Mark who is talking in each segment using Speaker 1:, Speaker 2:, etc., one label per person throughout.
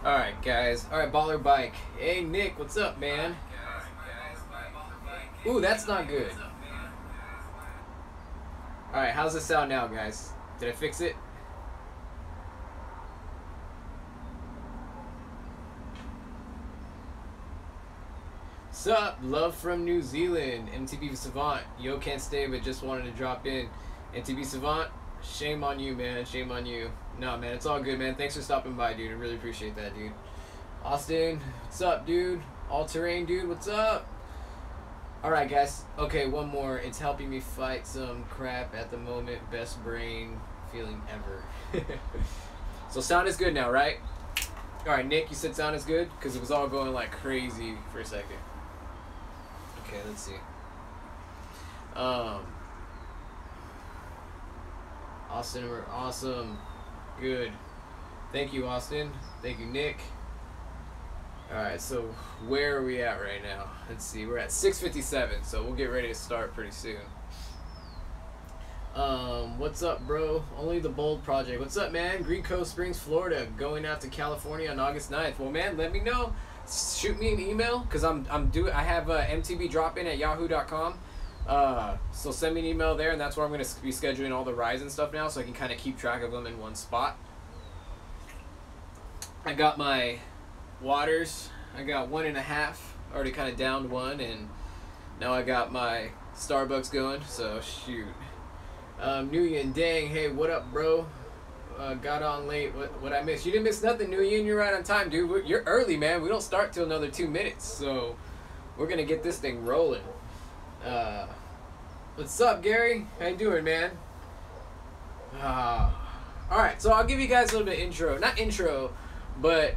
Speaker 1: Alright, guys. Alright, Baller Bike. Hey, Nick, what's up, man? Ooh, that's not good. Alright, how's it sound now, guys? Did I fix it? Sup? Love from New Zealand. MTB Savant. Yo, can't stay, but just wanted to drop in. MTB Savant, shame on you, man. Shame on you. No, man, it's all good, man. Thanks for stopping by, dude. I really appreciate that, dude. Austin, what's up, dude? All terrain, dude. What's up? Alright, guys. Okay, one more. It's helping me fight some crap at the moment. Best brain feeling ever. So sound is good now, right? Alright, Nick, you said sound is good? Because it was all going like crazy for a second. Okay, let's see. Austin, we're awesome. Good. Thank you, Austin. Thank you, Nick. Alright, so where are we at right now? Let's see, we're at 6:57, so we'll get ready to start pretty soon. What's up, bro? Only the Bold Project. What's up, man? Green Coast Springs, Florida, going out to California on August 9th. Well, man, let me know. Shoot me an email, because I have MTB drop-in at yahoo.com. So send me an email there, and that's where I'm going to be scheduling all the rides and stuff now, so I can kind of keep track of them in one spot. I got my waters. I got 1.5. Already kind of downed one, and now I got my Starbucks going, so shoot. Nguyen, dang, hey, what up, bro? Got on late. What I missed? You didn't miss nothing, Nguyen. You're right on time, dude. You're early, man. We don't start till another 2 minutes, so we're going to get this thing rolling. What's up, Gary? How you doing, man? Alright, so I'll give you guys a little bit intro. Not intro, but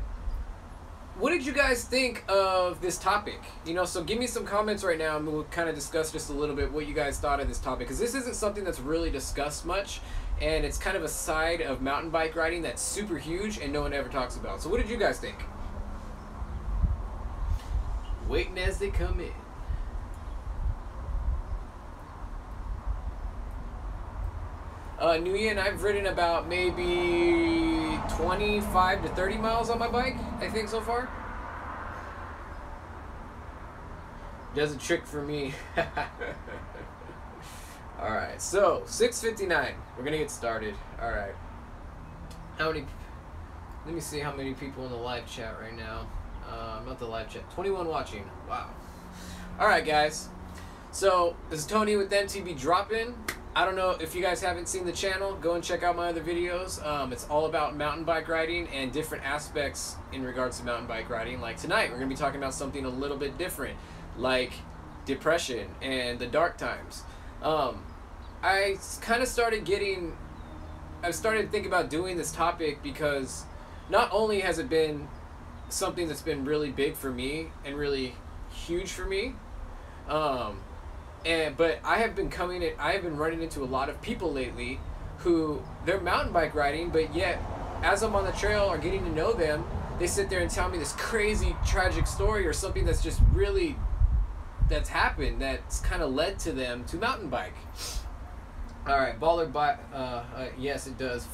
Speaker 1: what did you guys think of this topic? You know, so give me some comments right now, and we'll kind of discuss just a little bit what you guys thought of this topic, because this isn't something that's really discussed much, and it's kind of a side of mountain bike riding that's super huge and no one ever talks about. So what did you guys think? Waiting as they come in. Nguyen, I've ridden about maybe 25 to 30 miles on my bike, I think, so far. Does a trick for me. Alright, so 6:59. We're gonna get started. Alright. Let me see how many people in the live chat right now. Not the live chat. 21 watching. Wow. Alright, guys. So, this is Tony with MTB Drop-In. I don't know if you guys haven't seen the channel, go and check out my other videos. It's all about mountain bike riding and different aspects in regards to mountain bike riding. Like tonight, we're going to be talking about something a little bit different, like depression and the dark times. I kind of started to think about doing this topic because not only has it been something that's been really big for me and really huge for me, but I have been running into a lot of people lately who they're mountain bike riding, but yet as I'm on the trail or getting to know them, they sit there and tell me this crazy tragic story or something that's just really that's happened that's kind of led to them to mountain bike. All right, Baller Bike, yes it does.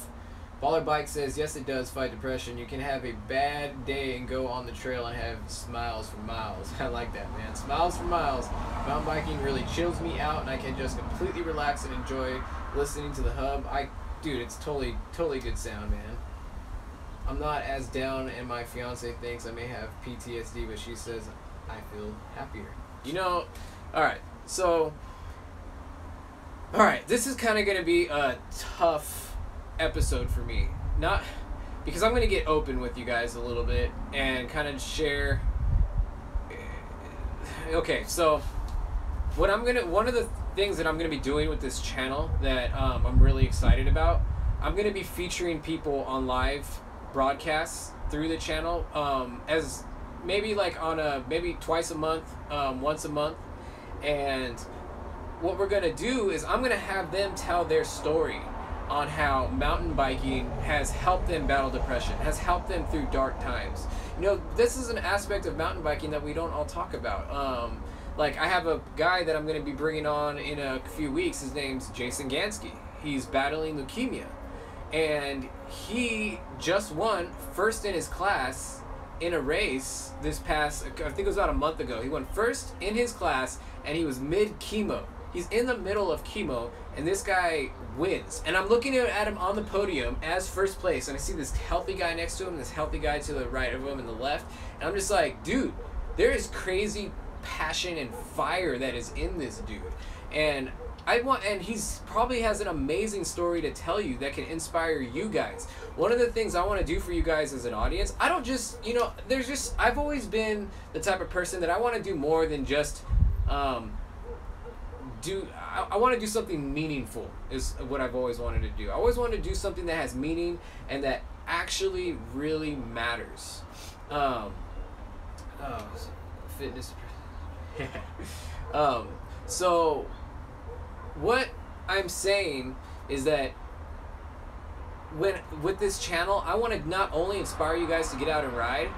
Speaker 1: Baller Bike says yes it does fight depression. You can have a bad day and go on the trail and have smiles for miles. I like that, man. Smiles for miles. Mountain biking really chills me out, and I can just completely relax and enjoy listening to the hub. Dude, it's totally good sound, man. I'm not as down, and my fiance thinks I may have PTSD, but she says I feel happier. You know, all right. So, all right, this is kind of gonna be a tough episode for me, not because I'm going to get open with you guys a little bit and kind of share. Okay, so one of the things that I'm going to be doing with this channel that I'm really excited about, I'm going to be featuring people on live broadcasts through the channel, as maybe like on maybe twice a month, once a month, and what we're going to do is I'm going to have them tell their story on how mountain biking has helped them battle depression, has helped them through dark times. You know, this is an aspect of mountain biking that we don't all talk about. Like, I have a guy that I'm going to be bringing on in a few weeks. His name's Jason Gansky. He's battling leukemia. And he just won first in his class in a race this past, I think it was about a month ago. He went first in his class, and he was mid chemo. He's in the middle of chemo, and this guy wins. And I'm looking at him on the podium as first place, and I see this healthy guy next to him, this healthy guy to the right of him and the left, and I'm just like, dude, there is crazy passion and fire that is in this dude. And he's probably has an amazing story to tell you that can inspire you guys. One of the things I want to do for you guys as an audience, I don't just, you know, I've always been the type of person that I want to do more than just, I want to do something meaningful is what I've always wanted to do. I always wanted to do something that has meaning and that actually really matters. Fitness. So what I'm saying is that with this channel, I want to not only inspire you guys to get out and ride,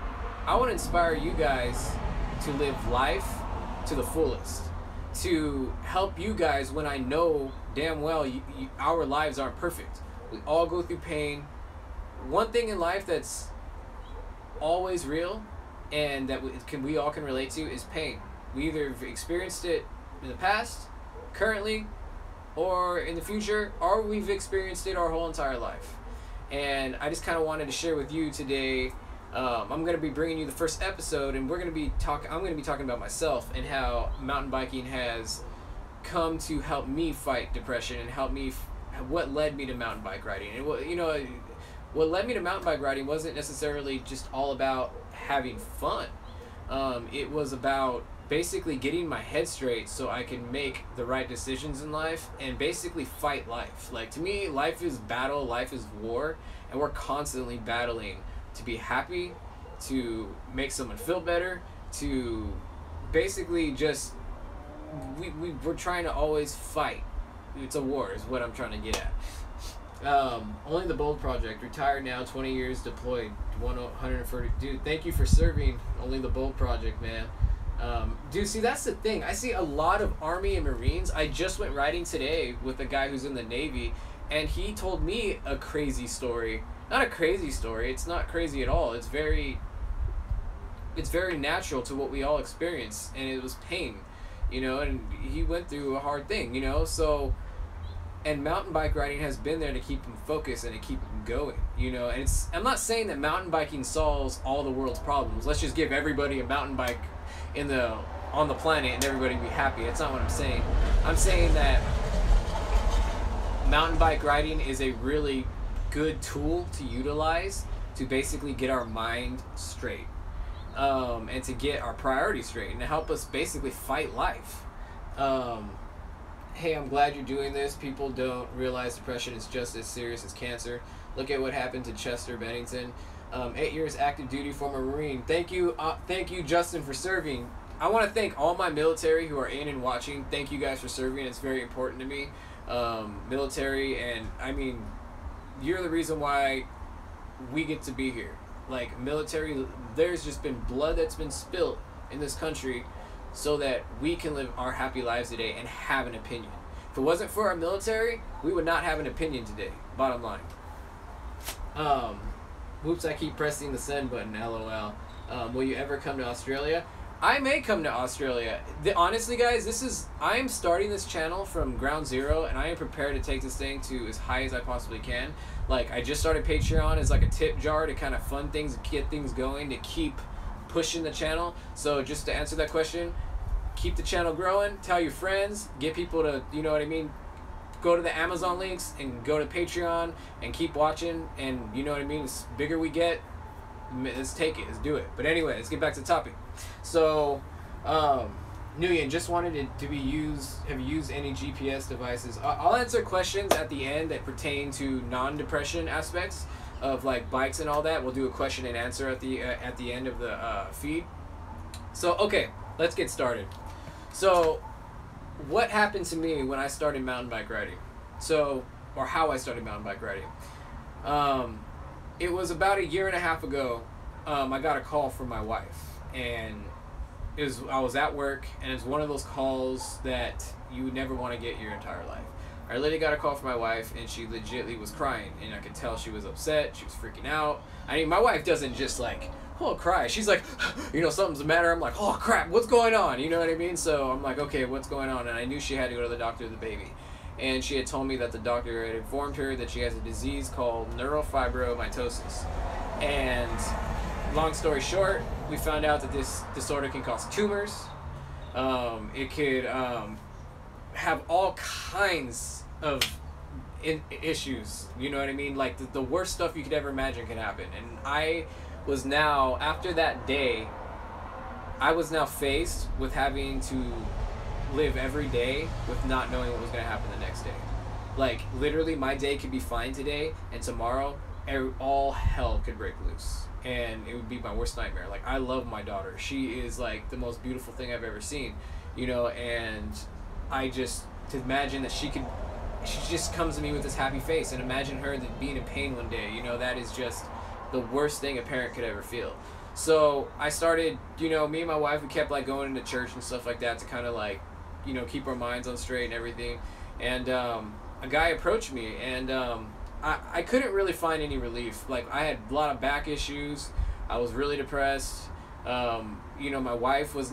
Speaker 1: I want to inspire you guys to live life to the fullest, to help you guys when I know damn well our lives aren't perfect. We all go through pain. One thing in life that's always real and that we all can relate to is pain. We either have experienced it in the past, currently, or in the future, or we've experienced it our whole entire life. And I just kind of wanted to share with you today. I'm going to be bringing you the first episode, and I'm going to be talking about myself and how mountain biking has come to help me fight depression and help me what led me to mountain bike riding. And what led me to mountain bike riding wasn't necessarily just all about having fun. It was about basically getting my head straight so I can make the right decisions in life and basically fight life. Like, to me, life is battle, life is war, and we're constantly battling to be happy, to make someone feel better, to basically just we're trying to always fight. It's a war is what I'm trying to get at. Only the Bold Project, retired now, 20 years deployed, 140. Dude, thank you for serving. Only the Bold Project, man. Dude, see, that's the thing. I see a lot of Army and Marines. I just went riding today with a guy who's in the Navy, and he told me a crazy story. Not a crazy story. It's not crazy at all. It's very natural to what we all experience, and it was pain, you know, and he went through a hard thing, you know, so, and mountain bike riding has been there to keep him focused and to keep him going, you know, and I'm not saying that mountain biking solves all the world's problems. Let's just give everybody a mountain bike on the planet and everybody be happy. That's not what I'm saying. I'm saying that mountain bike riding is a really good tool to utilize to basically get our mind straight, and to get our priorities straight and to help us basically fight life. Hey, I'm glad you're doing this. People don't realize depression is just as serious as cancer. Look at what happened to Chester Bennington. 8 years active duty, former Marine. Thank you, Justin, for serving. I want to thank all my military who are in and watching. Thank you guys for serving. It's very important to me. Military, and I mean, you're the reason why we get to be here. Like, military, there's just been blood that's been spilt in this country so that we can live our happy lives today and have an opinion. If it wasn't for our military, we would not have an opinion today, bottom line. Whoops, I keep pressing the send button, LOL. Will you ever come to Australia? I may come to Australia. Honestly, guys, I am starting this channel from ground zero, and I am prepared to take this thing to as high as I possibly can. Like, I just started Patreon as like a tip jar to kind of fund things, get things going, to keep pushing the channel. So just to answer that question, keep the channel growing, tell your friends, get people to, you know what I mean, go to the Amazon links and go to Patreon and keep watching, and you know what I mean, the bigger we get, let's take it, let's do it. But anyway, let's get back to the topic. So, Nguyen, just wanted it to be used, have you used any GPS devices? I'll answer questions at the end that pertain to non-depression aspects of like bikes and all that. We'll do a question and answer at the end of the feed. So, okay, let's get started. So, what happened to me when I started mountain bike riding? So, or how I started mountain bike riding. It was about a year and a half ago. I got a call from my wife, and I was at work, and it's one of those calls that you would never want to get your entire life. I literally got a call from my wife, and she legitimately was crying, and I could tell she was upset. She was freaking out. I mean, my wife doesn't just like oh, cry. She's like, you know, something's the matter. I'm like, oh, crap, what's going on? You know what I mean? So I'm like, okay, what's going on? And I knew she had to go to the doctor with the baby. And she had told me that the doctor had informed her that she has a disease called neurofibromatosis. And long story short, we found out that this disorder can cause tumors. It could have all kinds of issues, you know what I mean? Like the worst stuff you could ever imagine can happen. And I was now, after that day, I was now faced with having to live every day with not knowing what was going to happen the next day. Like, literally, my day could be fine today, and tomorrow, all hell could break loose. And it would be my worst nightmare. Like, I love my daughter. She is, like, the most beautiful thing I've ever seen, you know, and I just, to imagine that she just comes to me with this happy face, and imagine her being in pain one day, you know, that is just the worst thing a parent could ever feel. So I started, you know, me and my wife, we kept like going into church and stuff like that to kind of like, you know, keep our minds on straight and everything. And a guy approached me, and I couldn't really find any relief. Like, I had a lot of back issues. I was really depressed. You know, my wife was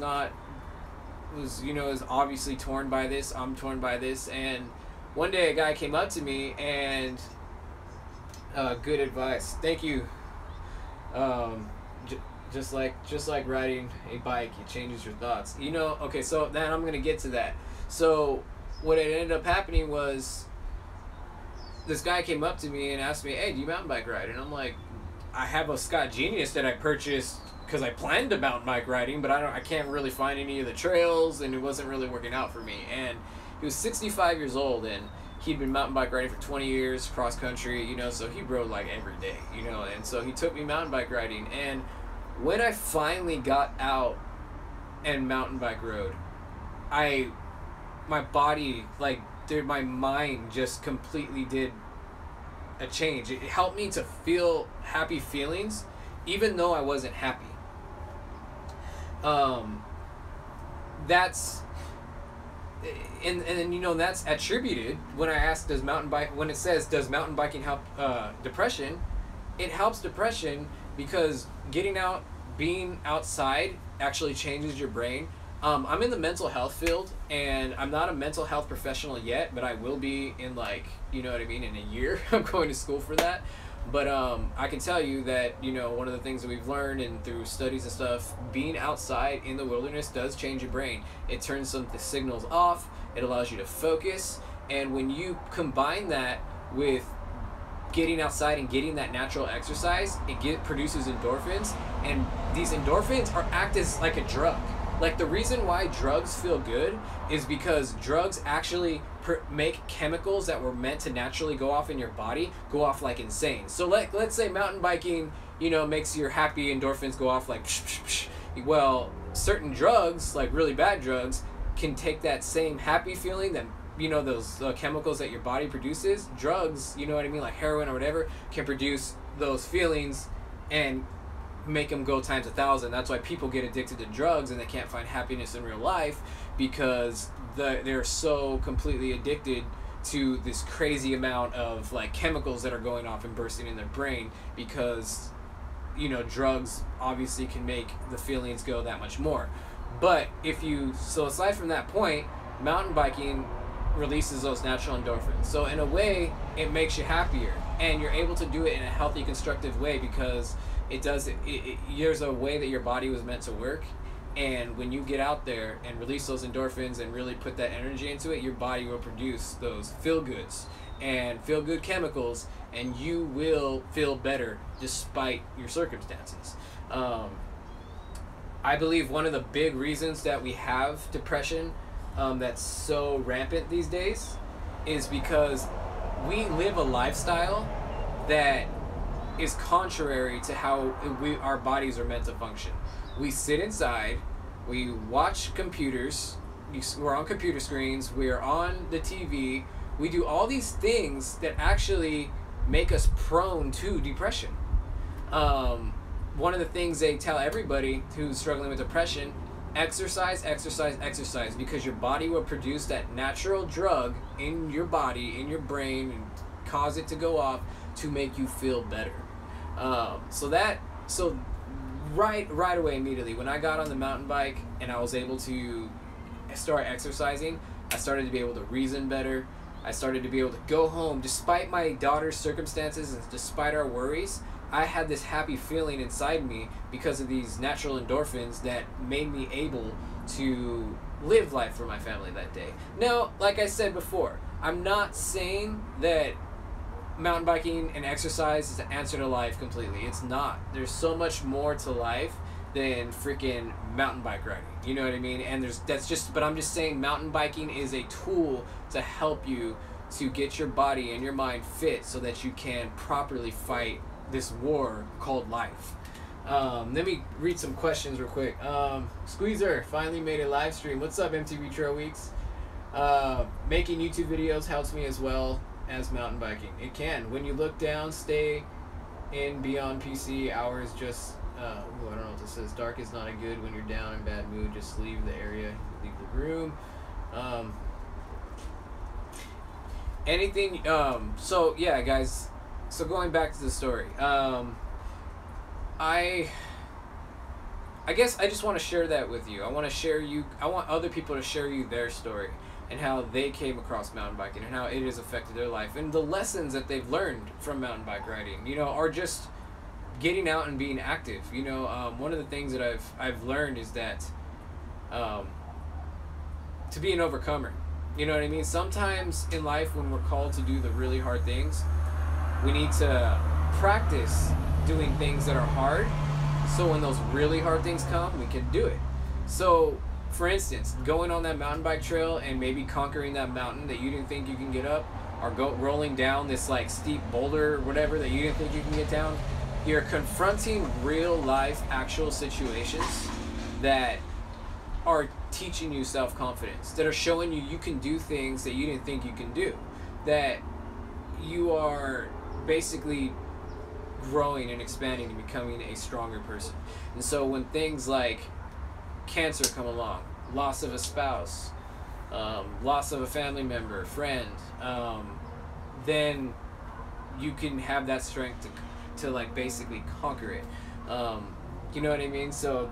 Speaker 1: obviously torn by this. I'm torn by this. And one day a guy came up to me and good advice. Thank you. Just like riding a bike, it changes your thoughts. You know, okay, so then I'm gonna get to that. So what had ended up happening was this guy came up to me and asked me, hey, do you mountain bike ride? And I'm like, I have a Scott Genius that I purchased because I planned to mountain bike riding, but I can't really find any of the trails, and it wasn't really working out for me. And he was 65 years old, and he'd been mountain bike riding for 20 years, cross country, you know, so he rode like every day, you know, and so he took me mountain bike riding. And when I finally got out and mountain bike rode, my body, like, dude, my mind just completely did a change. It helped me to feel happy feelings, even though I wasn't happy. And you know, that's attributed when I asked, when it says, does mountain biking help depression? It helps depression because getting out, being outside actually changes your brain. I'm in the mental health field, and I'm not a mental health professional yet, but I will be in, like, you know what I mean, in a year. I'm going to school for that. But I can tell you that, you know, one of the things that we've learned and through studies and stuff, being outside in the wilderness does change your brain. It turns some of the signals off. It allows you to focus. And when you combine that with getting outside and getting that natural exercise, it produces endorphins. And these endorphins act as like a drug. Like, the reason why drugs feel good is because drugs actually make chemicals that were meant to naturally go off in your body go off like insane. So let's say mountain biking, you know, makes your happy endorphins go off like psh, psh, psh. Well, certain drugs, like really bad drugs, can take that same happy feeling that, you know, those chemicals that your body produces. Drugs, you know what I mean, like heroin or whatever, can produce those feelings and make them go times 1,000. That's why people get addicted to drugs and they can't find happiness in real life, because they're so completely addicted to this crazy amount of like chemicals that are going off and bursting in their brain, because, you know, drugs obviously can make the feelings go that much more. But so aside from that point, mountain biking releases those natural endorphins. So in a way, it makes you happier, and you're able to do it in a healthy, constructive way, because there's a way that your body was meant to work. And when you get out there and release those endorphins and really put that energy into it, your body will produce those feel-goods and feel-good chemicals, and you will feel better despite your circumstances. I believe one of the big reasons that we have depression that's so rampant these days is because we live a lifestyle that is contrary to how our bodies are meant to function. We sit inside, we watch computers, we're on computer screens, we're on the TV, we do all these things that actually make us prone to depression. One of the things they tell everybody who's struggling with depression, exercise, exercise, exercise, because your body will produce that natural drug in your body, in your brain, and cause it to go off to make you feel better. So right away, immediately, when I got on the mountain bike and I was able to start exercising, I started to be able to reason better. I started to be able to go home, despite my daughter's circumstances and despite our worries. I had this happy feeling inside me because of these natural endorphins that made me able to live life for my family that day. Now, like I said before, I'm not saying that mountain biking and exercise is the answer to life completely. It's not. There's so much more to life than freaking mountain bike riding. You know what I mean? And but I'm just saying mountain biking is a tool to help you to get your body and your mind fit so that you can properly fight this war called life. Let me read some questions real quick. Squeezer finally made a live stream. What's up, MTV Trail Weeks? Making YouTube videos helps me as well as mountain biking. It can. When you look down, stay in beyond PC hours. Just I don't know what this says. Dark is not a good when you're down in bad mood. Just leave the area, leave the room. Anything. So yeah, guys. So going back to the story. I guess I just want to share that with you. I want other people to share you their story and how they came across mountain biking and how it has affected their life and the lessons that they've learned from mountain bike riding, you know, or just getting out and being active. You know, one of the things that I've learned is that to be an overcomer. You know what I mean? Sometimes in life when we're called to do the really hard things, we need to practice doing things that are hard, so when those really hard things come, we can do it. So, for instance, going on that mountain bike trail and maybe conquering that mountain that you didn't think you can get up, or rolling down this like steep boulder or whatever that you didn't think you can get down, you're confronting real life actual situations that are teaching you self-confidence, that are showing you you can do things that you didn't think you can do, that you are basically growing and expanding and becoming a stronger person. And so when things like cancer come along, loss of a spouse, loss of a family member, friend, then you can have that strength to like basically conquer it. You know what I mean? So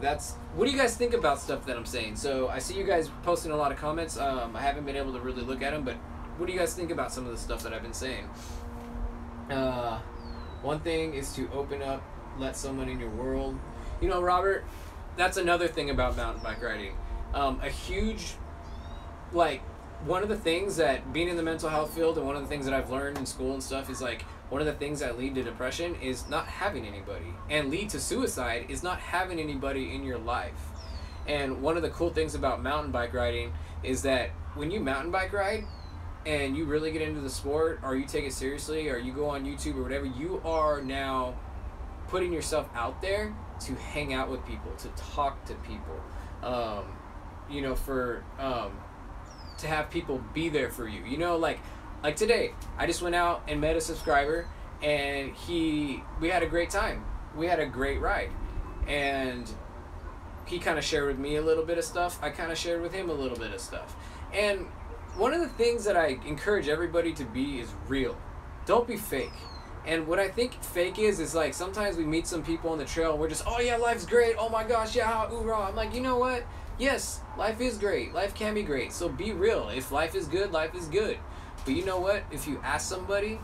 Speaker 1: what do you guys think about stuff that I'm saying? So I see you guys posting a lot of comments. I haven't been able to really look at them, but what do you guys think about some of the stuff that I've been saying? One thing is to open up, let someone in your world. You know, Robert, that's another thing about mountain bike riding. A huge, like, one of the things that being in the mental health field and one of the things that I've learned in school and stuff is like, one of the things that lead to depression is not having anybody, and lead to suicide is not having anybody in your life. And one of the cool things about mountain bike riding is that when you mountain bike ride and you really get into the sport, or you take it seriously, or you go on YouTube or whatever, you are now putting yourself out there to hang out with people, to talk to people, you know, to have people be there for you. You know, like today, I just went out and met a subscriber, and we had a great time. We had a great ride, and he kind of shared with me a little bit of stuff. I kind of shared with him a little bit of stuff. And one of the things that I encourage everybody to be is real. Don't be fake. And what I think fake is like sometimes we meet some people on the trail and we're just, oh yeah, life's great. Oh my gosh, yeah, hoorah. I'm like, you know what? Yes, life is great. Life can be great. So be real. If life is good, life is good. But you know what? If you ask somebody,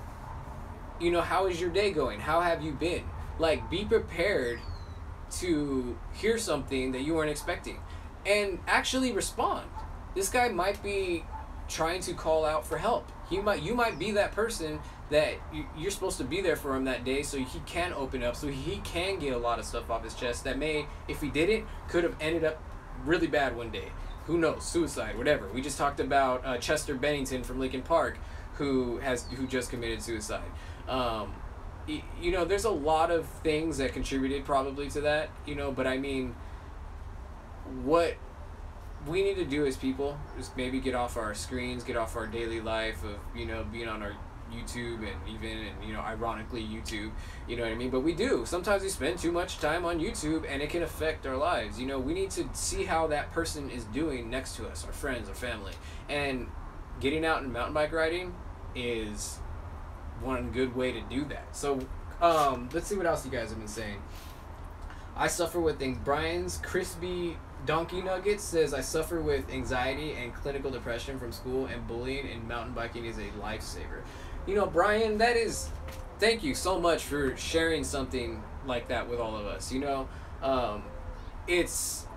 Speaker 1: you know, how is your day going? How have you been? Like, be prepared to hear something that you weren't expecting and actually respond. This guy might be trying to call out for help. You might be that person that you're supposed to be there for him that day, so he can open up, so he can get a lot of stuff off his chest that may, if he didn't, could have ended up really bad one day. Who knows? Suicide, whatever. We just talked about Chester Bennington from Lincoln Park, who just committed suicide. You know, there's a lot of things that contributed probably to that. You know, but I mean, what we need to do as people is maybe get off our screens, get off our daily life of, you know, being on our YouTube and you know, ironically YouTube, you know what I mean? But we do. Sometimes we spend too much time on YouTube and it can affect our lives. You know, we need to see how that person is doing next to us, our friends, our family. And getting out and mountain bike riding is one good way to do that. So let's see what else you guys have been saying. I suffer with things. Brian's Crispy Donkey Nuggets says, I suffer with anxiety and clinical depression from school, and bullying and mountain biking is a lifesaver. You know, Brian, that is, thank you so much for sharing something like that with all of us. You know, it's,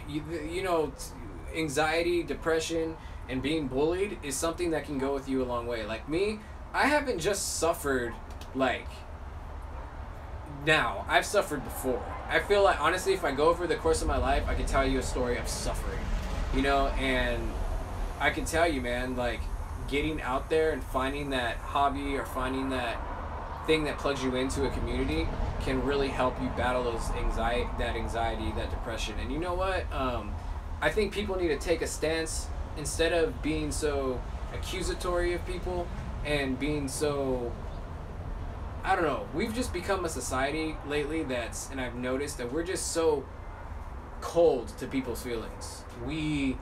Speaker 1: you know, anxiety, depression, and being bullied is something that can go with you a long way. Like me, I haven't just suffered like now. I've suffered before. I feel like, honestly, if I go over the course of my life, I can tell you a story of suffering, you know, and I can tell you, man, like, getting out there and finding that hobby or finding that thing that plugs you into a community can really help you battle those anxiety, that depression. And you know what? I think people need to take a stance instead of being so accusatory of people and being so, I don't know, we've just become a society lately that's, and I've noticed that we're just so cold to people's feelings. We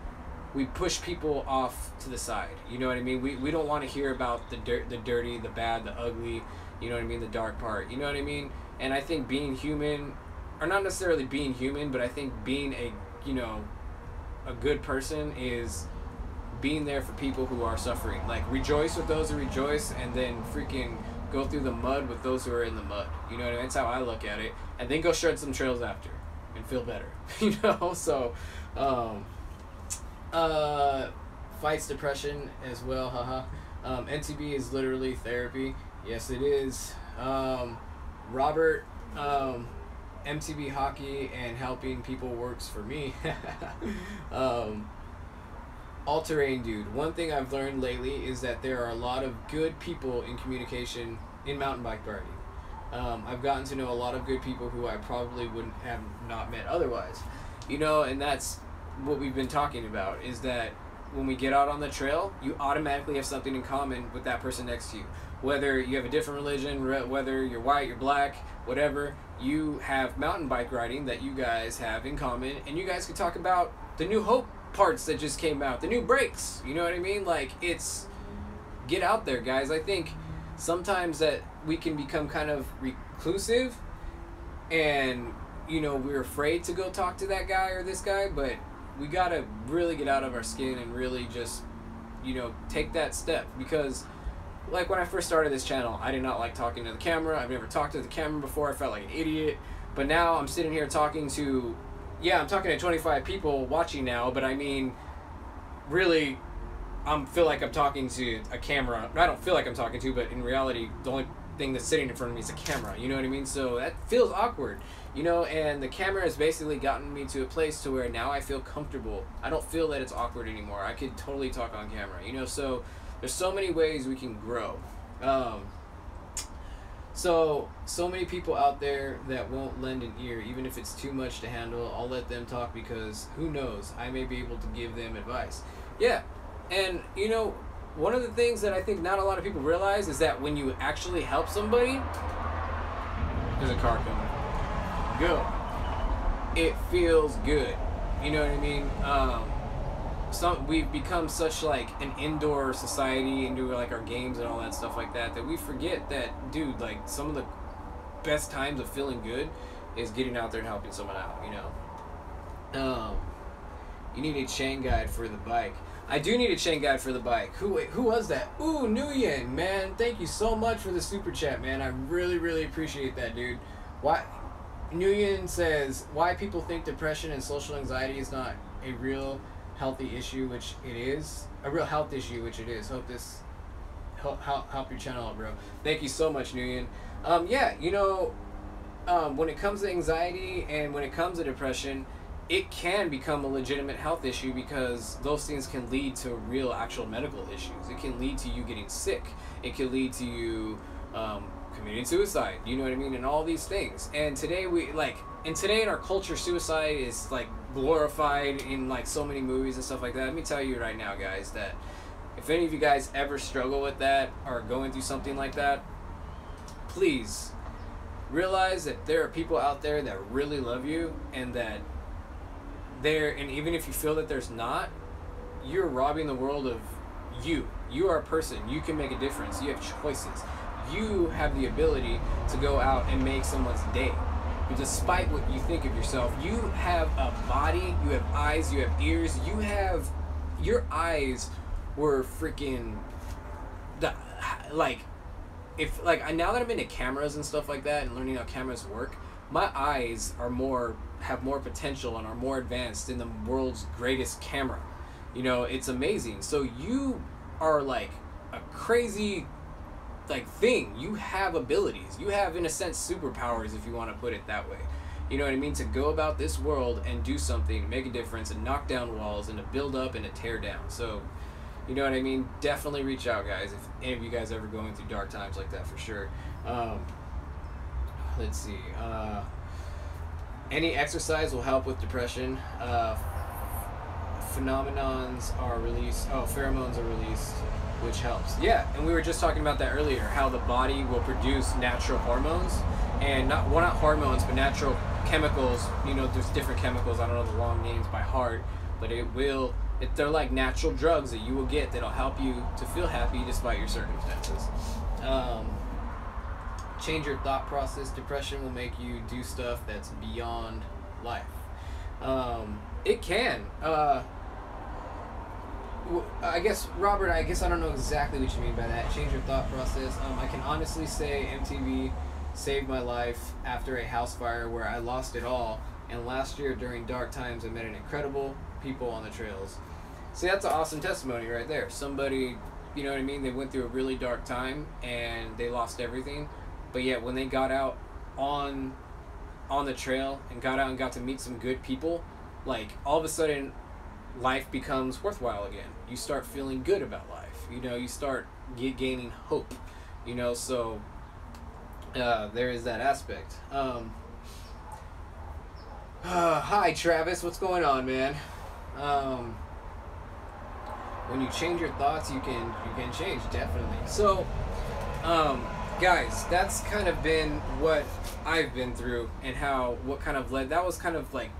Speaker 1: push people off to the side, you know what I mean? We don't want to hear about the dirty, the bad, the ugly, you know what I mean, the dark part, you know what I mean? And I think being human, or not necessarily being human, but I think being a, you know, a good person is being there for people who are suffering. Like, rejoice with those who rejoice, and then freaking go through the mud with those who are in the mud. You know what I mean? That's how I look at it. And then go shred some trails after and feel better. You know? So, fights depression as well, haha. NTB is literally therapy. Yes, it is. Robert, MTB hockey and helping people works for me. All-terrain dude. One thing I've learned lately is that there are a lot of good people in communication in mountain bike riding. I've gotten to know a lot of good people who I probably wouldn't have not met otherwise. You know, and that's what we've been talking about, is that when we get out on the trail, you automatically have something in common with that person next to you. Whether you have a different religion, whether you're white, you're black, whatever, you have mountain bike riding that you guys have in common, and you guys can talk about the new Hope parts that just came out, the new brakes, you know what I mean? Like, it's, get out there, guys. I think sometimes that we can become kind of reclusive, and, you know, we're afraid to go talk to that guy or this guy, but we gotta really get out of our skin and really just, you know, take that step. Because, like, when I first started this channel, I did not like talking to the camera. I've never talked to the camera before. I felt like an idiot. But now I'm sitting here talking to, yeah, I'm talking to 25 people watching now, but I mean, really, I feel like I'm talking to a camera. I don't feel like I'm talking to, but in reality, the only thing that's sitting in front of me is a camera, you know what I mean? So that feels awkward, you know, and the camera has basically gotten me to a place to where now I feel comfortable. I don't feel that it's awkward anymore. I could totally talk on camera, you know, so there's so many ways we can grow. So many people out there that won't lend an ear, even if it's too much to handle. I'll let them talk because who knows, I may be able to give them advice. Yeah, and you know, one of the things that I think not a lot of people realize is that when you actually help somebody, there's a car coming, go, it feels good, you know what I mean? We've become such like an indoor society into like our games and all that stuff like that, that we forget that, dude, like some of the best times of feeling good is getting out there and helping someone out, you know? You need a chain guide for the bike. I do need a chain guide for the bike. Who was that? Ooh, Nguyen, man. Thank you so much for the super chat, man. I really, really appreciate that, dude. Why? Nguyen says, why people think depression and social anxiety is not a real healthy issue, which it is. A real health issue, which it is. Hope this help your channel out, bro. Thank you so much, Nguyen. Yeah, you know, when it comes to anxiety and when it comes to depression, it can become a legitimate health issue because those things can lead to real actual medical issues. It can lead to you getting sick. It can lead to you committing suicide, you know what I mean, and all these things. And today today in our culture, suicide is like glorified in like so many movies and stuff like that. Let me tell you right now, guys, that if any of you guys ever struggle with that or going through something like that, please realize that there are people out there that really love you, and that and even if you feel that there's not, you're robbing the world of you. You are a person. You can make a difference. You have choices. You have the ability to go out and make someone's day. But despite what you think of yourself, you have a body, you have eyes, you have ears, you have, your eyes were freaking, like, if, like, now that I'm into cameras and stuff like that and learning how cameras work, my eyes are have more potential and are more advanced than the world's greatest camera. You know, it's amazing. So you are like a crazy, like, thing. You have abilities. You have, in a sense, superpowers, if you want to put it that way. You know what I mean? To go about this world and do something, make a difference, and knock down walls, and to build up and to tear down. So, you know what I mean? Definitely reach out, guys, if any of you guys ever going through dark times like that, for sure. Let's see. Any exercise will help with depression. Phenomenons are released. Oh, pheromones are released, which helps. Yeah, and we were just talking about that earlier, how the body will produce natural hormones, and not hormones, but natural chemicals. You know, there's different chemicals. I don't know the long names by heart, but they're like natural drugs that you will get that'll help you to feel happy despite your circumstances. Change your thought process. Depression will make you do stuff that's beyond life. It can. I guess, Robert, I don't know exactly what you mean by that. Change your thought process. I can honestly say MTV saved my life after a house fire where I lost it all. And last year during dark times, I met an incredible people on the trails. See, that's an awesome testimony right there. Somebody, you know what I mean? They went through a really dark time and they lost everything. But yet when they got out on the trail and got to meet some good people, like, all of a sudden life becomes worthwhile again. You start feeling good about life. You know, you start gaining hope. You know, so there is that aspect. Hi Travis, what's going on, man? When you change your thoughts, you can change, definitely. So, guys, that's kind of been what I've been through, and what kind of led. That was kind of like,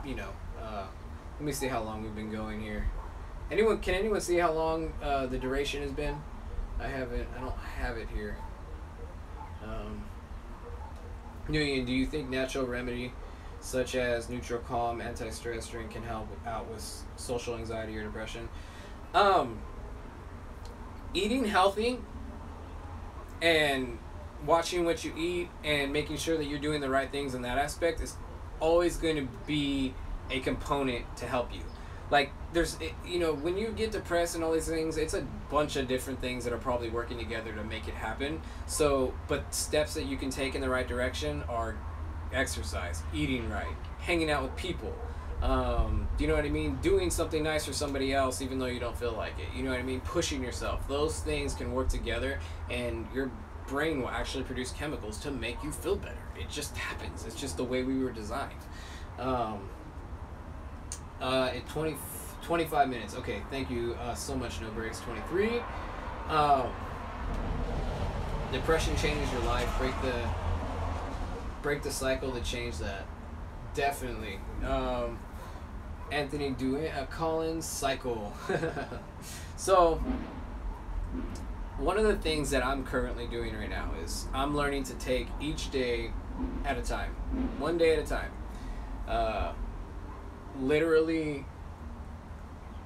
Speaker 1: you know. Let me see how long we've been going here. Can anyone see how long the duration has been? I don't have it here. Nguyen, do you think natural remedy such as neutral calm, anti-stress drink can help out with social anxiety or depression? Eating healthy and watching what you eat and making sure that you're doing the right things in that aspect is always going to be a component to help you. Like, you know, when you get depressed and all these things, it's a bunch of different things that are probably working together to make it happen. So, but steps that you can take in the right direction are exercise, eating right, hanging out with people, you know what I mean? Doing something nice for somebody else even though you don't feel like it. You know what I mean? Pushing yourself. Those things can work together, and your brain will actually produce chemicals to make you feel better. It just happens. It's just the way we were designed. At 25 minutes. Okay, thank you so much, No Breaks 23. Depression changes your life. Break the cycle to change that. Definitely. Anthony Collins cycle. So one of the things that I'm currently doing right now is I'm learning to take each day at a time, one day at a time. Literally,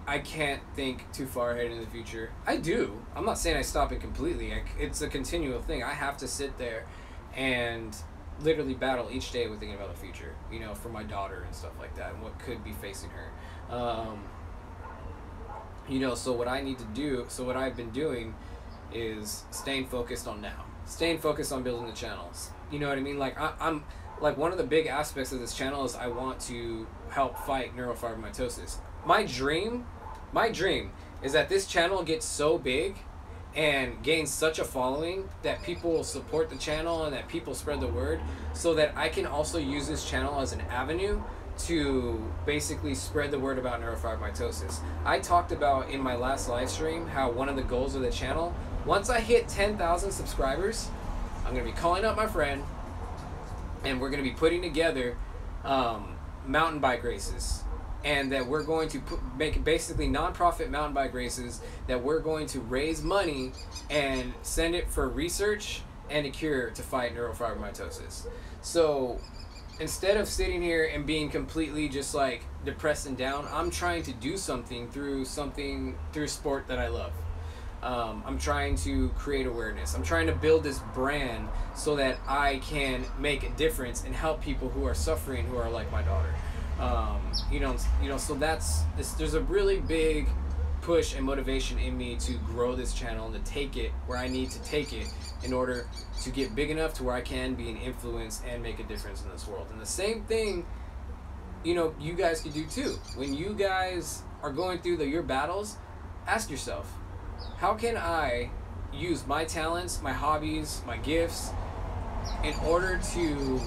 Speaker 1: I can't think too far ahead in the future. I do. I'm not saying I stop it completely. It's a continual thing. I have to sit there and literally battle each day with thinking about the future, you know, for my daughter and stuff like that, and what could be facing her. You know, so what I've been doing is staying focused on now. Staying focused on building the channels. You know what I mean? Like, I'm like, one of the big aspects of this channel is I want to help fight neurofibromatosis. My dream is that this channel gets so big and gains such a following that people will support the channel and that people spread the word, so that I can also use this channel as an avenue to basically spread the word about neurofibromatosis. I talked about in my last live stream how one of the goals of the channel, once I hit 10,000 subscribers, I'm going to be calling up my friend and we're going to be putting together mountain bike races. And that we're going to make basically non-profit mountain bike races that we're going to raise money and send it for research and a cure to fight neurofibromatosis. So instead of sitting here and being completely just like depressed and down, I'm trying to do something through a sport that I love. I'm trying to create awareness. I'm trying to build this brand so that I can make a difference and help people who are suffering, who are like my daughter. So there's a really big push and motivation in me to grow this channel and to take it where I need to take it in order to get big enough to where I can be an influence and make a difference in this world. And the same thing, you guys could do too. When you guys are going through your battles, ask yourself, how can I use my talents, my hobbies, my gifts in order to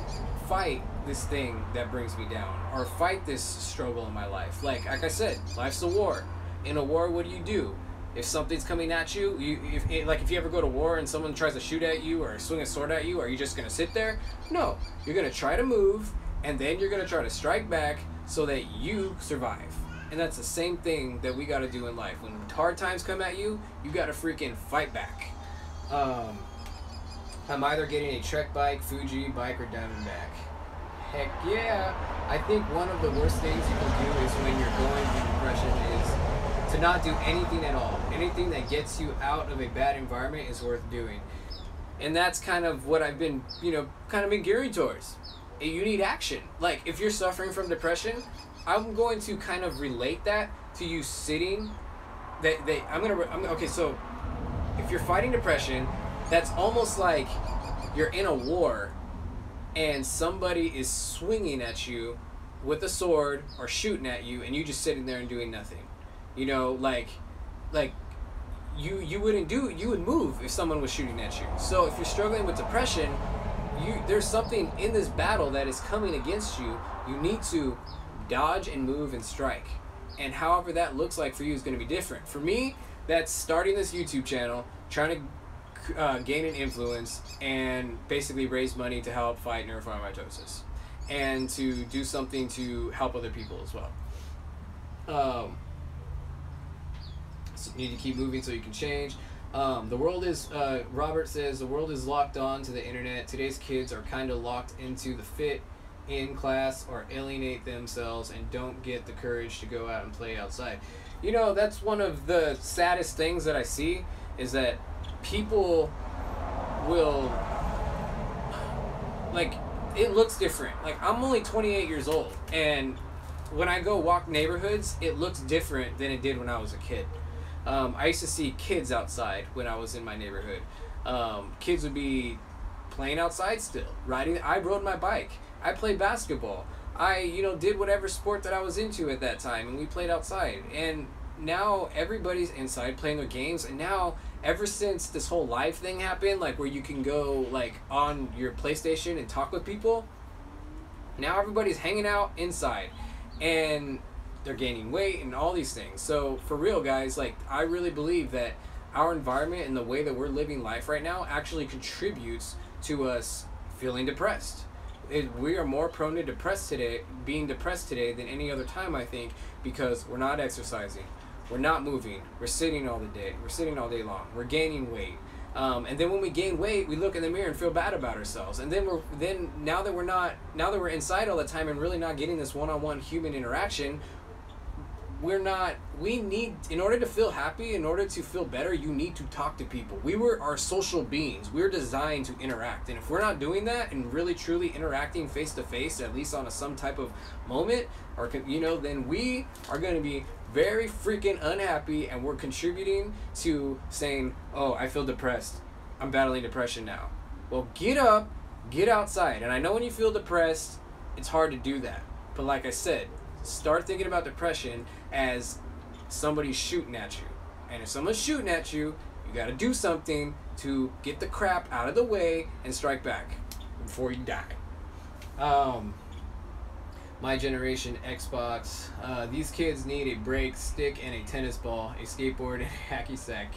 Speaker 1: fight this thing that brings me down, or fight this struggle in my life? Like I said, life's a war. In a war, what do? If something's coming at you, if you ever go to war and someone tries to shoot at you or swing a sword at you, are you just gonna sit there? No, you're gonna try to move, and then you're gonna try to strike back so that you survive. And that's the same thing that we gotta do in life. When hard times come at you, you gotta freaking fight back. I'm either getting a Trek bike, Fuji bike, or Diamondback. Heck yeah! I think one of the worst things you can do is when you're going through depression is to not do anything at all. Anything that gets you out of a bad environment is worth doing. And that's kind of what I've been, been gearing towards. You need action. Like, if you're suffering from depression, I'm going to kind of relate that to you sitting. Okay, so if you're fighting depression, that's almost like you're in a war and somebody is swinging at you with a sword or shooting at you, and you just sitting there and doing nothing. You would move if someone was shooting at you. So if you're struggling with depression, there's something in this battle that is coming against you. You need to dodge and move and strike. And however that looks like for you is going to be different. For me, that's starting this YouTube channel, trying to gain an influence and basically raise money to help fight neurofibromatosis and to do something to help other people as well. So you need to keep moving so you can change. The world is, Robert says, the world is locked on to the internet. Today's kids are kind of locked into the fit in class or alienate themselves and don't get the courage to go out and play outside. That's one of the saddest things that I see, is that people will, like, it looks different. Like, I'm only 28 years old, and when I go walk neighborhoods, it looks different than it did when I was a kid. I used to see kids outside when I was in my neighborhood. Kids would be playing outside still, riding. I rode my bike. I played basketball. I, did whatever sport that I was into at that time, and we played outside. And now everybody's inside playing their games. And now, ever since this whole live thing happened, like where you can go like on your PlayStation and talk with people, now everybody's hanging out inside, and they're gaining weight and all these things. So for real, guys, like, I really believe that our environment and the way that we're living life right now actually contributes to us feeling depressed. We are more prone to being depressed today than any other time, I think, because we're not exercising, we're not moving, we're sitting all day long, we're gaining weight. And then when we gain weight, we look in the mirror and feel bad about ourselves. And then now that we're inside all the time and really not getting this one-on-one human interaction, we need, in order to feel happy, in order to feel better, you need to talk to people. We are social beings. We're designed to interact. And if we're not doing that and really truly interacting face to face, at least on some type of moment, or then we are going to be very freaking unhappy, and we're contributing to saying, oh, I feel depressed. I'm battling depression now. Well, get up, get outside. And I know when you feel depressed, it's hard to do that. But like I said, start thinking about depression as somebody's shooting at you. And if someone's shooting at you, you got to do something to get the crap out of the way and strike back before you die. My generation Xbox. These kids need a brake, stick, and a tennis ball, a skateboard, and a hacky sack.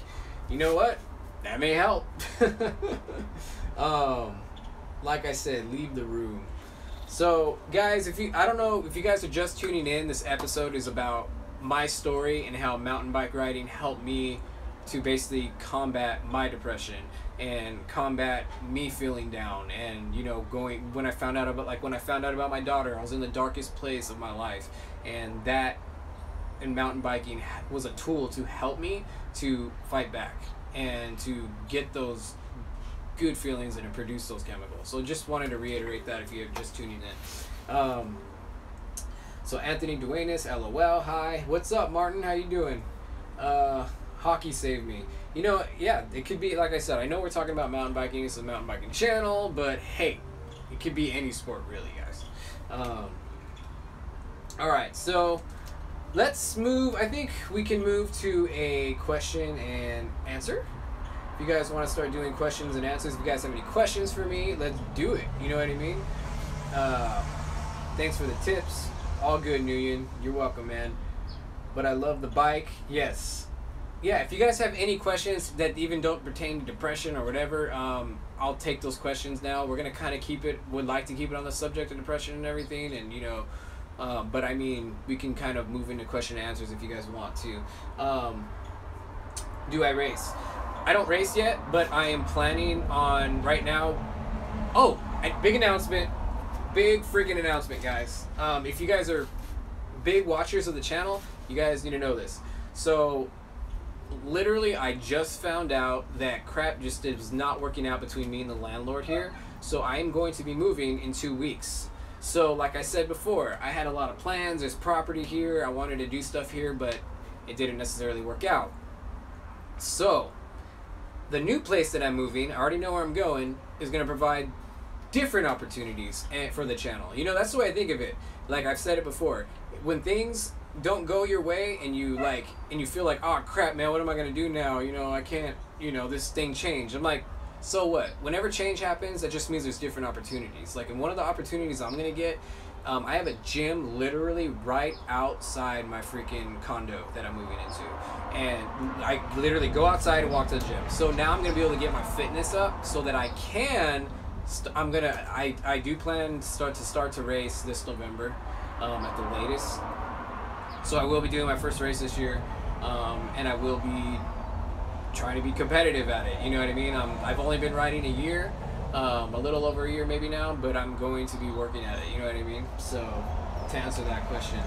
Speaker 1: You know what? That may help. Like I said, leave the room. So, guys, I don't know if you guys are just tuning in, this episode is about my story and how mountain bike riding helped me to basically combat my depression and combat me feeling down. And you know, when I found out about my daughter, I was in the darkest place of my life, and that in mountain biking was a tool to help me to fight back and to get those good feelings and to produce those chemicals. So just wanted to reiterate that if you're just tuning in. So Anthony Duenas, LOL, hi. What's up, Martin? How you doing? Hockey saved me. You know, yeah, it could be, like I said, I know we're talking about mountain biking, it's a mountain biking channel, but hey, it could be any sport really, guys. Alright, so let's move. I think we can move to a question and answer. If you guys want to start doing questions and answers, if you guys have any questions for me, let's do it. You know what I mean? Thanks for the tips. All good, Nguyen. You're welcome, man. But I love the bike. Yes. Yeah, if you guys have any questions that even don't pertain to depression or whatever, I'll take those questions now. We're going to kind of would like to keep it on the subject of depression and everything, and, you know, but I mean, we can kind of move into question and answers if you guys want to. Do I race? I don't race yet, but I am planning on right now. Oh, big announcement. Big freaking announcement, guys. If you guys are big watchers of the channel, you guys need to know this. So, literally, I just found out that crap just is not working out between me and the landlord here. So, I am going to be moving in 2 weeks. So, like I said before, I had a lot of plans. There's property here. I wanted to do stuff here, but it didn't necessarily work out. So, the new place that I'm moving, I already know where I'm going, is going to provide different opportunities for the channel. You know, that's the way I think of it. Like I've said it before, when things don't go your way and you feel like, oh crap, man, what am I going to do now? You know, I can't, you know, this thing changed. I'm like, so what? Whenever change happens, that just means there's different opportunities. Like, in one of the opportunities I'm going to get, I have a gym literally right outside my freaking condo that I'm moving into. And I literally go outside and walk to the gym. So now I'm going to be able to get my fitness up so that I can, I do plan to race this November at the latest. So I will be doing my first race this year. And I will be trying to be competitive at it. You know what I mean? I've only been riding a year. A little over a year maybe now, but I'm going to be working at it, you know what I mean? So, to answer that question,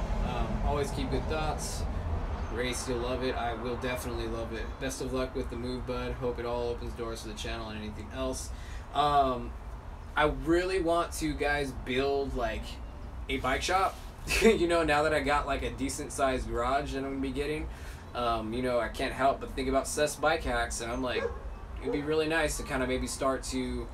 Speaker 1: always keep good thoughts. Race, you'll love it. I will definitely love it. Best of luck with the move, bud. Hope it all opens doors for the channel and anything else. I really want to, guys, build like a bike shop. You know, now that I got like a decent sized garage that I'm going to be getting, you know, I can't help but think about Seth's Bike Hacks, and I'm like, it'd be really nice to kind of maybe start to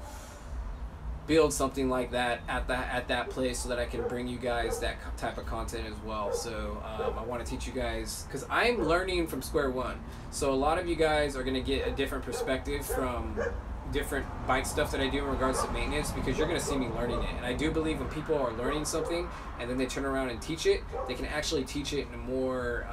Speaker 1: build something like that at that place so that I can bring you guys that type of content as well. So I want to teach you guys, because I'm learning from square one. So a lot of you guys are going to get a different perspective from different bike stuff that I do in regards to maintenance, because you're going to see me learning it. And I do believe when people are learning something and then they turn around and teach it, they can actually teach it in a more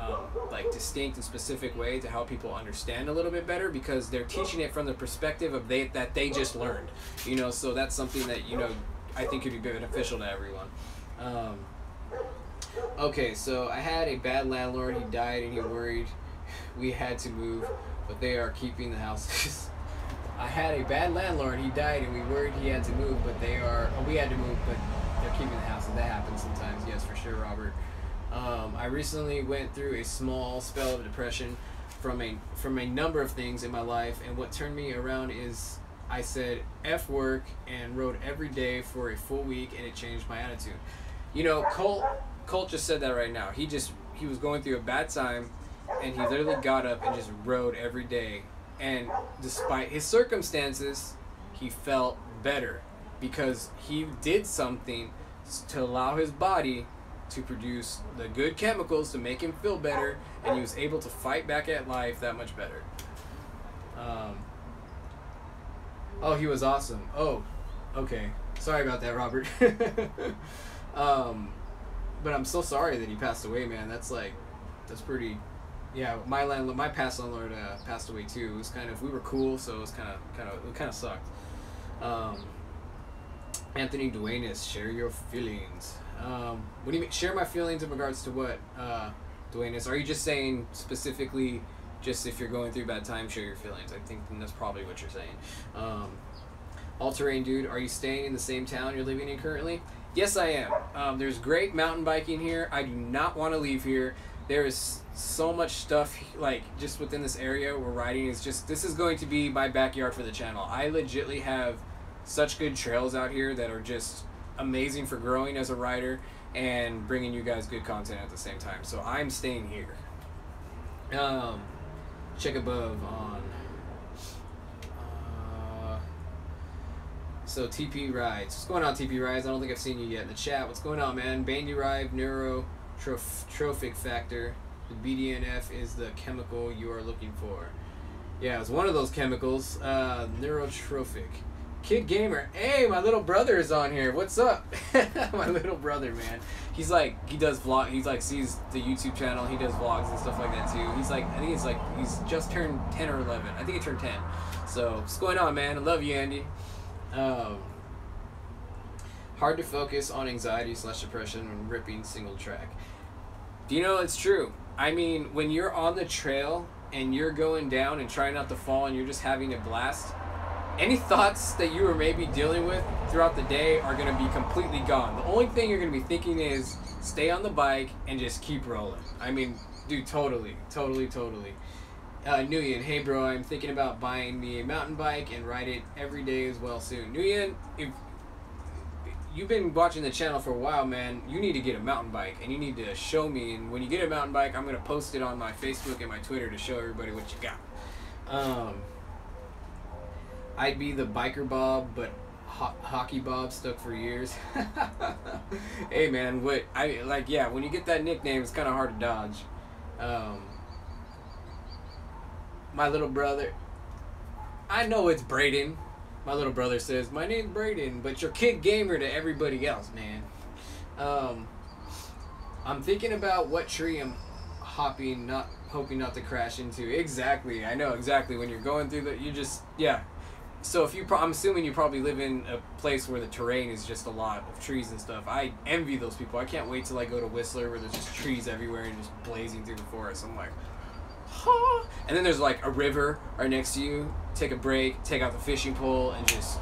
Speaker 1: like distinct and specific way to help people understand a little bit better, because they're teaching it from the perspective of that they just learned, you know. So that's something that, you know, I think could be beneficial to everyone. Okay, so I had a bad landlord. He died and he worried we had to move, but they are keeping the house. I had a bad landlord. He died, and we worried he had to move, but we had to move, but they're keeping the house. And that happens sometimes. Yes, for sure, Robert. I recently went through a small spell of depression from a number of things in my life, and what turned me around is I said F work and rode every day for a full week, and it changed my attitude. You know, Colt just said that right now. He was going through a bad time, and he literally got up and just rode every day. And despite his circumstances, he felt better because he did something to allow his body to produce the good chemicals to make him feel better, and he was able to fight back at life that much better. Oh, he was awesome. Oh, okay. Sorry about that, Robert. But I'm so sorry that he passed away, man. That's pretty. Yeah, my past landlord passed away too. It was we were cool, so it was kind of sucked. Anthony Duenas, share your feelings. What do you mean? Share my feelings in regards to what, Duenas? Are you just saying specifically just if you're going through a bad time, share your feelings. I think that's probably what you're saying. All-terrain dude, are you staying in the same town you're living in currently? Yes, I am. There's great mountain biking here. I do not want to leave here. There is so much stuff, like, just within this area we're riding. Is just, this is going to be my backyard for the channel. I legitly have such good trails out here that are just amazing for growing as a rider and bringing you guys good content at the same time. So I'm staying here. Check above on. So TP Rides. What's going on, TP Rides? I don't think I've seen you yet in the chat. What's going on, man? Bandy Rive, neurotrophic factor. The BDNF is the chemical you are looking for. Yeah, it's one of those chemicals. Neurotrophic. Kid Gamer. Hey, my little brother is on here. What's up? My little brother, man. He's like, he does vlog. He's like, sees the YouTube channel. He does vlogs and stuff like that too. He's like, I think it's like, he's just turned 10 or 11. I think he turned 10. So, what's going on, man? I love you, Andy. Hard to focus on anxiety / depression when ripping single track. Do you know, it's true. I mean, when you're on the trail and you're going down and trying not to fall and you're just having a blast, any thoughts that you were maybe dealing with throughout the day are going to be completely gone. The only thing you're going to be thinking is stay on the bike and just keep rolling. I mean, dude, totally. Nguyen, hey bro, I'm thinking about buying me a mountain bike and ride it every day as well soon. Nguyen, if you've been watching the channel for a while, man, you need to get a mountain bike and you need to show me. And when you get a mountain bike, I'm going to post it on my Facebook and my Twitter to show everybody what you got. I'd be the biker Bob, but hockey Bob stuck for years. Hey man, when you get that nickname, it's kind of hard to dodge. My little brother, I know it's Braden. My little brother says, my name's Braden, but you're Kid Gamer to everybody else, man. I'm thinking about what tree I'm hoping not to crash into. Exactly, I know exactly. When you're going through yeah. So if I'm assuming you probably live in a place where the terrain is just a lot of trees and stuff. I envy those people. I can't wait till I go to Whistler where there's just trees everywhere and just blazing through the forest. I'm like, huh? And then there's like a river right next to you. Take a break, take out the fishing pole, and just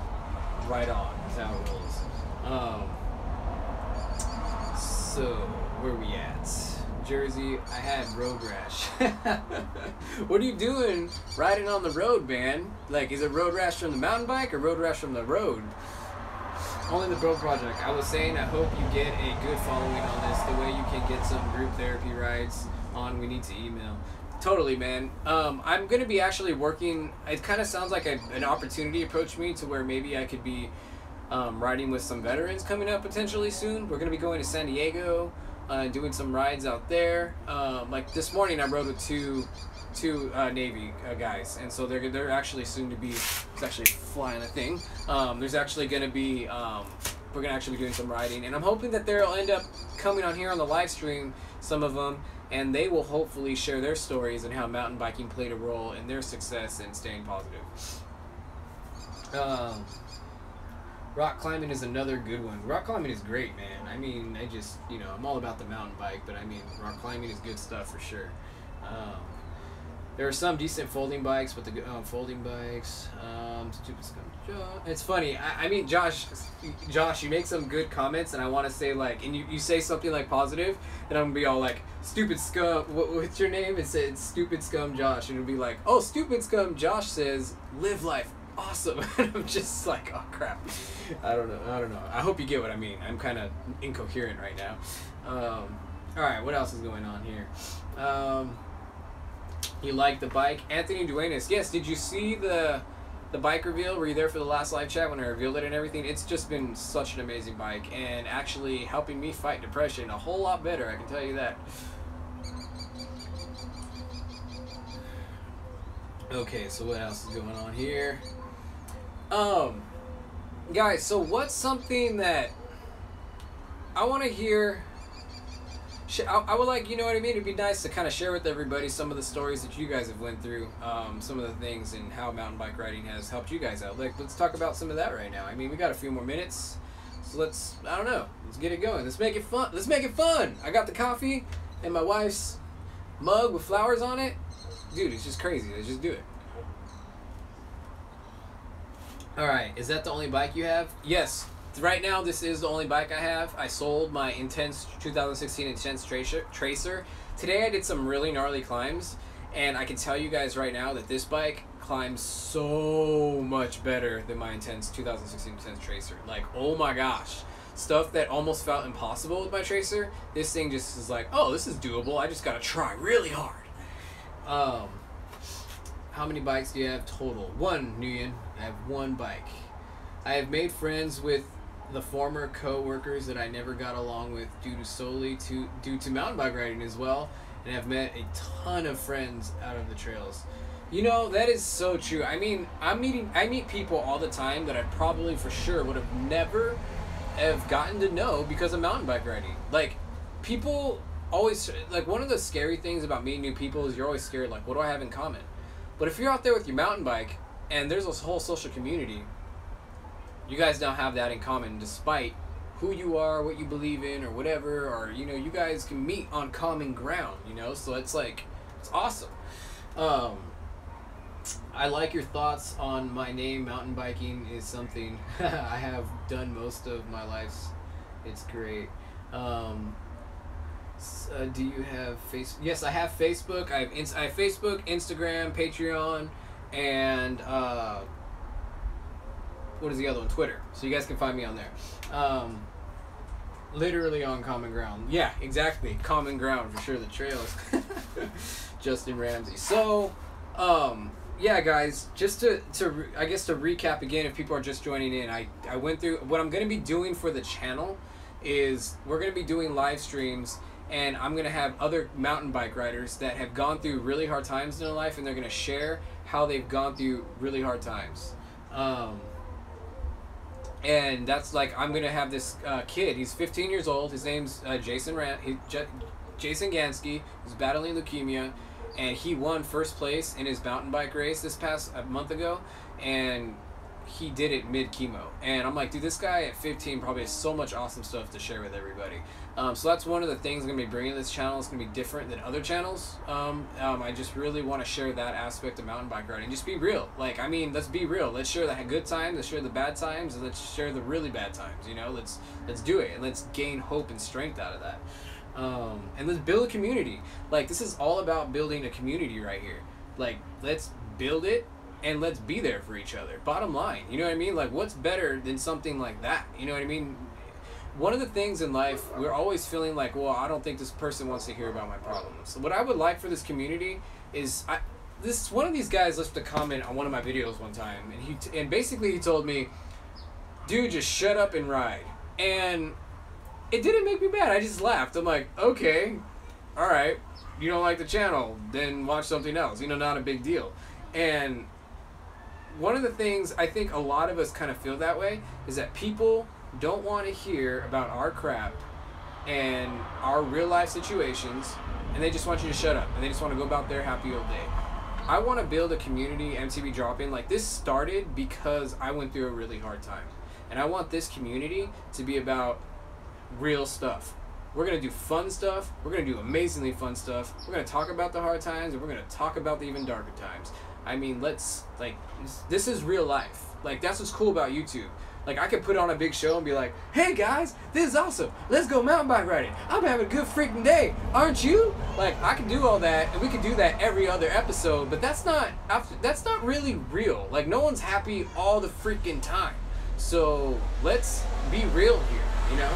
Speaker 1: ride on. That's how it rolls. So where we at? Jersey, I had road rash. What are you doing riding on the road, man? Like, is it road rash from the mountain bike or road rash from the road? Only the Bro Project. I was saying I hope you get a good following on this. The way you can get some group therapy rides on, we need to email. Totally, man. I'm going to be actually working. It kind of sounds like an opportunity approached me to where maybe I could be riding with some veterans coming up potentially soon. We're going to be going to San Diego. Doing some rides out there. Like this morning, I rode with two Navy guys, and so they're actually soon to be. It's actually flying a thing. There's actually going to be. We're going to actually be doing some riding, and I'm hoping that they'll end up coming on here on the live stream. Some of them, and they will hopefully share their stories and how mountain biking played a role in their success and staying positive. Rock climbing is another good one. Rock climbing is great, man. I mean, I'm all about the mountain bike, but I mean, rock climbing is good stuff for sure. There are some decent folding bikes, but the folding bikes, stupid scum. It's funny. I mean, Josh, you make some good comments, and I want to say like, and you say something like positive, and I'm gonna be all like, stupid scum. What's your name? It said stupid scum Josh, and it'll be like, oh, stupid scum Josh says live life. Awesome. And I'm just like, oh crap. I don't know. I hope you get what I mean. I'm kind of incoherent right now. Alright, what else is going on here? You like the bike? Anthony Duenas. Yes, did you see the bike reveal? Were you there for the last live chat when I revealed it and everything? It's just been such an amazing bike and actually helping me fight depression a whole lot better, I can tell you that. Okay, so what else is going on here? Guys, so what's something that I want to hear? I would like, you know what I mean? It'd be nice to kind of share with everybody some of the stories that you guys have went through, some of the things and how mountain bike riding has helped you guys out. Like, let's talk about some of that right now. I mean, we got a few more minutes, so let's get it going. Let's make it fun. I got the coffee and my wife's mug with flowers on it. dude, it's just crazy. Let's just do it. All right, is that the only bike you have? Yes. Right now, this is the only bike I have. I sold my Intense 2016 Intense Tracer. Today, I did some really gnarly climbs, and I can tell you guys right now that this bike climbs so much better than my Intense 2016 Intense Tracer. Like, oh my gosh. Stuff that almost felt impossible with my Tracer, this thing just is like, oh, this is doable. I just gotta try really hard. How many bikes do you have total? One, Nguyen. I have one bike. I have made friends with the former co-workers that I never got along with due to mountain bike riding as well, and have met a ton of friends out of the trails. You know, that is so true. I mean, I meet people all the time that I probably for sure would have never have gotten to know because of mountain bike riding. Like, people always, like, one of the scary things about meeting new people is you're always scared, like, what do I have in common? But if you're out there with your mountain bike and there's this whole social community, you guys now have that in common despite who you are, what you believe in, or whatever, or, you know, you guys can meet on common ground, you know? So it's like, it's awesome. I like your thoughts on my name. Mountain biking is something I have done most of my life. It's great. Do you have Facebook? Yes, I have Facebook. I have Facebook, Instagram, Patreon, and what is the other one? Twitter. So you guys can find me on there. Literally on common ground. Yeah, exactly. Common ground for sure. The trails. Justin Ramsey. So, yeah, guys. Just to I guess to recap again, if people are just joining in, I went through what I'm going to be doing for the channel. Is we're going to be doing live streams, and I'm going to have other mountain bike riders that have gone through really hard times in their life, and they're going to share how they've gone through really hard times. And that's like, I'm going to have this kid. He's 15 years old. His name's Jason Gansky. He's battling leukemia, and he won first place in his mountain bike race this past month ago, and he did it mid-chemo. And I'm like, dude, this guy at 15 probably has so much awesome stuff to share with everybody. So that's one of the things I'm going to be bringing to this channel. It's going to be different than other channels. I just really want to share that aspect of mountain bike riding. Just be real. Like, I mean, let's be real. Let's share the good times, let's share the bad times, and let's share the really bad times, you know? Let's do it, and let's gain hope and strength out of that. And let's build a community. Like, this is all about building a community right here. Like, let's build it, and let's be there for each other. Bottom line, you know what I mean? Like, what's better than something like that? You know what I mean? One of the things in life, we're always feeling like, well, I don't think this person wants to hear about my problems. So what I would like for this community is, one of these guys left a comment on one of my videos one time, and basically he told me, dude, just shut up and ride. And it didn't make me mad. I just laughed. I'm like, okay, all right, you don't like the channel, then watch something else. You know, not a big deal. And one of the things I think a lot of us kind of feel that way is that people don't want to hear about our crap and our real life situations, and they just want you to shut up, and they just want to go about their happy old day. I want to build a community, MTB drop-in. Like, this started because I went through a really hard time, and I want this community to be about real stuff. We're going to do fun stuff. We're going to do amazingly fun stuff. We're going to talk about the hard times, and we're going to talk about the even darker times. I mean, this is real life. Like, that's what's cool about YouTube. Like, I could put on a big show and be like, hey guys, this is awesome. Let's go mountain bike riding. I'm having a good freaking day. Aren't you? Like, I can do all that, and we can do that every other episode, but that's not really real. Like, no one's happy all the freaking time. So let's be real here, you know?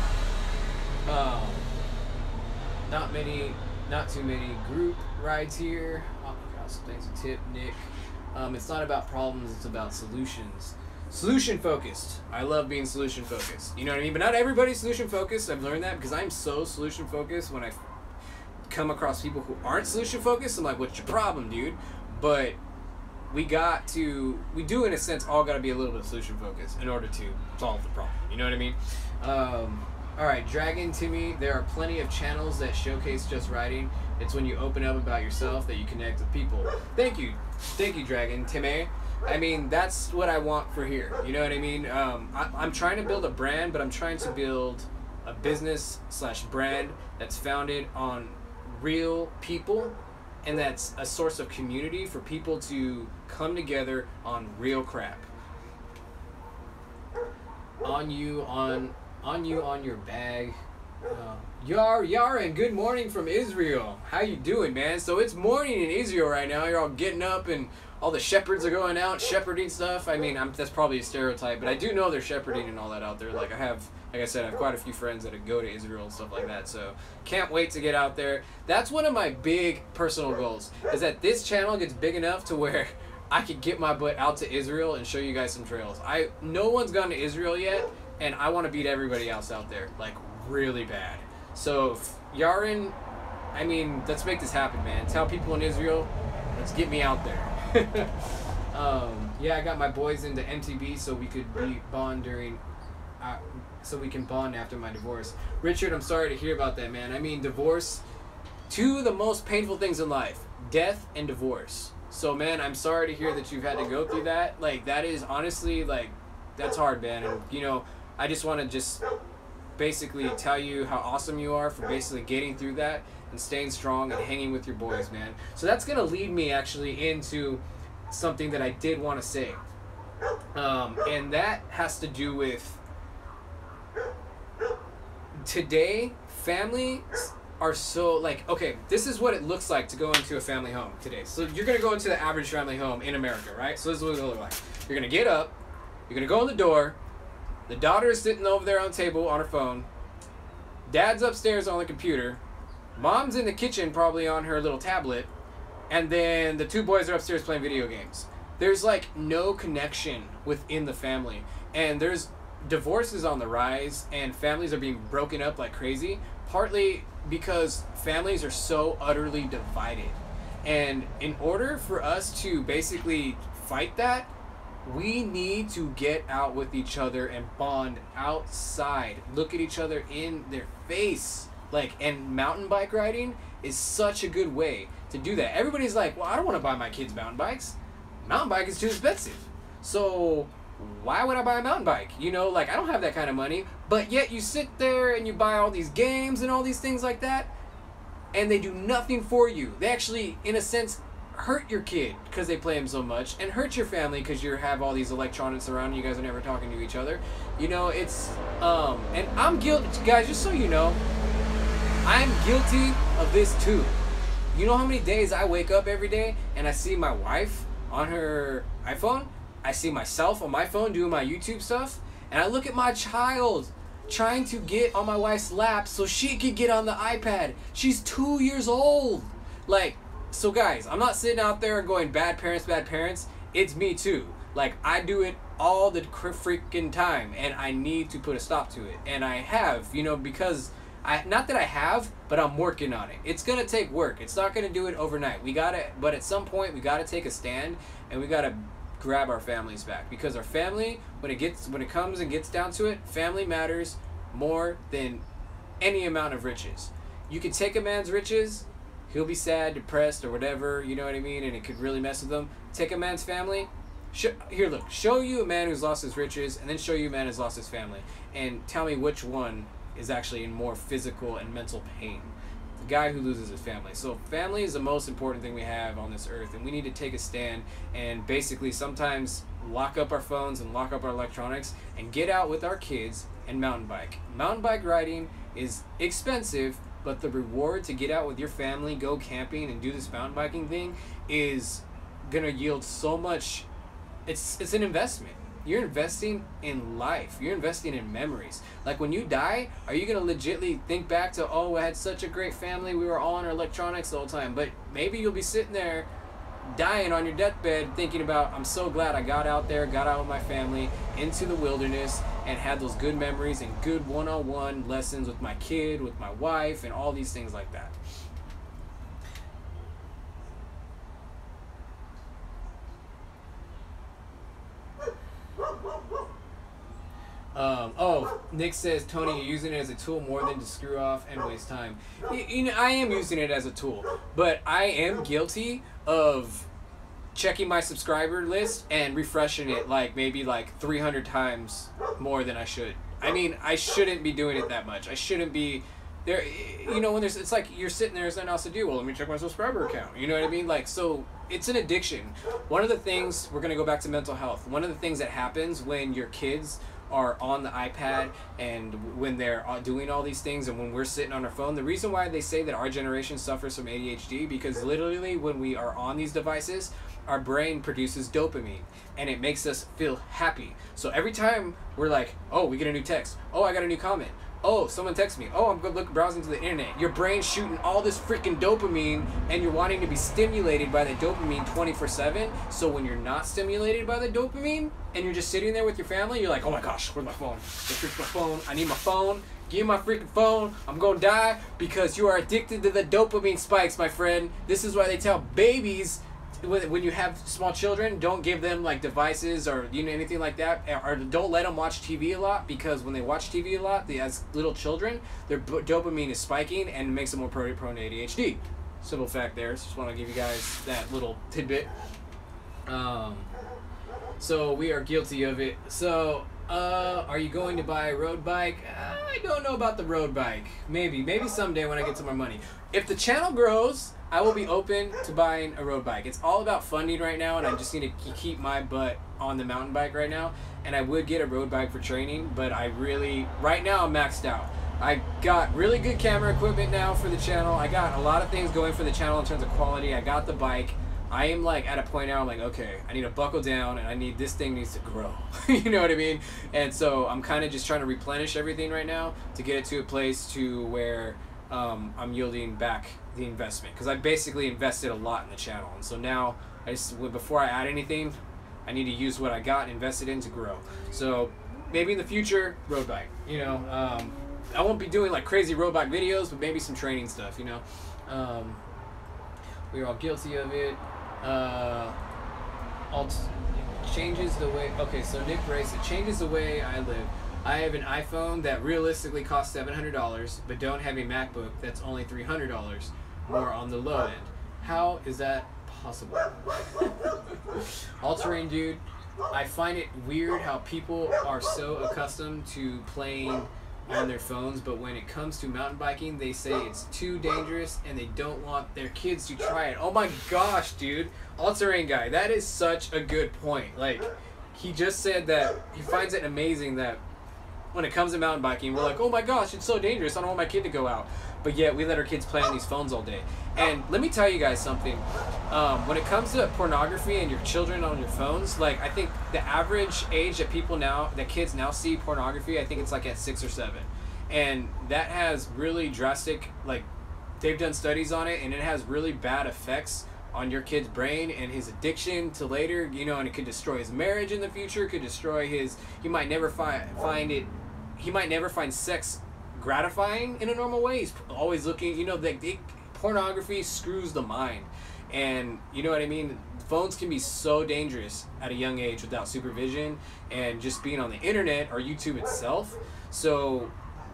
Speaker 1: Not too many group rides here. Oh my gosh, thanks a tip, Nick. It's not about problems, it's about solutions. Solution focused. I love being solution focused. You know what I mean? But not everybody's solution focused. I've learned that because I'm so solution focused. When I come across people who aren't solution focused, I'm like, what's your problem, dude? But we do in a sense all got to be a little bit solution focused in order to solve the problem. You know what I mean? All right, Dragon Timmy, there are plenty of channels that showcase just riding. It's when you open up about yourself that you connect with people. Thank you, Dragon Timmy. I mean, that's what I want for here. You know what I mean? I'm trying to build a brand, but I'm trying to build a business/brand that's founded on real people and that's a source of community for people to come together on real crap. On you, on your bag. Yarin, good morning from Israel. How you doing, man? So it's morning in Israel right now. You're all getting up and all the shepherds are going out shepherding stuff. I mean, that's probably a stereotype, but I do know they're shepherding and all that out there. Like I said, I have quite a few friends that go to Israel and stuff like that. So can't wait to get out there. That's one of my big personal goals, is that this channel gets big enough to where I could get my butt out to Israel and show you guys some trails. No one's gone to Israel yet, and I want to beat everybody else out there, like really bad. So Yarin, I mean, let's make this happen, man. Tell people in Israel, let's get me out there. Yeah, I got my boys into MTB so we could bond during, so we can bond after my divorce. Richard, I'm sorry to hear about that, man. I mean, divorce, two of the most painful things in life, death and divorce. So, man, I'm sorry to hear that you've had to go through that. Like, that is honestly, like, that's hard, man. And, you know, I just want to just basically tell you how awesome you are for basically getting through that and staying strong and hanging with your boys, man. So that's going to lead me actually into something that I did want to say. And that has to do with today, families are so, like, okay, this is what it looks like to go into a family home today. So you're going to go into the average family home in America, right? So this is what it'll look like. You're going to get up, you're going to go in the door, the daughter is sitting over there on the table on her phone, dad's upstairs on the computer, mom's in the kitchen probably on her little tablet, and then the two boys are upstairs playing video games. There's like no connection within the family, and there's divorces on the rise, and families are being broken up like crazy, partly because families are so utterly divided. And in order for us to basically fight that, we need to get out with each other and bond outside, look at each other in their face. Like, and mountain bike riding is such a good way to do that. Everybody's like, well, I don't want to buy my kids mountain bikes. Mountain bike is too expensive. So why would I buy a mountain bike? You know, like, I don't have that kind of money. But yet you sit there and you buy all these games and all these things like that, and they do nothing for you. They actually, in a sense, hurt your kid because they play them so much, and hurt your family because you have all these electronics around. You guys are never talking to each other. You know, it's and I'm guilty, guys, just so you know, I'm guilty of this too. You know how many days I wake up every day and I see my wife on her iPhone, I see myself on my phone doing my YouTube stuff, and I look at my child trying to get on my wife's lap so she could get on the iPad. She's 2 years old. Like, so guys, I'm not sitting out there going bad parents, bad parents. It's me too. Like, I do it all the freaking time, and I need to put a stop to it. And I have, you know, because not that I have, but I'm working on it. It's gonna take work. It's not gonna do it overnight. But at some point we gotta take a stand, and we gotta grab our families back, because our family, when it comes and gets down to it, family matters more than any amount of riches. You can take a man's riches, he'll be sad, depressed, or whatever, you know what I mean, and it could really mess with him. Take a man's family. Here, look, show you a man who's lost his riches, and then show you a man who's lost his family, and tell me which one is actually in more physical and mental pain. The guy who loses his family. So family is the most important thing we have on this earth, and we need to take a stand and basically sometimes lock up our phones and lock up our electronics and get out with our kids and mountain bike. Mountain bike riding is expensive, but the reward to get out with your family, go camping, and do this mountain biking thing is gonna yield so much. It's an investment. You're investing in life. You're investing in memories. Like, when you die, are you gonna legitly think back to, oh, I had such a great family, we were all on our electronics the whole time? But maybe you'll be sitting there dying on your deathbed thinking about, I'm so glad I got out there, got out with my family into the wilderness, and had those good memories and good one-on-one lessons with my kid, with my wife, and all these things like that. Oh, Nick says, Tony, you're using it as a tool more than to screw off and waste time. You know, I am using it as a tool, but I am guilty of checking my subscriber list and refreshing it maybe 300 times more than I should. I mean, I shouldn't be doing it that much. I shouldn't be there, you know, when there's, it's like you're sitting there, there's nothing else to do. Well, let me check my subscriber account. You know what I mean? Like, so it's an addiction. One of the things, we're gonna go back to mental health. One of the things that happens when your kids are on the iPad and when they're doing all these things and when we're sitting on our phone, the reason why they say that our generation suffers from ADHD, because literally when we are on these devices, our brain produces dopamine and it makes us feel happy. So every time we're like, oh, we get a new text, oh, I got a new comment, oh, someone texts me, oh, I'm good browsing to the internet, your brain's shooting all this freaking dopamine and you're wanting to be stimulated by the dopamine 24/7. So when you're not stimulated by the dopamine and you're just sitting there with your family, you're like, oh my gosh, where's my phone? Where's my phone? I need my phone. Give me my freaking phone. I'm gonna die because you are addicted to the dopamine spikes, my friend. This is why they tell babies, when you have small children, don't give them like devices or, you know, anything like that, or don't let them watch TV a lot, because when they watch TV a lot, as little children, their dopamine is spiking and it makes them more prone to ADHD. Simple fact there. Just want to give you guys that little tidbit. So we are guilty of it. So are you going to buy a road bike? I don't know about the road bike. Maybe someday when I get some more money. If the channel grows, I will be open to buying a road bike. It's all about funding right now, and I just need to keep my butt on the mountain bike right now. And I would get a road bike for training, but I really, right now I'm maxed out. I got really good camera equipment now for the channel. I got a lot of things going for the channel in terms of quality. I got the bike. I am like at a point now, I'm like, okay, I need to buckle down and this thing needs to grow. You know what I mean? And so I'm kind of just trying to replenish everything right now to get it to a place to where I'm yielding back the investment, because I basically invested a lot in the channel, and so now before I add anything, I need to use what I got invested in to grow. So maybe in the future, road bike, you know. I won't be doing like crazy road bike videos, but maybe some training stuff, you know. We're all guilty of it. Changes the way, okay, so Nick Brace, it changes the way I live. I have an iPhone that realistically costs $700, but don't have a MacBook that's only $300, more on the low end. How is that possible? All-terrain dude, I find it weird how people are so accustomed to playing on their phones, but when it comes to mountain biking, they say it's too dangerous and they don't want their kids to try it. Oh my gosh, dude. All-terrain guy, that is such a good point. Like, he just said that he finds it amazing that when it comes to mountain biking, we're like, oh my gosh, it's so dangerous, I don't want my kid to go out. But yet we let our kids play on these phones all day. And let me tell you guys something. When it comes to pornography and your children on your phones, like, I think the average age that kids now see pornography, I think it's like at 6 or 7. And that has really drastic, like, they've done studies on it, and it has really bad effects on your kid's brain and his addiction to later, you know, and it could destroy his marriage in the future, could destroy he might never find sex gratifying in a normal way. He's always looking, you know, pornography screws the mind, and you know what I mean. Phones can be so dangerous at a young age without supervision and just being on the internet or YouTube itself. So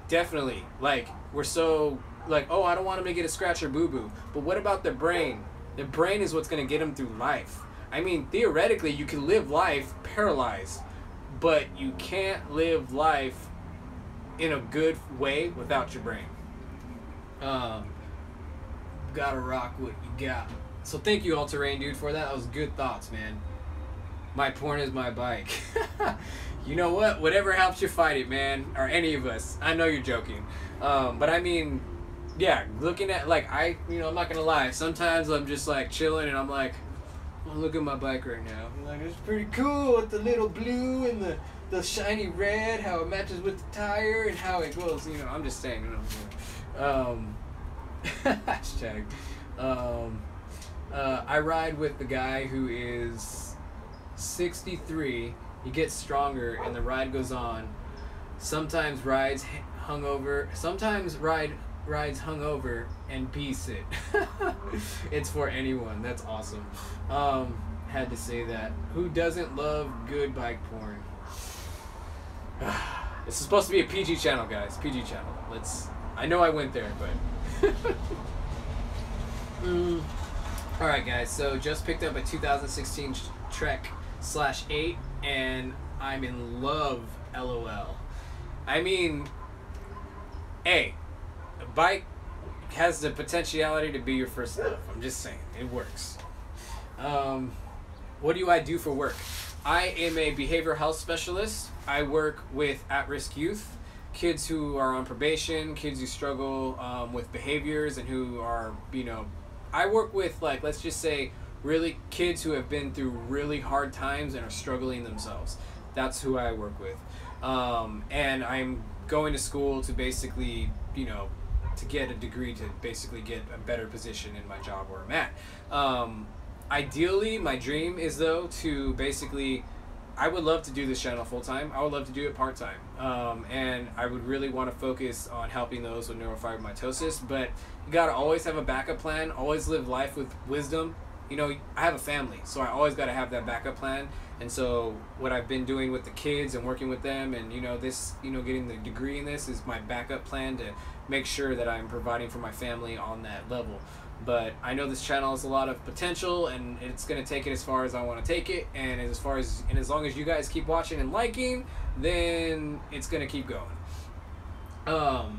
Speaker 1: definitely, like, we're so like, oh, I don't want him to get a scratch or boo-boo, but what about their brain? Their brain is what's going to get them through life. I mean, theoretically, you can live life paralyzed, but you can't live life in a good way without your brain. Gotta rock what you got. So thank you, all-terrain dude, for that. That was good thoughts, man. My porn is my bike. You know what? Whatever helps you fight it, man. Or any of us. I know you're joking. But I mean, yeah, looking at, like, you know, I'm not gonna lie. Sometimes I'm just like chilling and I'm like, oh, look at my bike right now. I'm like, it's pretty cool with the little blue and the shiny red, how it matches with the tire and how it goes, you know. I'm just saying, you know. Hashtag. I ride with the guy who is 63. He gets stronger and the ride goes on. Sometimes rides hungover. Sometimes rides hungover and piece it. It's for anyone. That's awesome. Had to say that. Who doesn't love good bike porn? This is supposed to be a PG channel, guys. PG channel. I know I went there, but Alright guys, so just picked up a 2016 Trek /8 and I'm in love, LOL. I mean, hey, bike has the potentiality to be your first love. I'm just saying, it works. What do I do for work? I am a behavioral health specialist. I work with at-risk youth, kids who are on probation, kids who struggle with behaviors, and who are, you know, I work with, like, let's just say, really kids who have been through really hard times and are struggling themselves. That's who I work with. And I'm going to school to basically, you know, to get a degree to basically get a better position in my job where I'm at. Ideally, my dream is, though, to basically, I would love to do this channel full-time. I would love to do it part-time. And I would really want to focus on helping those with neurofibromatosis, but you got to always have a backup plan, always live life with wisdom. You know, I have a family, so I always got to have that backup plan. And so what I've been doing with the kids and working with them, and, you know, this, you know, getting the degree in this is my backup plan to make sure that I'm providing for my family on that level. But I know this channel has a lot of potential, and it's going to take it as far as I want to take it. And as long as you guys keep watching and liking, then it's going to keep going. All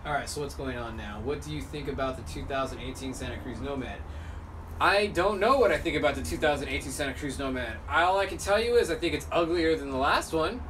Speaker 1: right, so what's going on now? What do you think about the 2018 Santacruz Nomad? I don't know what I think about the 2018 Santacruz Nomad. All I can tell you is I think it's uglier than the last one.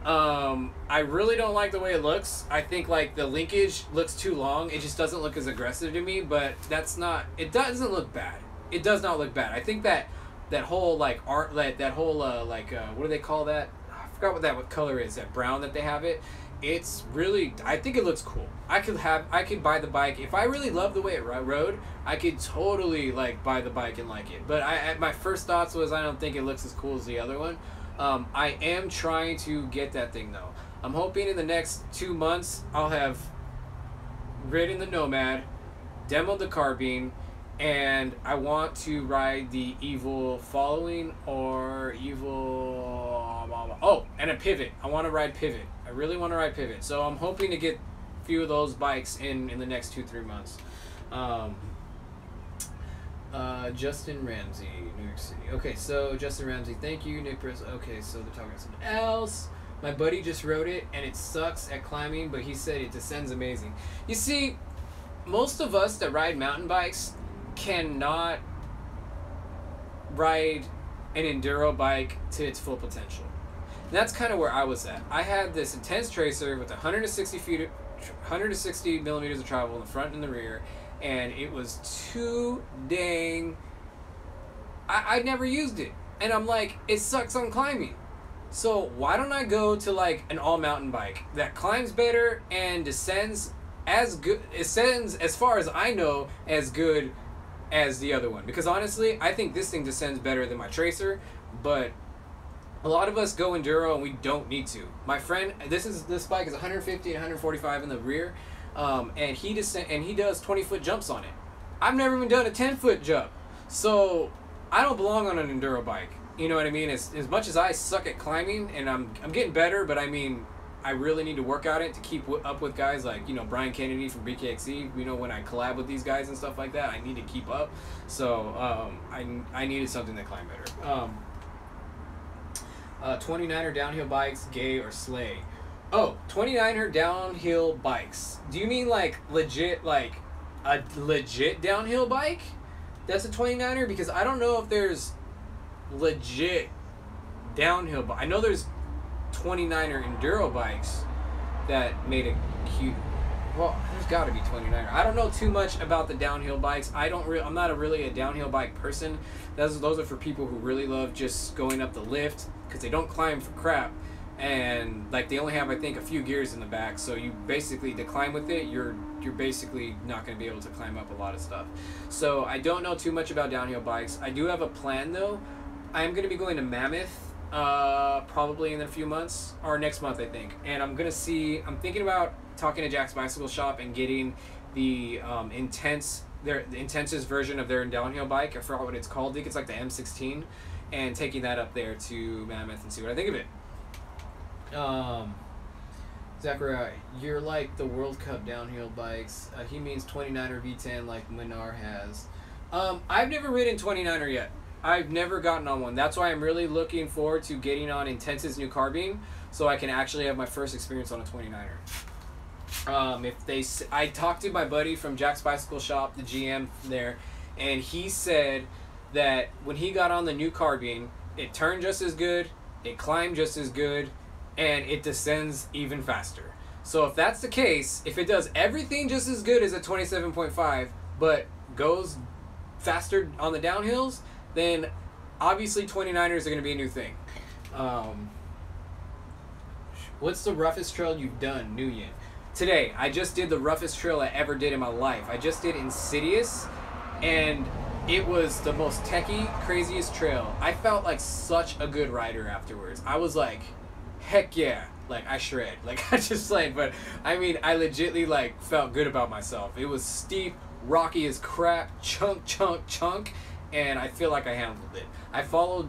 Speaker 1: I really don't like the way it looks. I think, like, the linkage looks too long. It just doesn't look as aggressive to me, but that's not, it doesn't look bad. It does not look bad. I think that whole, like, art, that whole, what do they call that? I forgot what color is, that brown that they have it. It's really, I think it looks cool. I could buy the bike. If I really love the way it rode, I could totally, like, buy the bike and like it. But my first thoughts was I don't think it looks as cool as the other one. I am trying to get that thing, though. I'm hoping in the next 2 months I'll have ridden the Nomad, demoed the carbine, and I want to ride the Evo following or Evo... Oh, and a Pivot. I want to ride Pivot. I really want to ride Pivot. So I'm hoping to get a few of those bikes in the next 2-3 months. Justin Ramsey, New York City. Okay, so Justin Ramsey, thank you. Nick Briss. Okay, so they're talking about something else. My buddy just rode it, and it sucks at climbing, but he said it descends amazing. You see, most of us that ride mountain bikes cannot ride an enduro bike to its full potential. And that's kind of where I was at. I had this intense tracer with 160 millimeters of travel in the front and the rear, and it was too dang... I never used it. And I'm like, it sucks on climbing. So why don't I go to, like, an all-mountain bike that climbs better and descends as good... It descends, as far as I know, as good as the other one. Because honestly, I think this thing descends better than my tracer, but a lot of us go enduro and we don't need to. My friend, this bike is 150 and 145 in the rear, and he does 20-foot jumps on it. I've never even done a 10-foot jump, so I don't belong on an enduro bike. You know what I mean? As much as I suck at climbing, and I'm getting better, but I mean, I really need to work at it to keep up with guys like, you know, Brian Kennedy from BKXC. You know, when I collab with these guys and stuff like that, I need to keep up. So I needed something that climbed better. 29er downhill bikes, gay or slay? Oh, 29er downhill bikes. Do you mean like legit, like a legit downhill bike? That's a 29er? Because I don't know if there's legit downhill bike. I know there's 29er enduro bikes that made a cute... Well, there's got to be 29er. I don't know too much about the downhill bikes. I'm not really a downhill bike person. Those are for people who really love just going up the lift, because they don't climb for crap, and like they only have, I think, a few gears in the back, so you basically, to climb with it, you're basically not going to be able to climb up a lot of stuff. So I don't know too much about downhill bikes. I do have a plan, though. I'm going to be going to Mammoth probably in a few months, or next month, I think, and I'm thinking about talking to Jax Bicycle Shop and getting the intensest version of their downhill bike. I forgot what it's called. I think it's like the M16, and taking that up there to Mammoth and see what I think of it. Zachariah, you're like the World Cup downhill bikes. He means 29er V10 like Minar has. I've never ridden 29er yet. I've never gotten on one. That's why I'm really looking forward to getting on Intense's new carbine, so I can actually have my first experience on a 29er. I talked to my buddy from Jax Bicycle Shop, the GM there, and he said that when he got on the new carbine, it turned just as good, it climbed just as good, and it descends even faster. So if that's the case, if it does everything just as good as a 27.5, but goes faster on the downhills, then obviously 29ers are going to be a new thing. What's the roughest trail you've done, Nguyen? Today, I just did the roughest trail I ever did in my life. I just did Insidious, and it was the most techie, craziest trail. I felt like such a good rider afterwards. I was like, heck yeah. Like, I shred. Like, I just like, but I mean, I legitly like felt good about myself. It was steep, rocky as crap, chunk, and I feel like I handled it. I followed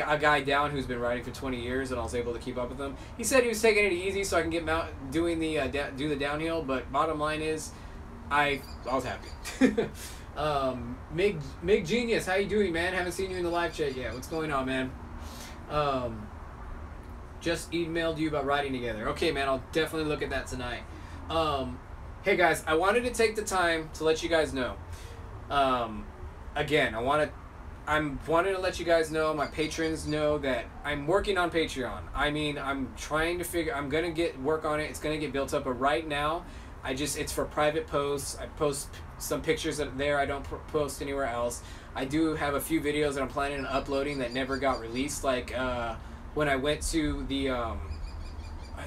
Speaker 1: a guy down who's been riding for 20 years, and I was able to keep up with him. He said he was taking it easy so I can get doing the do the downhill, but bottom line is, I was happy. Mig Genius, how you doing, man? Haven't seen you in the live chat yet. What's going on, man? Just emailed you about riding together. Okay, man, I'll definitely look at that tonight. Hey guys, I wanted to take the time to let you guys know. Again, I'm wanting to let you guys know, my patrons know, that I'm working on Patreon. I mean, I'm trying to I'm gonna work on it. It's gonna get built up, but right now, it's for private posts. I post some pictures there. I don't post anywhere else. I do have a few videos that I'm planning on uploading that never got released, like when I went to the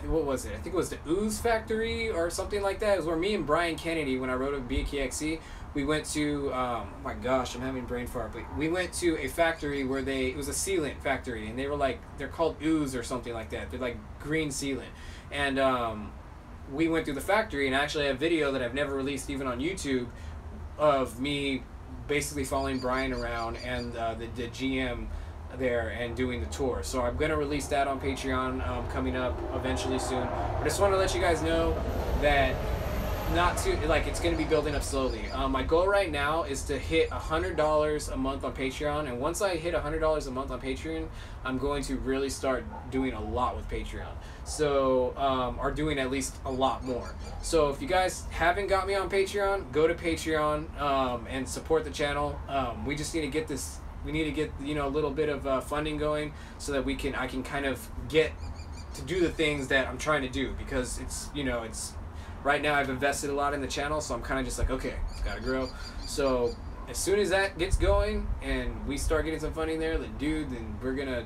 Speaker 1: what was it? I think it was the Ooze Factory or something like that. It was where me and Brian Kennedy, when I rode a BKXC, we went to, oh my gosh, I'm having brain fart, but we went to a factory where it was a sealant factory, and they were like, they're called Ooze or something like that. They're like green sealant. And we went through the factory, and I actually have a video that I've never released even on YouTube of me basically following Brian around and the GM there and doing the tour. So I'm going to release that on Patreon coming up eventually soon. I just want to let you guys know that it's going to be building up slowly. My goal right now is to hit $100 a month on Patreon, and once I hit $100 a month on Patreon, I'm going to really start doing a lot with Patreon. So, or doing at least a lot more. So if you guys haven't got me on Patreon, go to Patreon and support the channel. We just need to get this. We need to get a little bit of funding going so that I can kind of get to do the things that I'm trying to do, because it's right now I've invested a lot in the channel, so I'm kind of just like, okay, it's gotta grow. So as soon as that gets going and we start getting some funding there, then we're gonna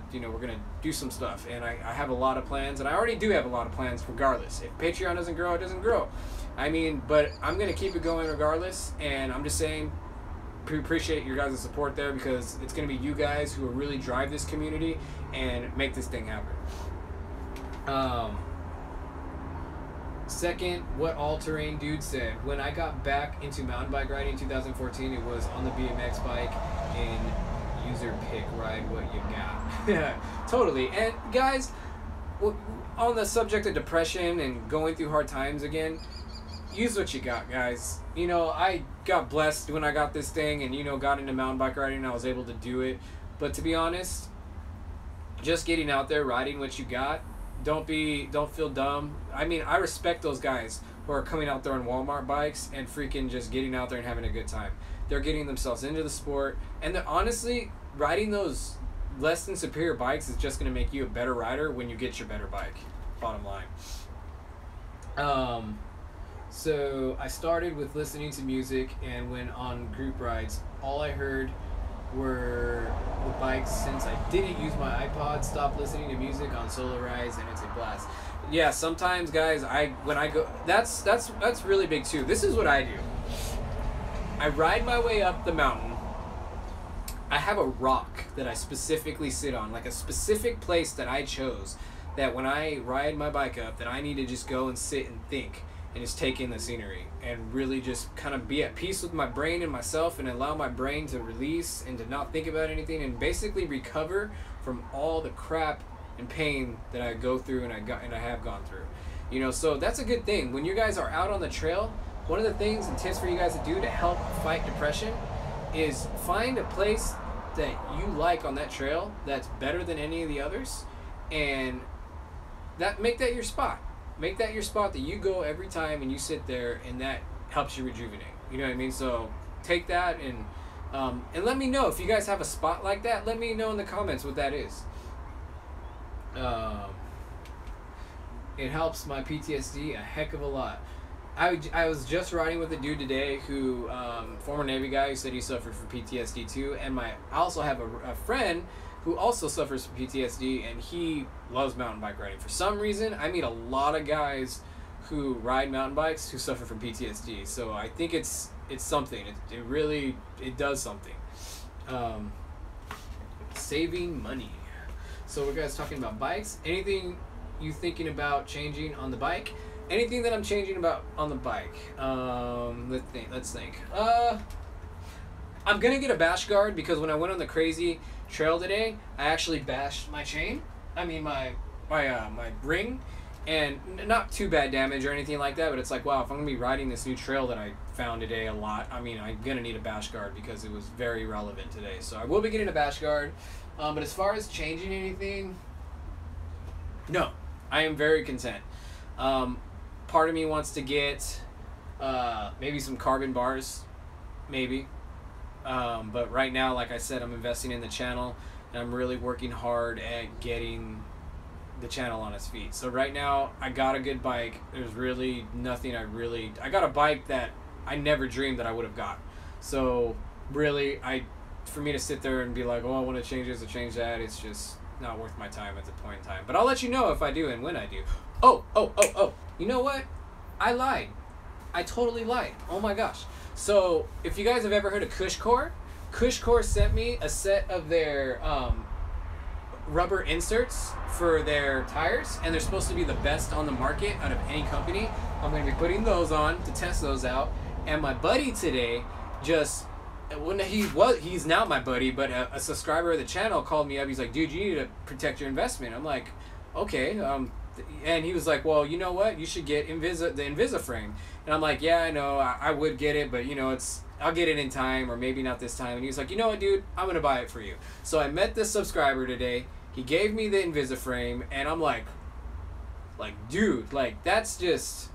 Speaker 1: do some stuff. And I have a lot of plans, and I already do have a lot of plans regardless. If Patreon doesn't grow, it doesn't grow. I mean, but I'm gonna keep it going regardless, and I'm just saying, appreciate your guys' support there, because it's going to be you guys who will really drive this community and make this thing happen. Second, what all-terrain dude said, when I got back into mountain bike riding in 2014, it was on the BMX bike and user pick, ride what you got. Totally. And guys, on the subject of depression and going through hard times again, use what you got, guys. I got blessed when I got this thing and, got into mountain bike riding and I was able to do it. But to be honest, just getting out there, riding what you got, don't feel dumb. I mean, I respect those guys who are coming out there on Walmart bikes and freaking just getting out there and having a good time. They're getting themselves into the sport. And honestly, riding those less than superior bikes is just going to make you a better rider when you get your better bike. Bottom line. So I started with listening to music, and when on group rides, all I heard were the bikes. Since I didn't use my iPod, stopped listening to music on solo rides, and it's a blast. Yeah, sometimes, guys, when I go, that's really big too. This is what I do. I ride my way up the mountain. I have a rock that I specifically sit on, like a specific place that I chose, that when I ride my bike up, that I need to just go and sit and think and just take in the scenery and really just kind of be at peace with my brain and myself, and allow my brain to release and to not think about anything, and basically recover from all the crap and pain that I go through and I have gone through. So that's a good thing. When you guys are out on the trail, one of the things and tips for you guys to do to help fight depression is find a place that you like on that trail that's better than any of the others, and make that your spot. make that your spot that you go every time and you sit there, and that helps you rejuvenate. You know what I mean? So take that and let me know if you guys have a spot like that. Let me know in the comments what that is. It helps my PTSD a heck of a lot. I was just riding with a dude today who, former Navy guy, who said he suffered from PTSD too, and I also have a friend who also suffers from PTSD, and he loves mountain bike riding. For some reason, I meet a lot of guys who ride mountain bikes who suffer from PTSD, so I think it's something. It really does something. Saving money. So we're guys talking about bikes. Anything you thinking about changing on the bike? Anything that I'm changing about on the bike? Let's think. I'm gonna get a bash guard because when I went on the crazy trail today, I actually bashed my chain. I mean my ring, and not too bad damage or anything like that. But it's like, wow, if I'm gonna be riding this new trail that I found today a lot, I mean, I'm gonna need a bash guard because it was very relevant today. So I will be getting a bash guard. But as far as changing anything, no, I am very content. Part of me wants to get maybe some carbon bars, maybe. But right now, like I said, I'm investing in the channel, and I'm really working hard at getting the channel on its feet. So right now, I got a good bike. There's really nothing I got a bike that I never dreamed that I would have got. So really, for me to sit there and be like, oh, I want to change this or change that, it's just not worth my time at the point in time. But I'll let you know if I do and when I do. Oh. You know what? I lied. I totally lied. Oh my gosh. So if you guys have ever heard of Cushcore sent me a set of their rubber inserts for their tires, and they're supposed to be the best on the market out of any company. I'm going to be putting those on to test those out. And my buddy today he's now my buddy, but a subscriber of the channel called me up. He's like, dude, you need to protect your investment. I'm like, okay. And he was like, well, you know what? You should get the Invisa frame. And I'm like, yeah, I know. I would get it, but, you know, I'll get it in time, or maybe not this time. And he was like, you know what, dude? I'm going to buy it for you. So I met this subscriber today. He gave me the Invisa frame, and I'm like, dude, like, that's just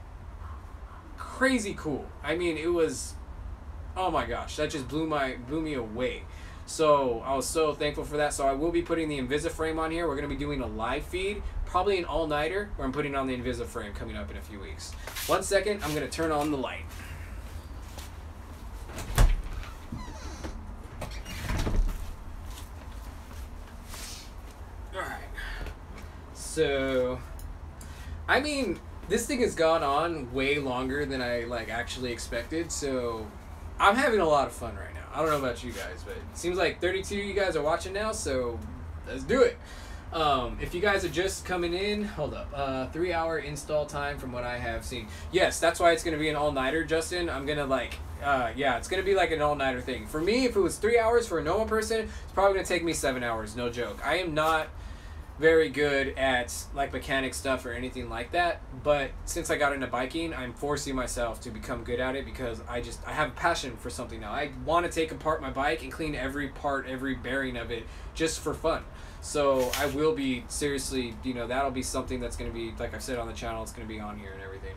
Speaker 1: crazy cool. I mean, it was, oh my gosh, that just blew me away. So I was so thankful for that. So I will be putting the Invisa frame on here. We're going to be doing a live feed, probably an all-nighter, where I'm putting on the Invisa frame coming up in a few weeks. 1 second, I'm going to turn on the light. Alright. So, I mean, this thing has gone on way longer than I actually expected, so I'm having a lot of fun right now. I don't know about you guys, but it seems like 32 of you guys are watching now, so let's do it. If you guys are just coming in, hold up. 3-hour install time from what I have seen. Yes, that's why it's going to be an all-nighter, Justin. I'm going to yeah, it's going to be like an all-nighter thing. For me, if it was 3 hours for a normal person, it's probably going to take me 7 hours, no joke. I am not very good at mechanic stuff or anything like that, but since I got into biking, I'm forcing myself to become good at it because I have a passion for something now. I want to take apart my bike and clean every part, every bearing of it, just for fun. So I will be seriously, you know, that'll be something that's going to be, like I've said on the channel, it's going to be on here and everything.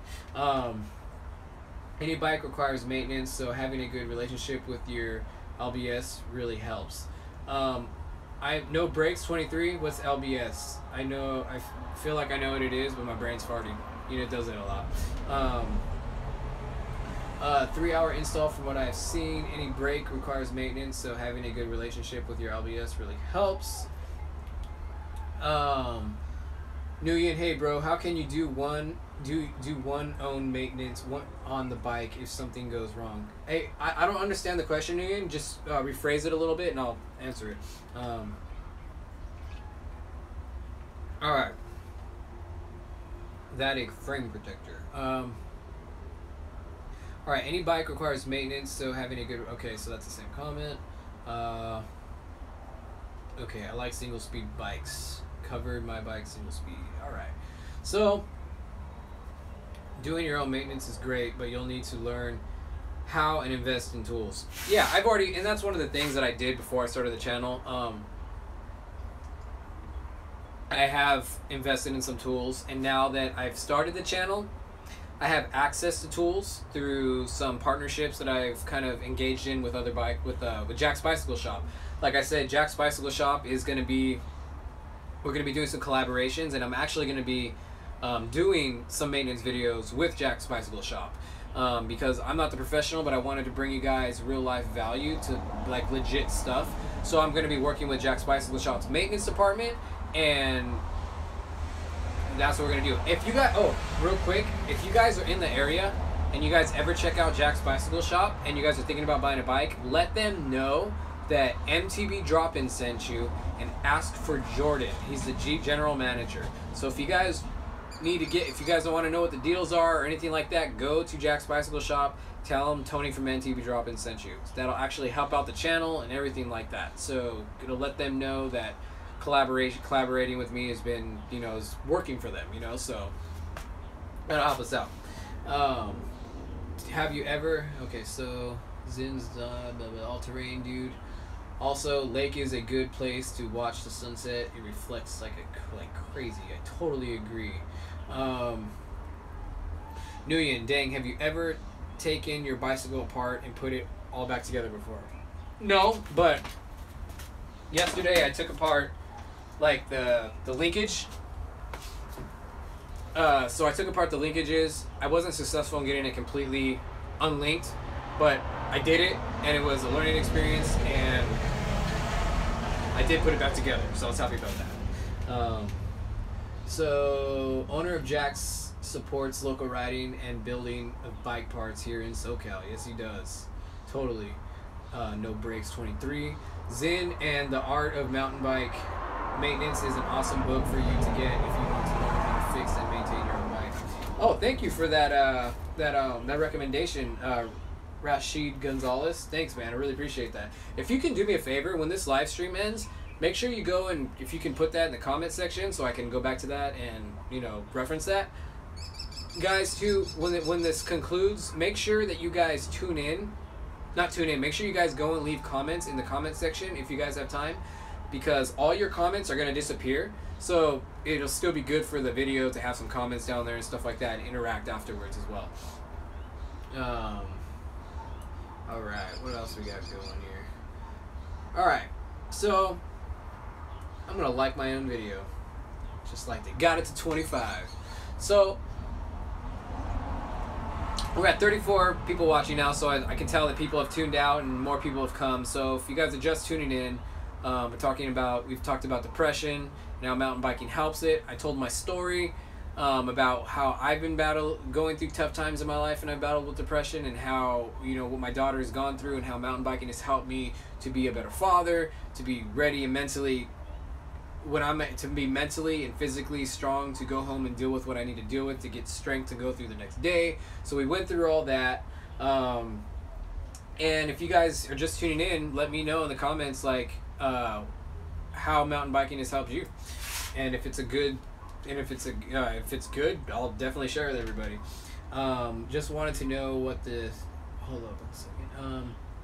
Speaker 1: Any bike requires maintenance, so having a good relationship with your LBS really helps. I know brakes 23. What's LBS? I feel like I know what it is, but my brain's farting. You know, it does it a lot. 3-hour install from what I've seen. Any brake requires maintenance, so having a good relationship with your LBS really helps. Nguyen, hey bro, how can you do one own maintenance on the bike if something goes wrong? Hey, I don't understand the question, Nguyen. Just rephrase it a little bit and I'll answer it. Alright. That a frame protector. Alright, any bike requires maintenance, so having a good... Okay, so that's the same comment. Okay, I like single speed bikes. Covered my bike single speed. Alright. So, doing your own maintenance is great, but you'll need to learn how and invest in tools. Yeah, I've already... And that's one of the things that I did before I started the channel. I have invested in some tools, and now that I've started the channel, I have access to tools through some partnerships that I've kind of engaged in with other with Jax Bicycle Shop. Like I said, Jax Bicycle Shop is going to be, we're going to be doing some collaborations, and I'm actually going to be doing some maintenance videos with Jax Bicycle Shop. Because I'm not the professional, but I wanted to bring you guys real life value to like legit stuff. So I'm going to be working with Jax Bicycle Shop's maintenance department, and that's what we're going to do. If you guys, oh, real quick, if you guys are in the area and you guys ever check out Jax Bicycle Shop and you guys are thinking about buying a bike, let them know that MTB Drop-In sent you and ask for Jordan. He's the general manager. So if you guys need to get, if you guys don't want to know what the deals are or anything like that, go to Jax Bicycle Shop, tell them Tony from MTB Drop-In sent you. That'll actually help out the channel and everything like that. So it'll let them know that collaborating with me has been, you know, is working for them, you know, so that'll help us out. Have you ever, okay, so Zin's all-terrain dude. Also, lake is a good place to watch the sunset. It reflects like crazy. I totally agree. Nguyen, dang, have you ever taken your bicycle apart and put it all back together before? No, but yesterday I took apart like the linkage. So I took apart the linkages. I wasn't successful in getting it completely unlinked, but I did it, and it was a learning experience, and I did put it back together, so I was happy about that. So, owner of Jax supports local riding and building of bike parts here in SoCal. Yes, he does. Totally. No Brakes 23. Zen and the Art of Mountain Bike Maintenance is an awesome book for you to get if you want to learn how to fix and maintain your own bike. Oh, thank you for that that recommendation, Rashid Gonzalez. Thanks, man. I really appreciate that. If you can do me a favor, when this live stream ends, make sure you go and if you can put that in the comment section so I can go back to that and, you know, reference that. Guys, too, when this concludes, make sure that you guys tune in. Not tune in. Make sure you guys go and leave comments in the comment section if you guys have time, because all your comments are going to disappear. So it'll still be good for the video to have some comments down there and stuff like that and interact afterwards as well. Alright, what else we got going here? Alright, so I'm going to like my own video. Just like they got it to 25. So we're at 34 people watching now, so I can tell that people have tuned out and more people have come. So if you guys are just tuning in, we've talked about depression and how mountain biking helps it. I told my story about how I've been going through tough times in my life, and I've battled with depression, and how, you know, what my daughter has gone through, and how mountain biking has helped me to be a better father, to be ready and mentally, to be mentally and physically strong to go home and deal with what I need to deal with to get strength to go through the next day. So we went through all that. And if you guys are just tuning in, let me know in the comments, like, how mountain biking has helped you, and if it's good, I'll definitely share with everybody. Just wanted to know what the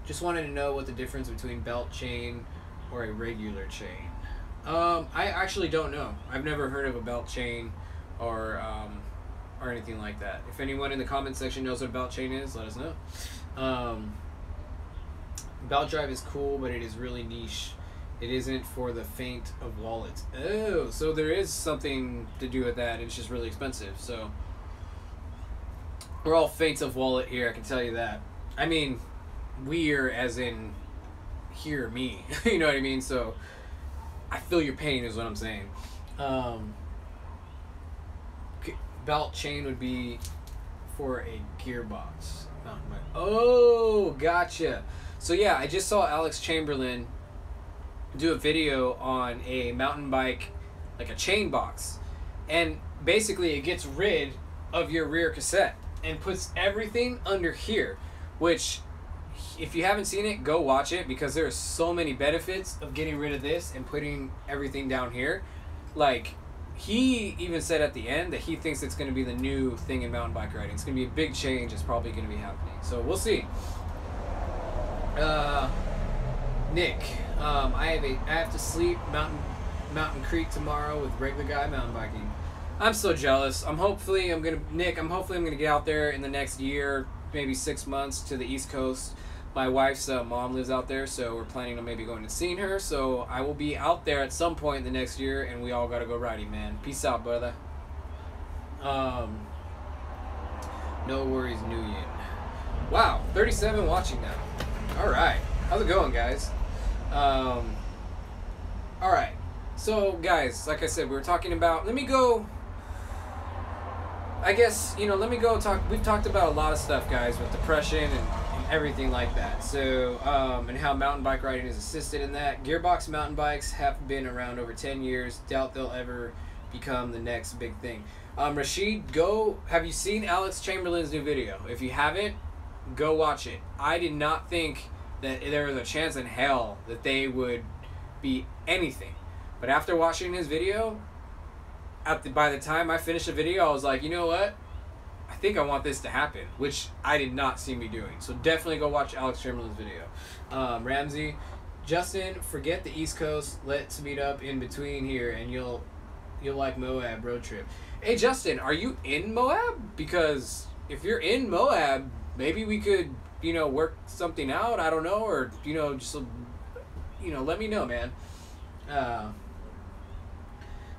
Speaker 1: just wanted to know what the difference between belt chain or a regular chain. I actually don't know. I've never heard of a belt chain or anything like that. If anyone in the comment section knows what a belt chain is, let us know. Belt drive is cool, but it is really niche. It isn't for the faint of wallet. Oh, so there is something to do with that. It's just really expensive. So we're all faints of wallet here, I can tell you that. I mean, we're as in here, me. You know what I mean? So I feel your pain is what I'm saying. Belt chain would be for a gearbox. Oh, gotcha. So yeah, I just saw Alex Chamberlain do a video on a mountain bike, like a chain box, and basically it gets rid of your rear cassette and puts everything under here, which if you haven't seen it, go watch it, because there are so many benefits of getting rid of this and putting everything down here. Like, he even said at the end that he thinks it's going to be the new thing in mountain bike riding. It's going to be a big change. It's probably going to be happening, so we'll see. Nick, I have to sleep Mountain Creek tomorrow with regular guy mountain biking. I'm so jealous. I'm hopefully I'm gonna get out there in the next year, maybe 6 months to the East Coast. My wife's mom lives out there, so we're planning on maybe going and seeing her. So I will be out there at some point in the next year, and we all gotta go riding, man. Peace out, brother. No worries, Nguyen. Wow, 37 watching now. All right, how's it going, guys? All right, so guys, like I said, we were talking about. Let me go. I guess, you know, let me go talk. We've talked about a lot of stuff, guys, with depression and everything like that. So, and how mountain bike riding is assisted in that. Gearbox mountain bikes have been around over 10 years. Doubt they'll ever become the next big thing. Rashid, have you seen Alex Chamberlain's new video? If you haven't, go watch it. I did not think that there was a chance in hell that they would be anything. But after watching his video, by the time I finished the video, I was like, you know what? I think I want this to happen, which I did not see me doing. So definitely go watch Alex Chamberlain's video. Ramsey, Justin, forget the East Coast. Let's meet up in between here, and you'll like Moab road trip. Hey Justin, are you in Moab? Because if you're in Moab, maybe we could, you know, work something out. I don't know, or you know, just let me know, man.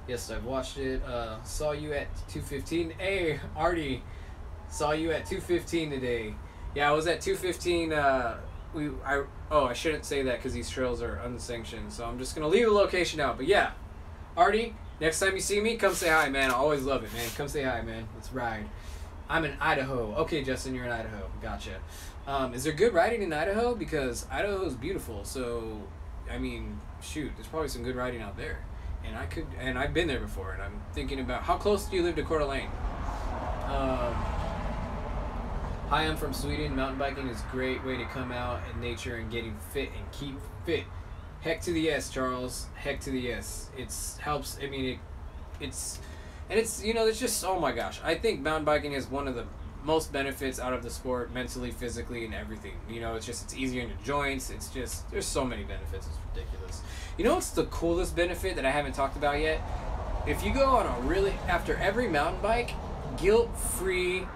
Speaker 1: Yes, I've watched it. Saw you at 2:15. Hey, Artie, saw you at 2:15 today. Yeah, I was at 2:15. I shouldn't say that because these trails are unsanctioned. So I'm just gonna leave the location out. But yeah, Artie, next time you see me, come say hi, man. I always love it, man. Come say hi, man. Let's ride. I'm in Idaho. Okay, Justin, you're in Idaho. Gotcha. Is there good riding in Idaho? Because Idaho is beautiful. So, I mean, shoot, there's probably some good riding out there. And I've been there before, and I'm thinking about, how close do you live to Coeur d'Alene? Hi, I'm from Sweden. Mountain biking is a great way to come out in nature and getting fit and keep fit. Heck to the yes, Charles. Heck to the yes. It's helps. I mean, it's you know, it's just, oh my gosh. I think mountain biking is one of the most benefits out of the sport, mentally, physically, and everything. You know, it's easier in your joints. It's just, there's so many benefits. It's ridiculous. You know what's the coolest benefit that I haven't talked about yet? If you go on after every mountain bike, guilt-free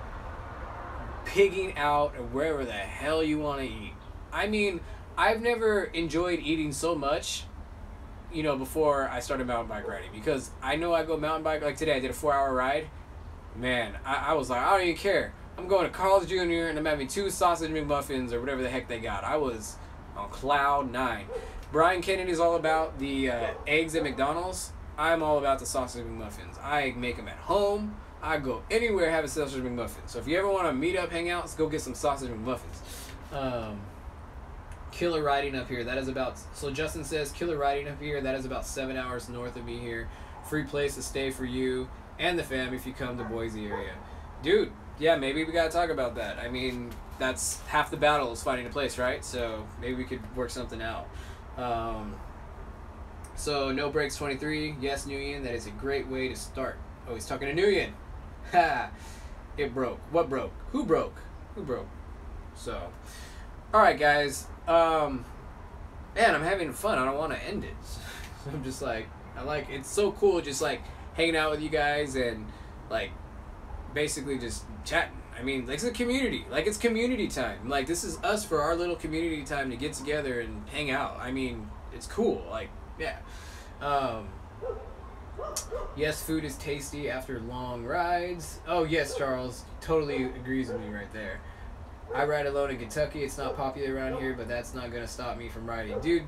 Speaker 1: pigging out or wherever the hell you want to eat. I mean, I've never enjoyed eating so much, you know, before I started mountain bike riding, because I know I go mountain bike, like today I did a 4-hour ride. Man, I was like, I don't even care. I'm going to Carl's Jr. and I'm having 2 sausage McMuffins or whatever the heck they got. I was on cloud 9. Brian Kennedy's all about the eggs at McDonald's. I'm all about the sausage McMuffins. I make them at home. I go anywhere, have a sausage McMuffin. So if you ever want to meet up, hang out, let's go get some sausage McMuffins. Killer riding up here. That is about, so Justin says, killer riding up here. That is about 7 hours north of me here. Free place to stay for you and the fam if you come to Boise area. Dude, yeah, maybe we gotta talk about that. I mean, that's half the battle is finding a place, right? So maybe we could work something out. So No Breaks 23. Yes, Nguyen, that is a great way to start. Oh, he's talking to Nguyen. Ha! It broke. What broke? Who broke? Who broke? So, alright guys. Man, I'm having fun. I don't want to end it. So I'm just like, it's so cool just like hanging out with you guys and like basically just chatting. I mean, like, it's a community. Like, it's community time. Like, this is us for our little community time to get together and hang out. I mean, it's cool. Like, yeah. Yes, food is tasty after long rides. Oh, yes, Charles. Totally agrees with me right there. I ride alone in Kentucky. It's not popular around here, but that's not going to stop me from riding. Dude,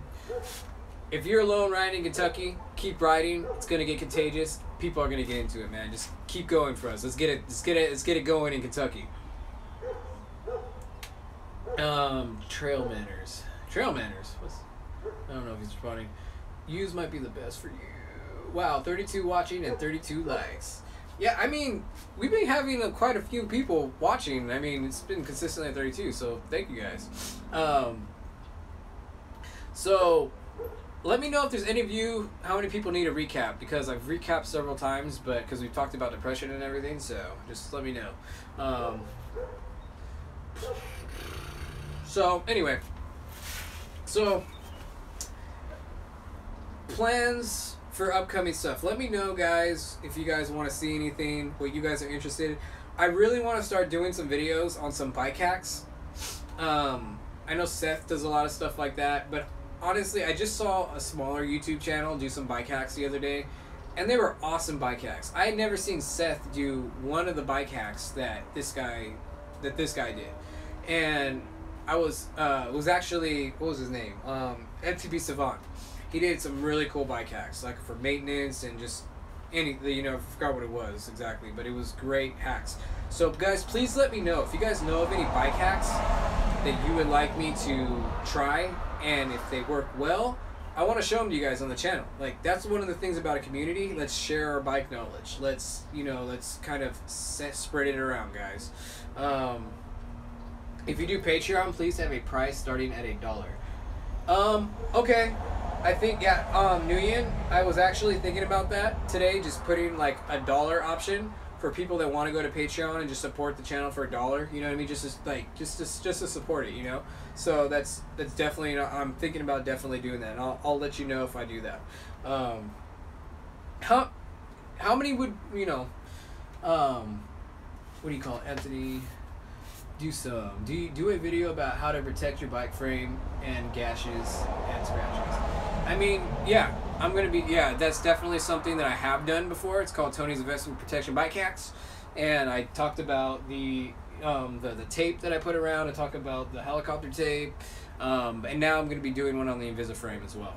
Speaker 1: if you're alone riding in Kentucky, keep riding. It's going to get contagious. People are going to get into it, man. Just keep going for us. Let's get it going in Kentucky. Trail manners. Trail manners. I don't know if he's responding. Yous might be the best for you. Wow, 32 watching and 32 likes. Yeah, I mean, we've been having quite a few people watching. I mean, it's been consistently at 32, so thank you guys. So, let me know if there's any of you, how many people need a recap, because I've recapped several times, but because we've talked about depression and everything, so just let me know. So, anyway. So, plans for upcoming stuff, let me know, guys, if you guys want to see anything, what you guys are interested in. I really want to start doing some videos on some bike hacks. I know Seth does a lot of stuff like that, but honestly, I just saw a smaller YouTube channel do some bike hacks the other day, and they were awesome bike hacks. I had never seen Seth do one of the bike hacks that this guy did, and I was actually, what was his name? MTB Savant. He did some really cool bike hacks, like for maintenance and just anything, you know, I forgot what it was exactly, but it was great hacks. So guys, please let me know if you guys know of any bike hacks that you would like me to try, and if they work well, I want to show them to you guys on the channel. Like, that's one of the things about a community. Let's share our bike knowledge. Let's, you know, let's kind of spread it around, guys. If you do Patreon, please have a price starting at $1. Okay. I think, yeah, Nguyen, I was actually thinking about that today, just putting like $1 option for people that want to go to Patreon and just support the channel for $1. You know what I mean? Just to support it, you know? So that's definitely, I'm thinking about definitely doing that, and I'll let you know if I do that. How many would, you know, what do you call it, Anthony? Do a video about how to protect your bike frame and gashes and scratches. I mean, yeah, that's definitely something that I have done before. It's called Tony's Investment Protection Bike Hacks, and I talked about the tape that I put around. I talked about the helicopter tape, and now I'm going to be doing one on the Invisiframe as well.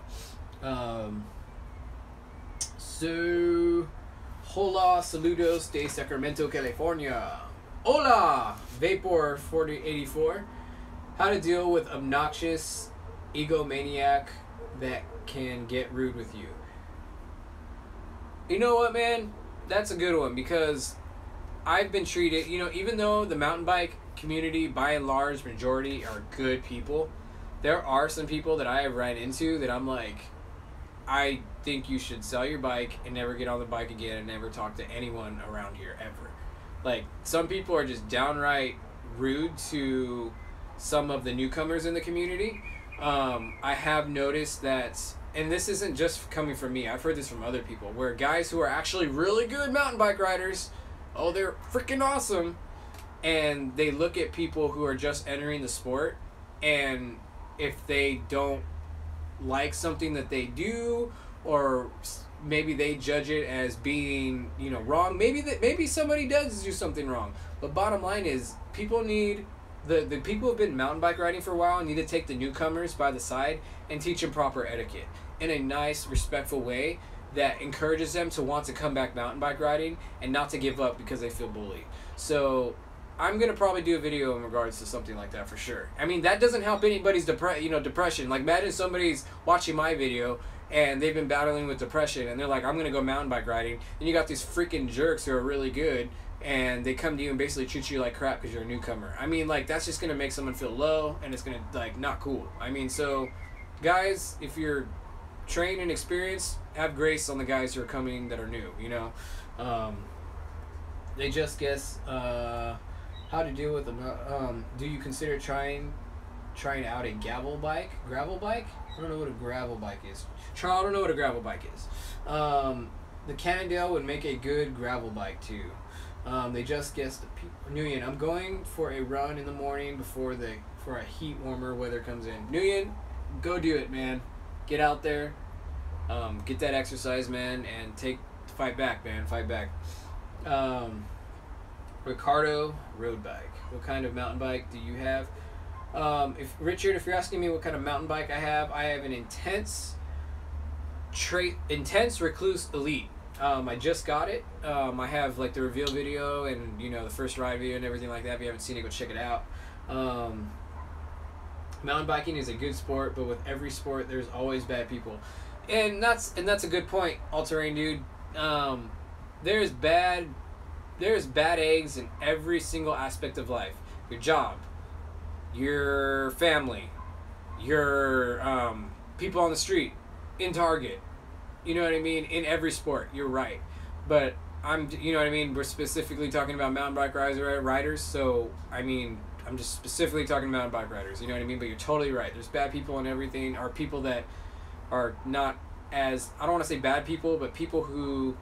Speaker 1: So, hola, saludos de Sacramento, California. Hola, Vapor 4084. How to deal with obnoxious egomaniac that can get rude with you. You know what, man? That's a good one, because I've been treated, you know, even though the mountain bike community, by and large, majority are good people, there are some people that I have ran into that I'm like, I think you should sell your bike and never get on the bike again and never talk to anyone around here ever. Like, some people are just downright rude to some of the newcomers in the community. I have noticed that, and this isn't just coming from me, I've heard this from other people, where guys who are actually really good mountain bike riders, oh, they're freaking awesome, and they look at people who are just entering the sport, and if they don't like something that they do, or maybe they judge it as being, you know, wrong. Maybe somebody does do something wrong. But bottom line is, people need, the people who've been mountain bike riding for a while need to take the newcomers by the side and teach them proper etiquette in a nice, respectful way that encourages them to want to come back mountain bike riding and not to give up because they feel bullied. So I'm gonna probably do a video in regards to something like that for sure. I mean, that doesn't help anybody's depression. Like, imagine somebody's watching my video and they've been battling with depression, and they're like, I'm gonna go mountain bike riding. And you got these freaking jerks who are really good, and they come to you and basically treat you like crap because you're a newcomer. I mean, like, that's just gonna make someone feel low, and it's gonna, like, not cool. I mean, so guys, if you're trained and experienced, have grace on the guys who are coming that are new, you know. They just guess how to deal with them. Do you consider trying out a gravel bike? I don't know what a gravel bike is. Charles, I don't know what a gravel bike is. The Cannondale would make a good gravel bike too. They just guessed Nguyen. I'm going for a run in the morning for a heat warmer weather comes in. Nguyen, go do it, man. Get out there, get that exercise, man, and fight back, man. Fight back. Ricardo, road bike. What kind of mountain bike do you have? Richard, if you're asking me what kind of mountain bike I have an Intense Recluse Elite. I just got it. I have like the reveal video and, you know, the first ride video and everything like that. If you haven't seen it, go check it out. Mountain biking is a good sport, but with every sport, there's always bad people, and that's a good point, All Terrain Dude. There's bad eggs in every single aspect of life. Your job, your family, your people on the street, in Target. You know what I mean? In every sport, you're right. But you know what I mean? We're specifically talking about mountain bike riders. So, I mean, I'm just specifically talking about mountain bike riders. You know what I mean? But you're totally right. There's bad people and everything, or people that are not as, I don't want to say bad people, but people who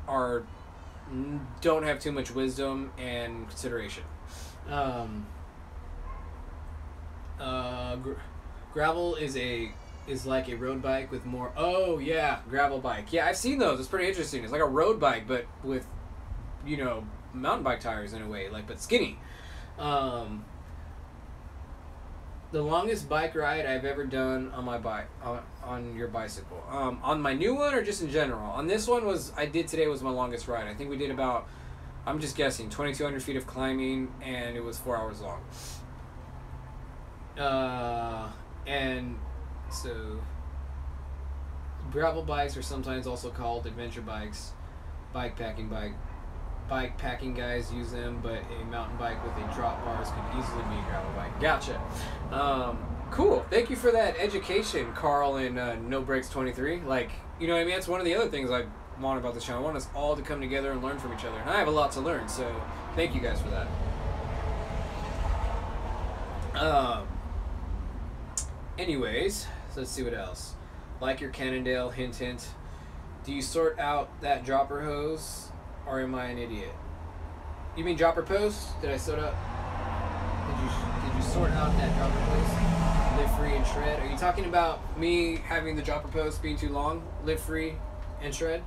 Speaker 1: are don't have too much wisdom and consideration. Gravel is like a road bike with more. Oh yeah, gravel bike. Yeah, I've seen those. It's pretty interesting. It's like a road bike, but with, you know, mountain bike tires in a way, like, but skinny. The longest bike ride I've ever done on my bike, on your bicycle. On my new one or just in general? On this one I did today was my longest ride. I think we did about, I'm just guessing, 2,200 feet of climbing, and it was 4 hours long. And so, gravel bikes are sometimes also called adventure bikes. Bike packing guys use them, but a mountain bike with a drop bars could easily be a gravel bike. Gotcha. Cool. Thank you for that education, Carl and No Brakes 23. Like, you know what I mean? That's one of the other things I want about this channel. I want us all to come together and learn from each other. And I have a lot to learn, so thank you guys for that. Anyways, so let's see what else. Like your Cannondale, hint hint. Do you sort out that dropper hose? Or am I an idiot? You mean dropper post? Did I sort out? Did you sort out that dropper post? Live free and shred. Are you talking about me having the dropper post being too long? Live free and shred.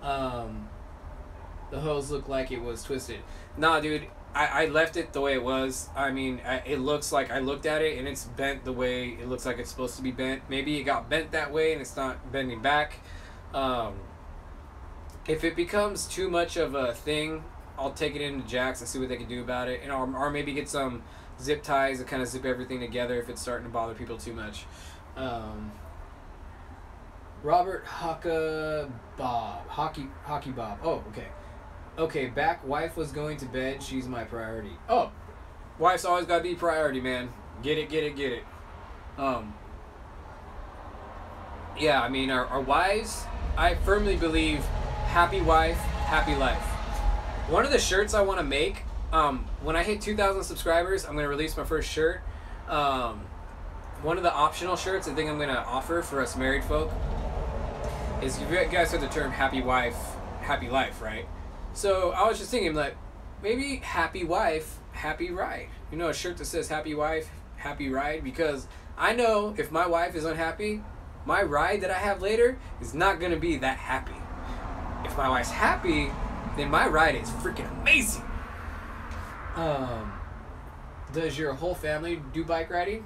Speaker 1: The hose looked like it was twisted. Nah, dude. I left it the way it was. I mean, it looks like I looked at it and it's bent the way it looks like it's supposed to be bent. Maybe it got bent that way and it's not bending back. If it becomes too much of a thing, I'll take it into Jax and see what they can do about it, and or maybe get some zip ties that kind of zip everything together if it's starting to bother people too much. Robert Hockey Bob. Oh, okay. Okay, back. Wife was going to bed. She's my priority. Oh, wife's always got to be priority, man. Get it. Yeah, I mean, our wives, I firmly believe, happy wife, happy life. One of the shirts I want to make, when I hit 2,000 subscribers, I'm going to release my first shirt. One of the optional shirts I think I'm going to offer for us married folk is, you guys heard the term happy wife, happy life, right? So I was just thinking, like, maybe happy wife, happy ride. You know, a shirt that says happy wife, happy ride, because I know if my wife is unhappy, my ride that I have later is not going to be that happy. If my wife's happy, then my ride is freaking amazing. Does your whole family do bike riding?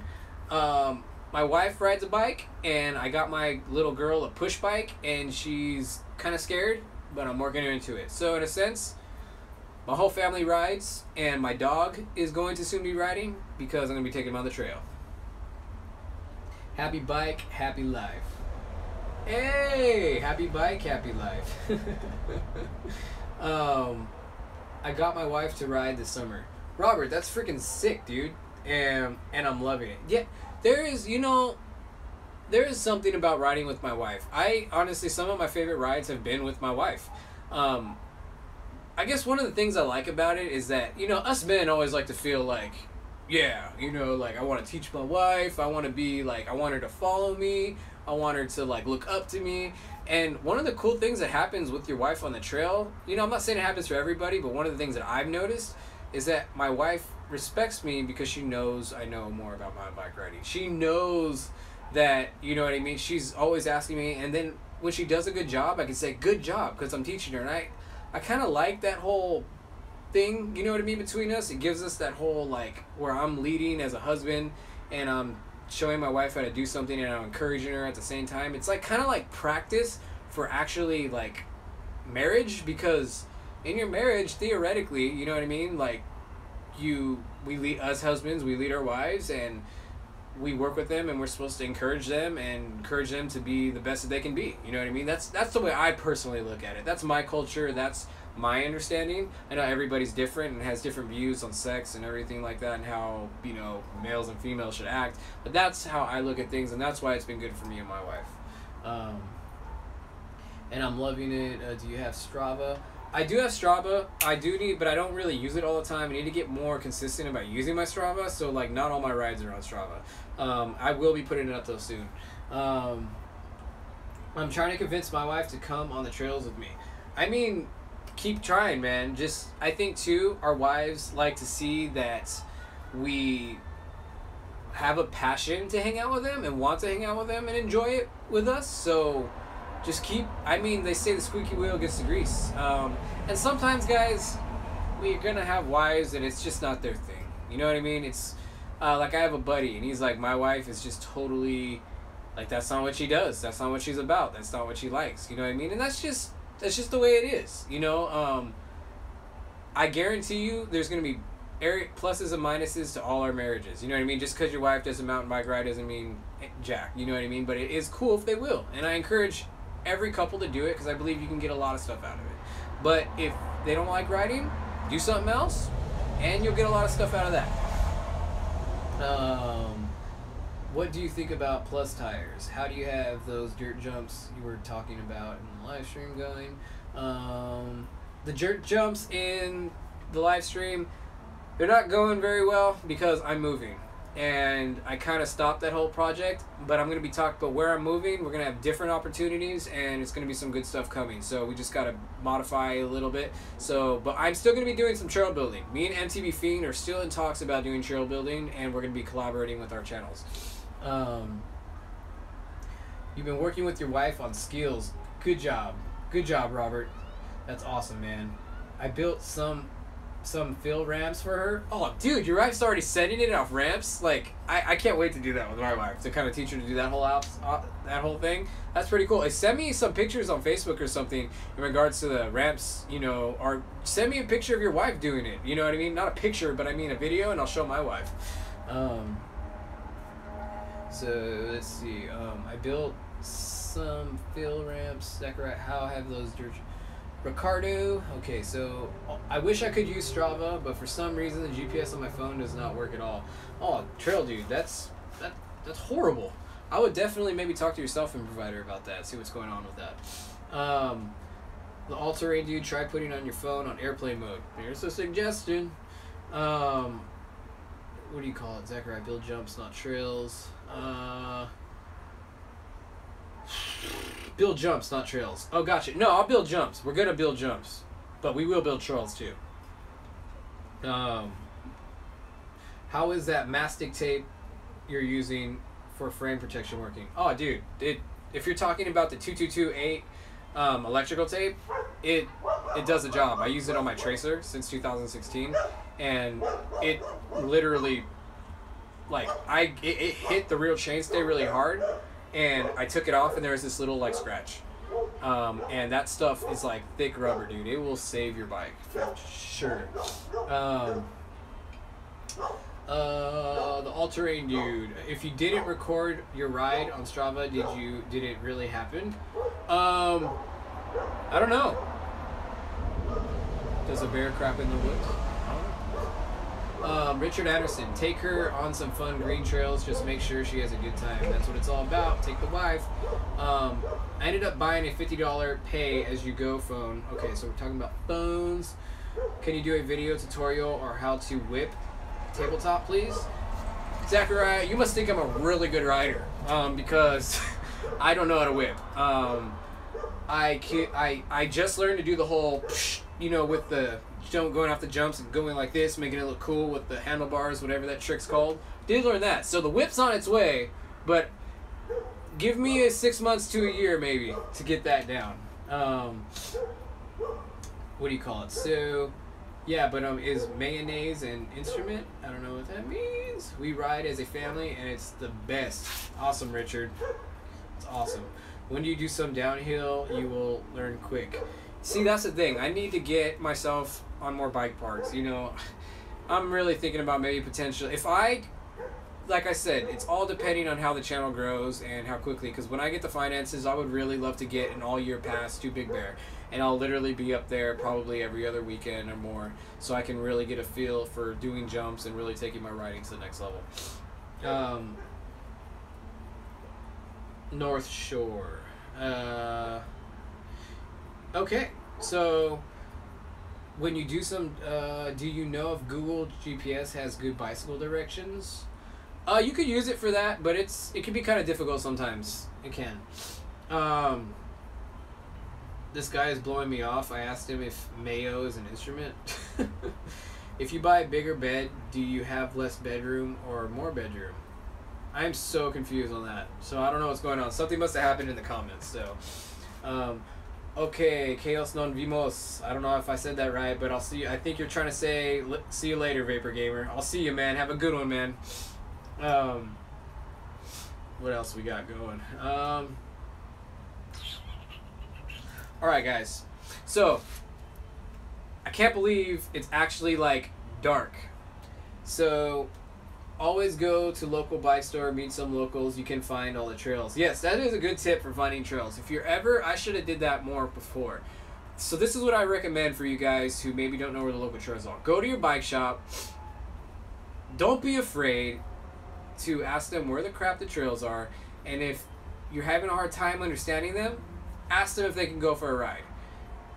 Speaker 1: My wife rides a bike, and I got my little girl a push bike, and she's kind of scared, but I'm working her into it. So in a sense, my whole family rides, and my dog is going to soon be riding because I'm going to be taking him on the trail. Happy bike, happy life. Hey, happy bike, happy life. I got my wife to ride this summer. Robert, that's freaking sick, dude. And I'm loving it. Yeah, there is something about riding with my wife. I honestly, some of my favorite rides have been with my wife. I guess one of the things I like about it is that, you know, us men always like to feel like, yeah, you know, like, I want to teach my wife, I want to be like, I want her to follow me, I want her to like look up to me. And one of the cool things that happens with your wife on the trail, you know, I'm not saying it happens for everybody, but one of the things that I've noticed is that my wife respects me because she knows I know more about my bike riding. She knows that, you know what I mean, she's always asking me, and then when she does a good job, I can say good job because I'm teaching her. And I kind of like that whole thing, you know what I mean, between us. It gives us that whole, like, where I'm leading as a husband and I'm showing my wife how to do something and I'm encouraging her at the same time. It's like kind of like practice for actually like marriage, because in your marriage, theoretically, you know what I mean, like, we lead, us husbands, we lead our wives and we work with them, and we're supposed to encourage them to be the best that they can be. You know what I mean? That's the way I personally look at it. That's my culture. That's my understanding. I know everybody's different and has different views on sex and everything like that, and how, you know, males and females should act. But that's how I look at things, and that's why it's been good for me and my wife. And I'm loving it. Do you have Strava? I do have Strava. I do need, but I don't really use it all the time. I need to get more consistent about using my Strava. So, like, not all my rides are on Strava. I will be putting it up though soon. I'm trying to convince my wife to come on the trails with me. I mean, keep trying, man. Just, I think too, our wives like to see that we have a passion to hang out with them and want to hang out with them and enjoy it with us. So just keep, I mean, they say the squeaky wheel gets the grease. And sometimes, guys, we're gonna have wives and it's just not their thing. You know what I mean? It's like I have a buddy and he's like, my wife is just totally like, that's not what she does. That's not what she's about. That's not what she likes. You know what I mean? And that's just the way it is. You know, I guarantee you there's going to be pluses and minuses to all our marriages. You know what I mean? Just because your wife does a mountain bike ride doesn't mean jack. You know what I mean? But it is cool if they will. And I encourage every couple to do it because I believe you can get a lot of stuff out of it. But if they don't like riding, do something else and you'll get a lot of stuff out of that. What do you think about plus tires? How do you have those dirt jumps you were talking about in the live stream going? The dirt jumps in the live stream, they're not going very well because I'm moving. And I kind of stopped that whole project, but I'm going to be talking about where I'm moving. We're going to have different opportunities and it's going to be some good stuff coming. So we just got to modify a little bit. So, but I'm still going to be doing some trail building. Me and MTB Fiend are still in talks about doing trail building and we're going to be collaborating with our channels. You've been working with your wife on skills. Good job, Robert. That's awesome, man. I built some fill ramps for her. Oh, dude, your wife's already setting it off ramps. Like, I can't wait to do that with my wife, to kind of teach her to do that whole thing. That's pretty cool. Hey, send me some pictures on Facebook or something in regards to the ramps, you know, or send me a picture of your wife doing it. You know what I mean? Not a picture, but I mean a video, and I'll show my wife. So let's see. I built some fill ramps. Zachariah, how have those dirt? Ricardo. Okay, so I wish I could use Strava, but for some reason the GPS on my phone does not work at all. Oh, Trail Dude, that's horrible. I would definitely maybe talk to your cell phone provider about that. See what's going on with that. The all-terrain dude. Try putting on your phone on airplane mode. Here's a suggestion. What do you call it, Zachariah? Build jumps, not trails. Build jumps, not trails. Oh, gotcha. No, I'll build jumps. We're gonna build jumps, but we will build trails too. How is that mastic tape you're using for frame protection working? Oh, dude, if you're talking about the 2228 electrical tape, it does the job. I use it on my Tracer since 2016, and it literally, like, it hit the real chainstay really hard, and I took it off, and there was this little, like, scratch. And that stuff is like thick rubber, dude. It will save your bike for sure. The all-terrain dude. If you didn't record your ride on Strava, did it really happen? I don't know. Does a bear crap in the woods? Richard Anderson, take her on some fun green trails. Just make sure she has a good time. That's what it's all about. Take the wife. I ended up buying a $50 pay-as-you-go phone. Okay, so we're talking about phones. Can you do a video tutorial or how to whip tabletop, please? Zachariah, you must think I'm a really good rider, because I don't know how to whip. I just learned to do the whole, you know, with the going off the jumps and going like this, making it look cool with the handlebars, whatever that trick's called. Did learn that. So the whip's on its way, but give me 6 months to a year maybe to get that down. What do you call it? So, yeah, but is mayonnaise an instrument? I don't know what that means. We ride as a family, and it's the best. Awesome, Richard. It's awesome. When you do some downhill, you will learn quick. See, that's the thing. I need to get myself on more bike parks. You know, I'm really thinking about maybe potential. Like I said, it's all depending on how the channel grows and how quickly. Because when I get the finances, I would really love to get an all-year pass to Big Bear. And I'll literally be up there probably every other weekend or more. So I can really get a feel for doing jumps and really taking my riding to the next level. North Shore. Okay, so when you do some, do you know if Google GPS has good bicycle directions? You could use it for that, but it can be kind of difficult sometimes. It can. This guy is blowing me off. I asked him if mayo is an instrument. If you buy a bigger bed, do you have less bedroom or more bedroom? I'm so confused on that. So I don't know what's going on. Something must have happened in the comments. So, okay, Chaos non vimos. I don't know if I said that right, but I'll see you. I think you're trying to say, see you later, Vapor Gamer. I'll see you, man. Have a good one, man. What else we got going? Alright, guys. So, I can't believe it's actually, like, dark. So, always go to local bike store, meet some locals. You can find all the trails. Yes, that is a good tip for finding trails. If you're ever... I should have did that more before. So, this is what I recommend for you guys who maybe don't know where the local trails are. Go to your bike shop. Don't be afraid to ask them where the crap the trails are. And if you're having a hard time understanding them, ask them if they can go for a ride.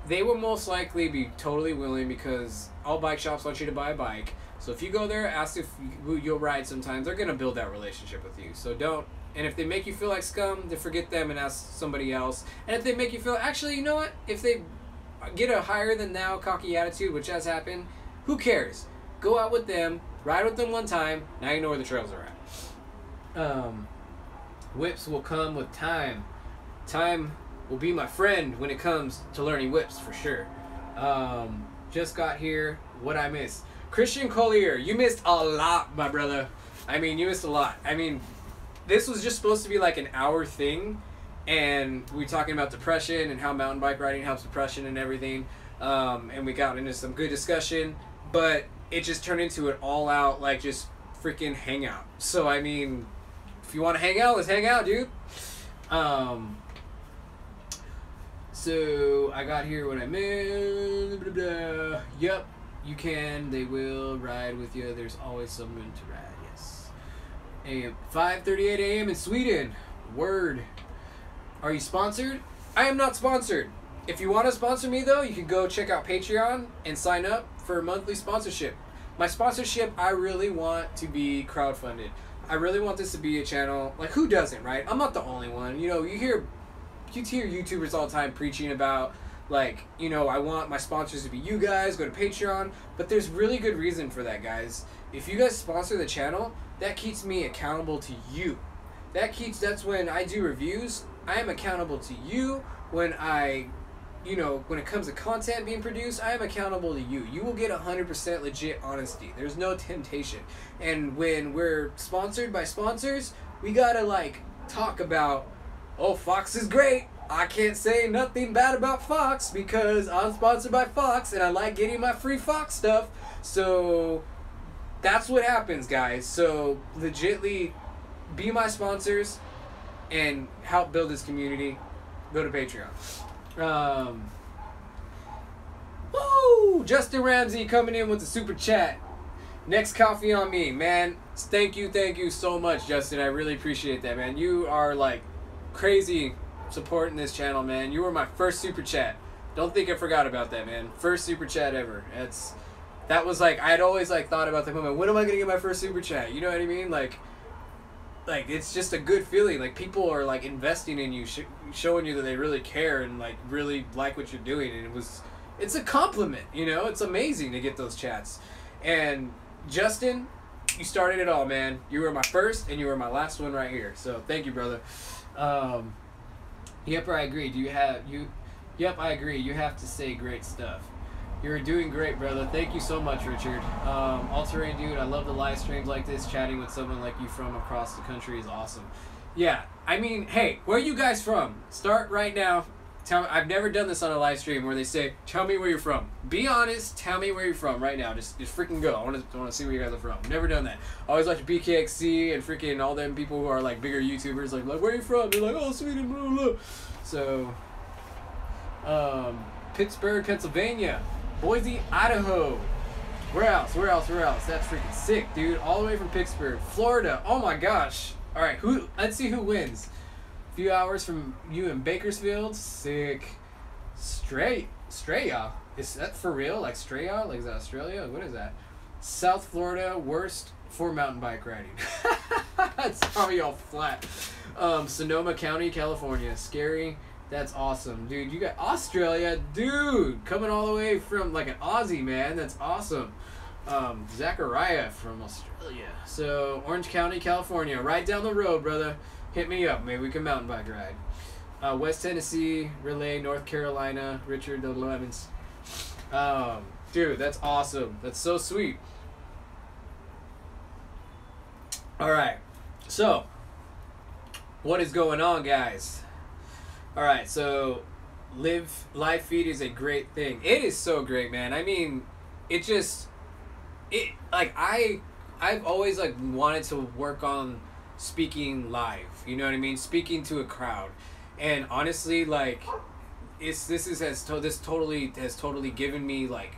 Speaker 1: They will most likely be totally willing because all bike shops want you to buy a bike. So if you go there, ask if you'll ride sometimes. They're going to build that relationship with you. So don't, and if they make you feel like scum, then forget them and ask somebody else. And if they make you feel, actually, you know what? If they get a higher than thou cocky attitude, which has happened, who cares? Go out with them, ride with them one time, now you know where the trails are at. Whips will come with time. Time will be my friend when it comes to learning whips, for sure. Just got here. What I missed? Christian Collier, you missed a lot, my brother. I mean, you missed a lot. I mean, this was just supposed to be like an hour thing, and we were talking about depression and how mountain bike riding helps depression and everything, and we got into some good discussion, but it just turned into an all-out, like, just freaking hangout. So, I mean, if you want to hang out, let's hang out, dude. So, I got here when I meant, blah, blah, blah. Yep, you can, they will ride with you. There's always someone to ride, yes. 5:38 a.m. in Sweden. Word. Are you sponsored? I am not sponsored. If you want to sponsor me, though, you can go check out Patreon and sign up for a monthly sponsorship. My sponsorship, I really want to be crowdfunded. I really want this to be a channel. Like, who doesn't, right? I'm not the only one. You know, you hear YouTubers all the time preaching about, like, you know, I want my sponsors to be you guys, go to Patreon. But there's really good reason for that, guys. If you guys sponsor the channel, that keeps me accountable to you. That's when I do reviews, I am accountable to you. When you know, when it comes to content being produced, I am accountable to you. You will get 100% legit honesty. There's no temptation. And when we're sponsored by sponsors, we gotta, like, talk about, oh, Fox is great. I can't say nothing bad about Fox because I'm sponsored by Fox and I like getting my free Fox stuff. So that's what happens, guys. So legitly be my sponsors and help build this community. Go to Patreon. Woo! Justin Ramsey coming in with the super chat. Next coffee on me, man. Thank you so much, Justin. I really appreciate that, man. You are, like, crazy supporting this channel, man. You were my first super chat. Don't think I forgot about that, man. First super chat ever. That was like, I'd always, like, thought about the moment. When am I gonna get my first super chat? You know what I mean? Like it's just a good feeling. Like, people are, like, investing in you, showing you that they really care and, like, really like what you're doing. And it's a compliment, you know? It's amazing to get those chats. And Justin, you started it all, man. You were my first and you were my last one right here. So thank you, brother. Yep, I agree. Yep, I agree. You have to say great stuff. You're doing great, brother. Thank you so much, Richard. All-terrain dude, I love the live streams like this. Chatting with someone like you from across the country is awesome. Yeah, I mean, hey, where are you guys from? Start right now. Tell me. I've never done this on a live stream where they say, tell me where you're from. Be honest. Tell me where you're from right now. Just freaking go. I want to see where you guys are from. Never done that. I always watch BKXC and freaking all them people who are, like, bigger YouTubers. Like, where are you from? They're like, oh, Sweden, blah, blah. So, Pittsburgh, Pennsylvania. Boise, Idaho. Where else? That's freaking sick, dude. All the way from Pittsburgh. Florida. Oh my gosh. All right, let's see who wins. A few hours from you in Bakersfield. Sick. Straya. Is that for real? Like Straya? Like, is that Australia? What is that? South Florida, worst for mountain bike riding. It's probably all flat. Sonoma County, California. Scary. That's awesome, dude. You got Australia, dude, coming all the way from like an Aussie, man. That's awesome. Zachariah from Australia. So Orange County, California, right down the road, brother. Hit me up. Maybe we can mountain bike ride. West Tennessee, Relay, North Carolina, Richard the Lemons. Dude, that's awesome. That's so sweet. All right. So, what is going on, guys? All right. So, live feed is a great thing. It is so great, man. I mean, like I've always like wanted to work on speaking live. You know what I mean? Speaking to a crowd. And honestly, like, this totally has given me like,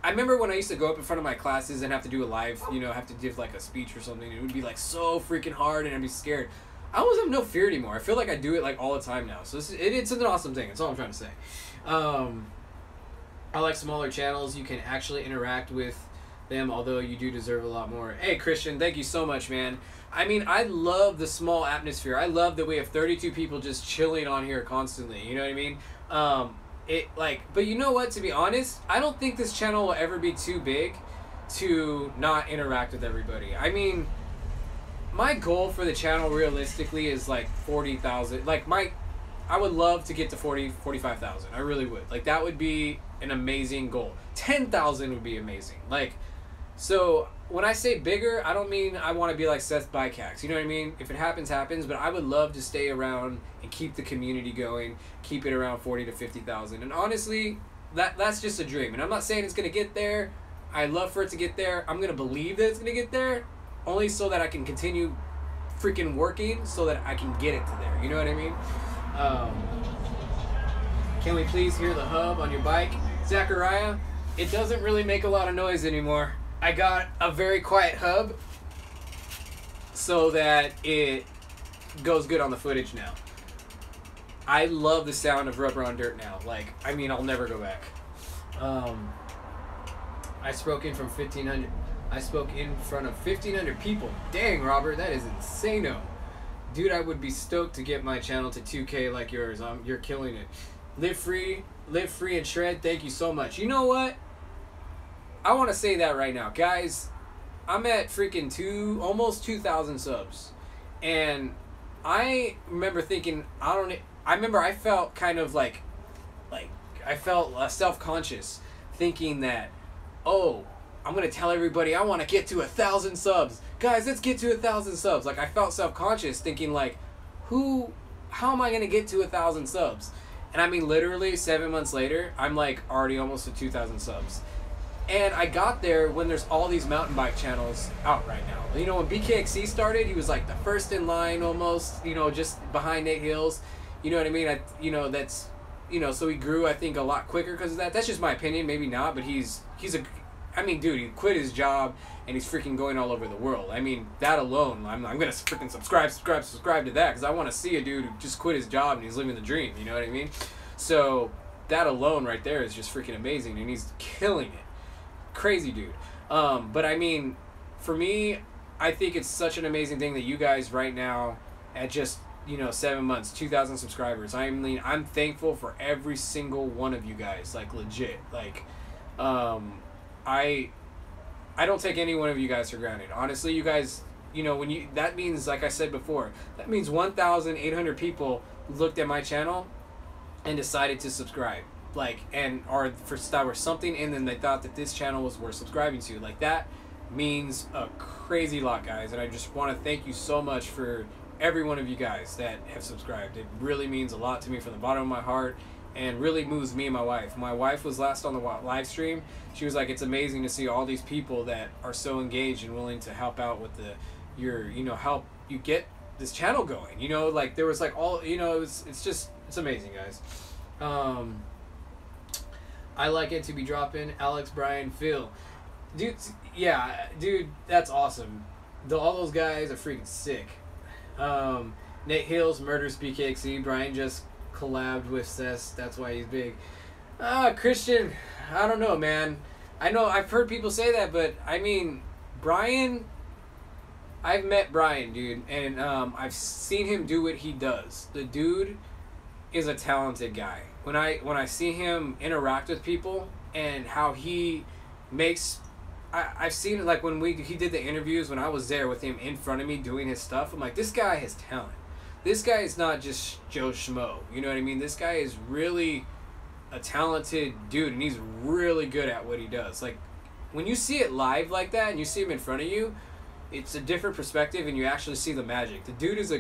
Speaker 1: I remember when I used to go up in front of my classes and have to do a live, you know, have to give like a speech or something. It would be like so freaking hard, and I'd be scared. I almost have no fear anymore. I feel like I do it like all the time now. So it's an awesome thing. That's all I'm trying to say. I like smaller channels. You can actually interact with them, although you do deserve a lot more. Hey, Christian, thank you so much, man. I mean, I love the small atmosphere. I love that we have 32 people just chilling on here constantly. You know what I mean? But you know what? To be honest, I don't think this channel will ever be too big to not interact with everybody. I mean, my goal for the channel realistically is like 40,000. Like I would love to get to 45,000. I really would. Like, that would be an amazing goal. 10,000 would be amazing. Like, so when I say bigger, I don't mean I want to be like Seth Bike Hacks. You know what I mean? If it happens, happens. But I would love to stay around and keep the community going, keep it around 40 to 50,000. And honestly, that's just a dream. And I'm not saying it's gonna get there. I'd love for it to get there. I'm gonna believe that it's gonna get there, only so that I can continue freaking working, so that I can get it to there. You know what I mean? Can we please hear the hub on your bike, Zachariah? It doesn't really make a lot of noise anymore. I got a very quiet hub so that it goes good on the footage now. I love the sound of rubber on dirt now. Like, I mean, I'll never go back. I spoke in from 1,500. I spoke in front of 1,500 people. Dang, Robert, that is insano. Dude, I would be stoked to get my channel to 2K like yours. You're killing it. Live free and shred. Thank you so much. You know what? I want to say that right now, guys. I'm at freaking almost 2,000 subs, and I remember thinking, I remember I felt kind of like I felt self-conscious, thinking that, oh, I'm gonna tell everybody I want to get to 1,000 subs, guys. Let's get to 1,000 subs. Like, I felt self-conscious, thinking like, how am I gonna get to 1,000 subs? And I mean, literally 7 months later, I'm like already almost at 2,000 subs. And I got there when there's all these mountain bike channels out right now. You know, when BKXC started, he was like the first in line almost, you know, just behind Nate Hills. You know what I mean? So he grew, I think, a lot quicker because of that. That's just my opinion, maybe not, but I mean, dude, he quit his job and he's freaking going all over the world. I mean, that alone, I'm going to freaking subscribe to that, because I want to see a dude who just quit his job and he's living the dream, you know what I mean? So that alone right there is just freaking amazing, and he's killing it. Crazy dude. But I mean, for me, I think it's such an amazing thing that you guys right now, at just, 7 months, 2,000 subscribers. I mean, I'm thankful for every single one of you guys, like, legit. Like, I don't take any one of you guys for granted. Honestly, you guys, that means, like I said before, that means 1,800 people looked at my channel and decided to subscribe. Like, that were something in them, they thought that this channel was worth subscribing to. Like, that means a crazy lot, guys. And I just want to thank you so much for every one of you guys that have subscribed. It really means a lot to me from the bottom of my heart, and really moves me and my wife. My wife was last on the live stream. She was like, it's amazing to see all these people that are so engaged and willing to help out with help you get this channel going. Like, there was like it's amazing, guys. I like it to be dropping. Alex, Brian, Phil. Dude, yeah, dude, that's awesome. All those guys are freaking sick. Nate Hills, Murders BKXC. Brian just collabed with Seth. That's why he's big. Christian, I don't know, man. I know I've heard people say that, but I mean, Brian, I've met Brian, dude, and I've seen him do what he does. The dude is a talented guy. When I see him interact with people and how he makes, I've seen it, like when he did the interviews, when I was there with him in front of me doing his stuff, I'm like, this guy has talent. This guy is not just Joe Schmo. You know what I mean? This guy is really a talented dude, and he's really good at what he does. Like, when you see it live like that and you see him in front of you, it's a different perspective, and you actually see the magic. The dude is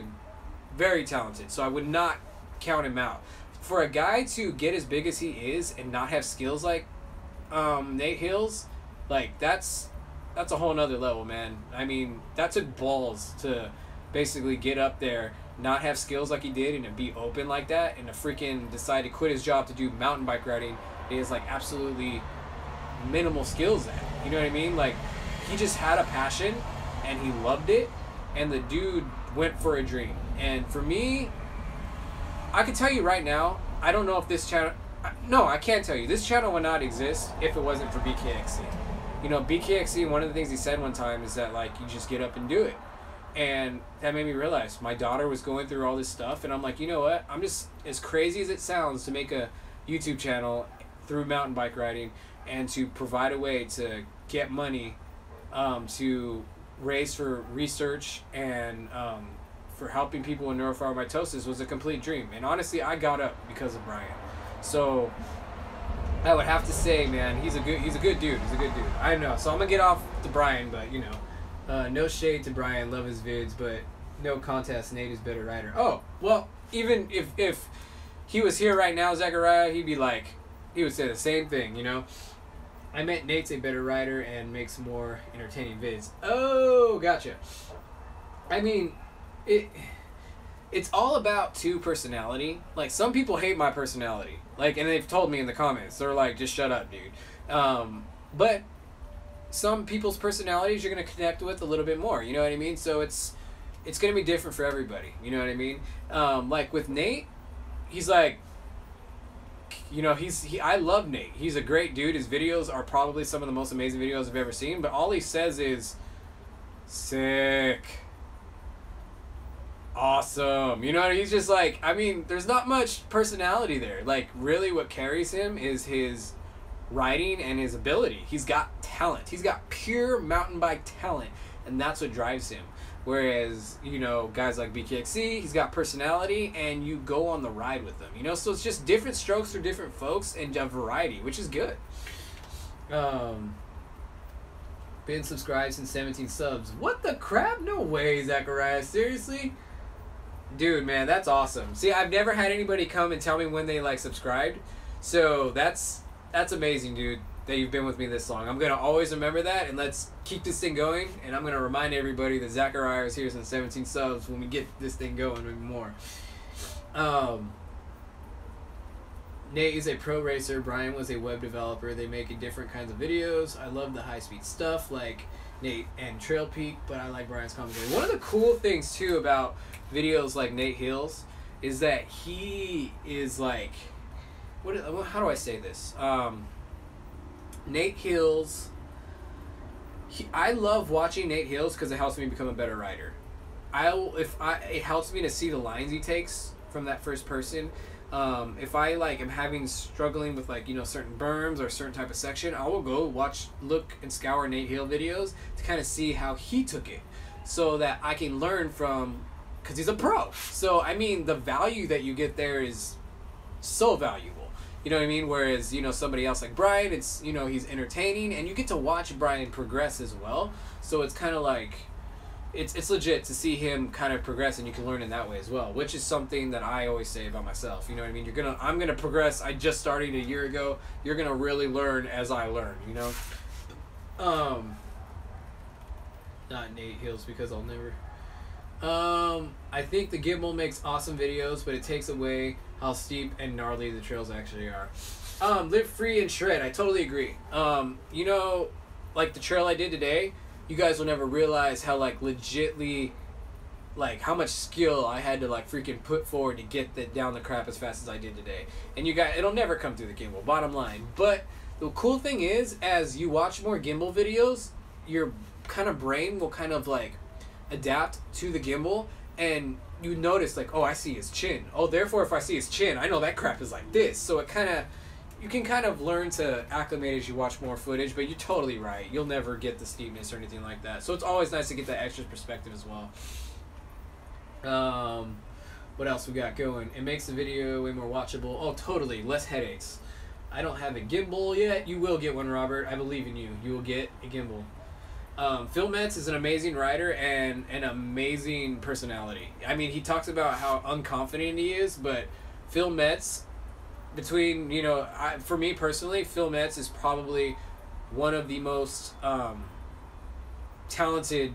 Speaker 1: very talented, so I would not count him out. For a guy to get as big as he is and not have skills like Nate Hills, like, that's a whole nother level, man. I mean, that took balls to basically get up there, not have skills like he did, and to be open like that, and to freaking decide to quit his job to do mountain bike riding. He has, like, absolutely minimal skills at. You know what I mean? Like, he just had a passion, and he loved it, and the dude went for a dream. And for me, I can tell you right now, I don't know if this channel... No, I can't tell you. This channel would not exist if it wasn't for BKXC. You know, BKXC, one of the things he said one time is that, like, you just get up and do it. And that made me realize my daughter was going through all this stuff, and I'm like, you know what? I'm just, as crazy as it sounds to make a YouTube channel through mountain bike riding and to provide a way to get money to raise for research and for helping people with neurofibromatosis was a complete dream. And honestly, I got up because of Brian. So I would have to say, man, he's a good dude. He's a good dude. I know. So I'm gonna get off to Brian, but you know, no shade to Brian. Love his vids, but no contest. Nate is better rider. Oh well, even if he was here right now, Zachariah, he would say the same thing. You know, I meant Nate's a better rider and makes more entertaining vids. Oh, gotcha. I mean, it's all about personality. Like, some people hate my personality. Like, and they've told me in the comments. They're like, just shut up, dude. But some people's personalities you're going to connect with a little bit more. You know what I mean? So it's going to be different for everybody. You know what I mean? Like, with Nate, he's like, you know, I love Nate. He's a great dude. His videos are probably some of the most amazing videos I've ever seen. But all he says is, sick. Awesome. You know, he's just like, I mean, there's not much personality there. Like, really what carries him is his riding and his ability. He's got talent. He's got pure mountain bike talent, and that's what drives him. Whereas, you know, guys like BKXC, he's got personality, and you go on the ride with them. You know, so it's just different strokes for different folks and a variety, which is good. Been subscribed since 17 subs. What the crap? No way, Zachariah. Seriously? Dude, man, that's awesome. See, I've never had anybody come and tell me when they, like, subscribed. So that's amazing, dude, that you've been with me this long. I'm going to always remember that, and let's keep this thing going. And I'm going to remind everybody that Zachariah is here since 17 subs when we get this thing going even more. Nate is a pro racer. Brian was a web developer. They make different kinds of videos. I love the high-speed stuff like Nate and Trail Peak, but I like Brian's commentary. One of the cool things, too, about videos like Nate Hills is that he is like, how do I say this? Nate Hills, I love watching Nate Hills because it helps me become a better rider. It helps me to see the lines he takes from that first person. If I am struggling with, like, you know, certain berms or a certain type of section, I will go look and scour Nate Hill videos to kind of see how he took it, so that I can learn from, because he's a pro. So I mean, the value that you get there is so valuable. You know what I mean? Whereas, you know, somebody else like Brian, it's, you know, he's entertaining, and you get to watch Brian progress as well. So it's kind of like, it's legit to see him kind of progress, and you can learn in that way as well, which is something that I always say about myself. You know what I mean? I'm gonna progress. I just started a year ago. You're gonna really learn as I learn. You know. Not Nate Hills, because I'll never. I think the Gimbal makes awesome videos, but it takes away how steep and gnarly the trails actually are. Live free and shred. I totally agree. You know, like the trail I did today, you guys will never realize how, like, legitly, like, how much skill I had to, like, freaking put forward to get down the crap as fast as I did today. And you guys, it'll never come through the gimbal, bottom line. But the cool thing is, as you watch more gimbal videos, your kind of brain will kind of, like, adapt to the gimbal, and you notice like, oh, I see his chin. Oh, therefore, if I see his chin, I know that crap is like this. So it kind of, you can kind of learn to acclimate as you watch more footage, but you're totally right. You'll never get the steepness or anything like that. So it's always nice to get that extra perspective as well. What else we got going? It makes the video way more watchable. Oh, totally. Less headaches. I don't have a gimbal yet. You will get one, Robert. I believe in you. You will get a gimbal. Phil Metz is an amazing writer and an amazing personality. I mean, he talks about how unconfident he is, but Phil Metz, between, you know, for me personally, Phil Metz is probably one of the most talented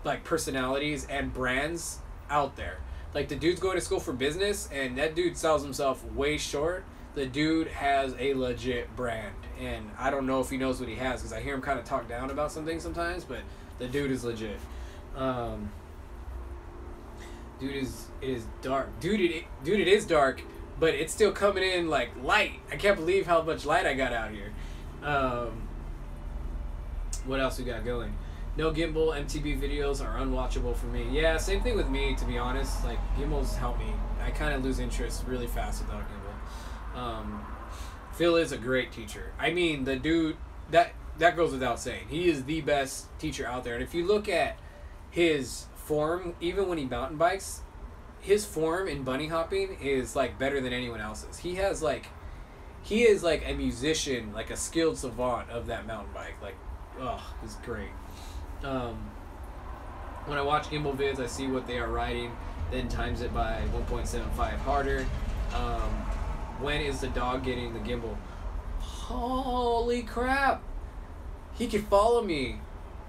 Speaker 1: like personalities and brands out there. Like, the dude's going to school for business, and that dude sells himself way short. The dude has a legit brand, and I don't know if he knows what he has, because I hear him kind of talk down about some things sometimes, but the dude is legit. Dude, it is dark. Dude, it is dark, but it's still coming in like light. I can't believe how much light I got out here. What else we got going? No gimbal, MTB videos are unwatchable for me. Yeah, same thing with me, to be honest. Like, gimbals help me. I kind of lose interest really fast without a gimbal. Phil is a great teacher. I mean, the dude, that goes without saying. He is the best teacher out there. And if you look at his form, even when he mountain bikes, his form in bunny hopping is like better than anyone else's. He is like a musician, like a skilled savant of that mountain bike. Like, oh, it's great. When I watch gimbal vids, I see what they are riding, then times it by 1.75 harder. When is the dog getting the gimbal? Holy crap! He could follow me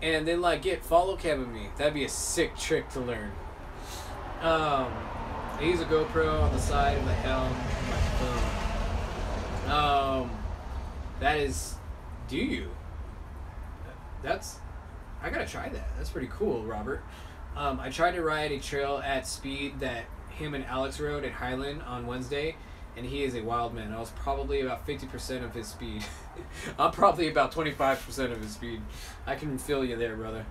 Speaker 1: and then like get follow camming me. That'd be a sick trick to learn. I use a GoPro on the side of the helm. That is, do you? I gotta try that. That's pretty cool, Robert. I tried to ride a trail at speed that him and Alex rode at Highland on Wednesday, and he is a wild man. I was probably about 50% of his speed. I'm probably about 25% of his speed. I can feel you there, brother.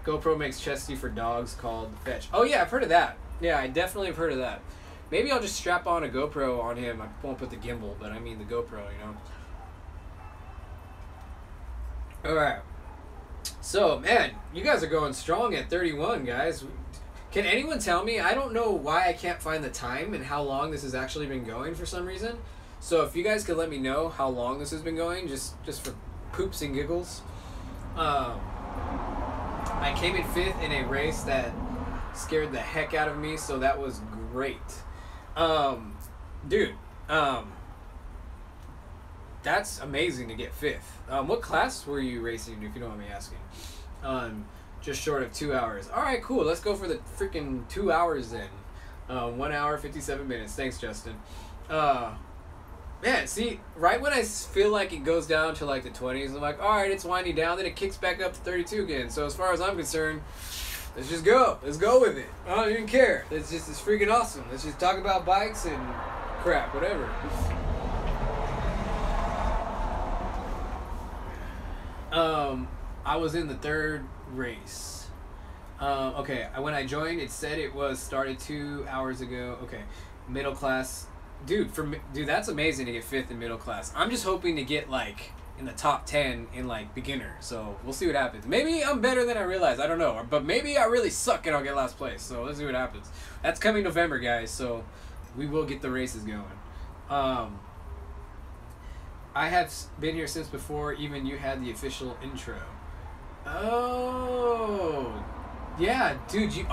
Speaker 1: GoPro makes Chesty for dogs called Fetch. Oh yeah, I've heard of that. Yeah, I definitely have heard of that. Maybe I'll just strap on a GoPro on him. I won't put the gimbal, but I mean the GoPro, you know. Alright. So, man, you guys are going strong at 31, guys. Can anyone tell me? I don't know why I can't find the time and how long this has actually been going for some reason. So if you guys could let me know how long this has been going, just for poops and giggles. I came in 5th in a race that scared the heck out of me, so that was great. Dude, that's amazing to get 5th. What class were you racing, if you don't mind me asking? Just short of 2 hours. Alright, cool. Let's go for the freaking 2 hours then. 1 hour, 57 minutes. Thanks, Justin. Man, see, right when I feel like it goes down to like the 20s, I'm like, alright, it's winding down, then it kicks back up to 32 again. So as far as I'm concerned, let's just go. Let's go with it. I don't even care. It's freaking awesome. Let's just talk about bikes and crap, whatever. I was in the 3rd race. Okay, when I joined, it said it was started 2 hours ago. Okay, middle class. Dude, that's amazing to get 5th in middle class. I'm just hoping to get like in the top 10 in like beginner. So we'll see what happens. Maybe I'm better than I realize. I don't know. But maybe I really suck and I'll get last place. So let's see what happens. That's coming November, guys. So we will get the races going. I have been here since before even you had the official intro. Oh, yeah, dude, you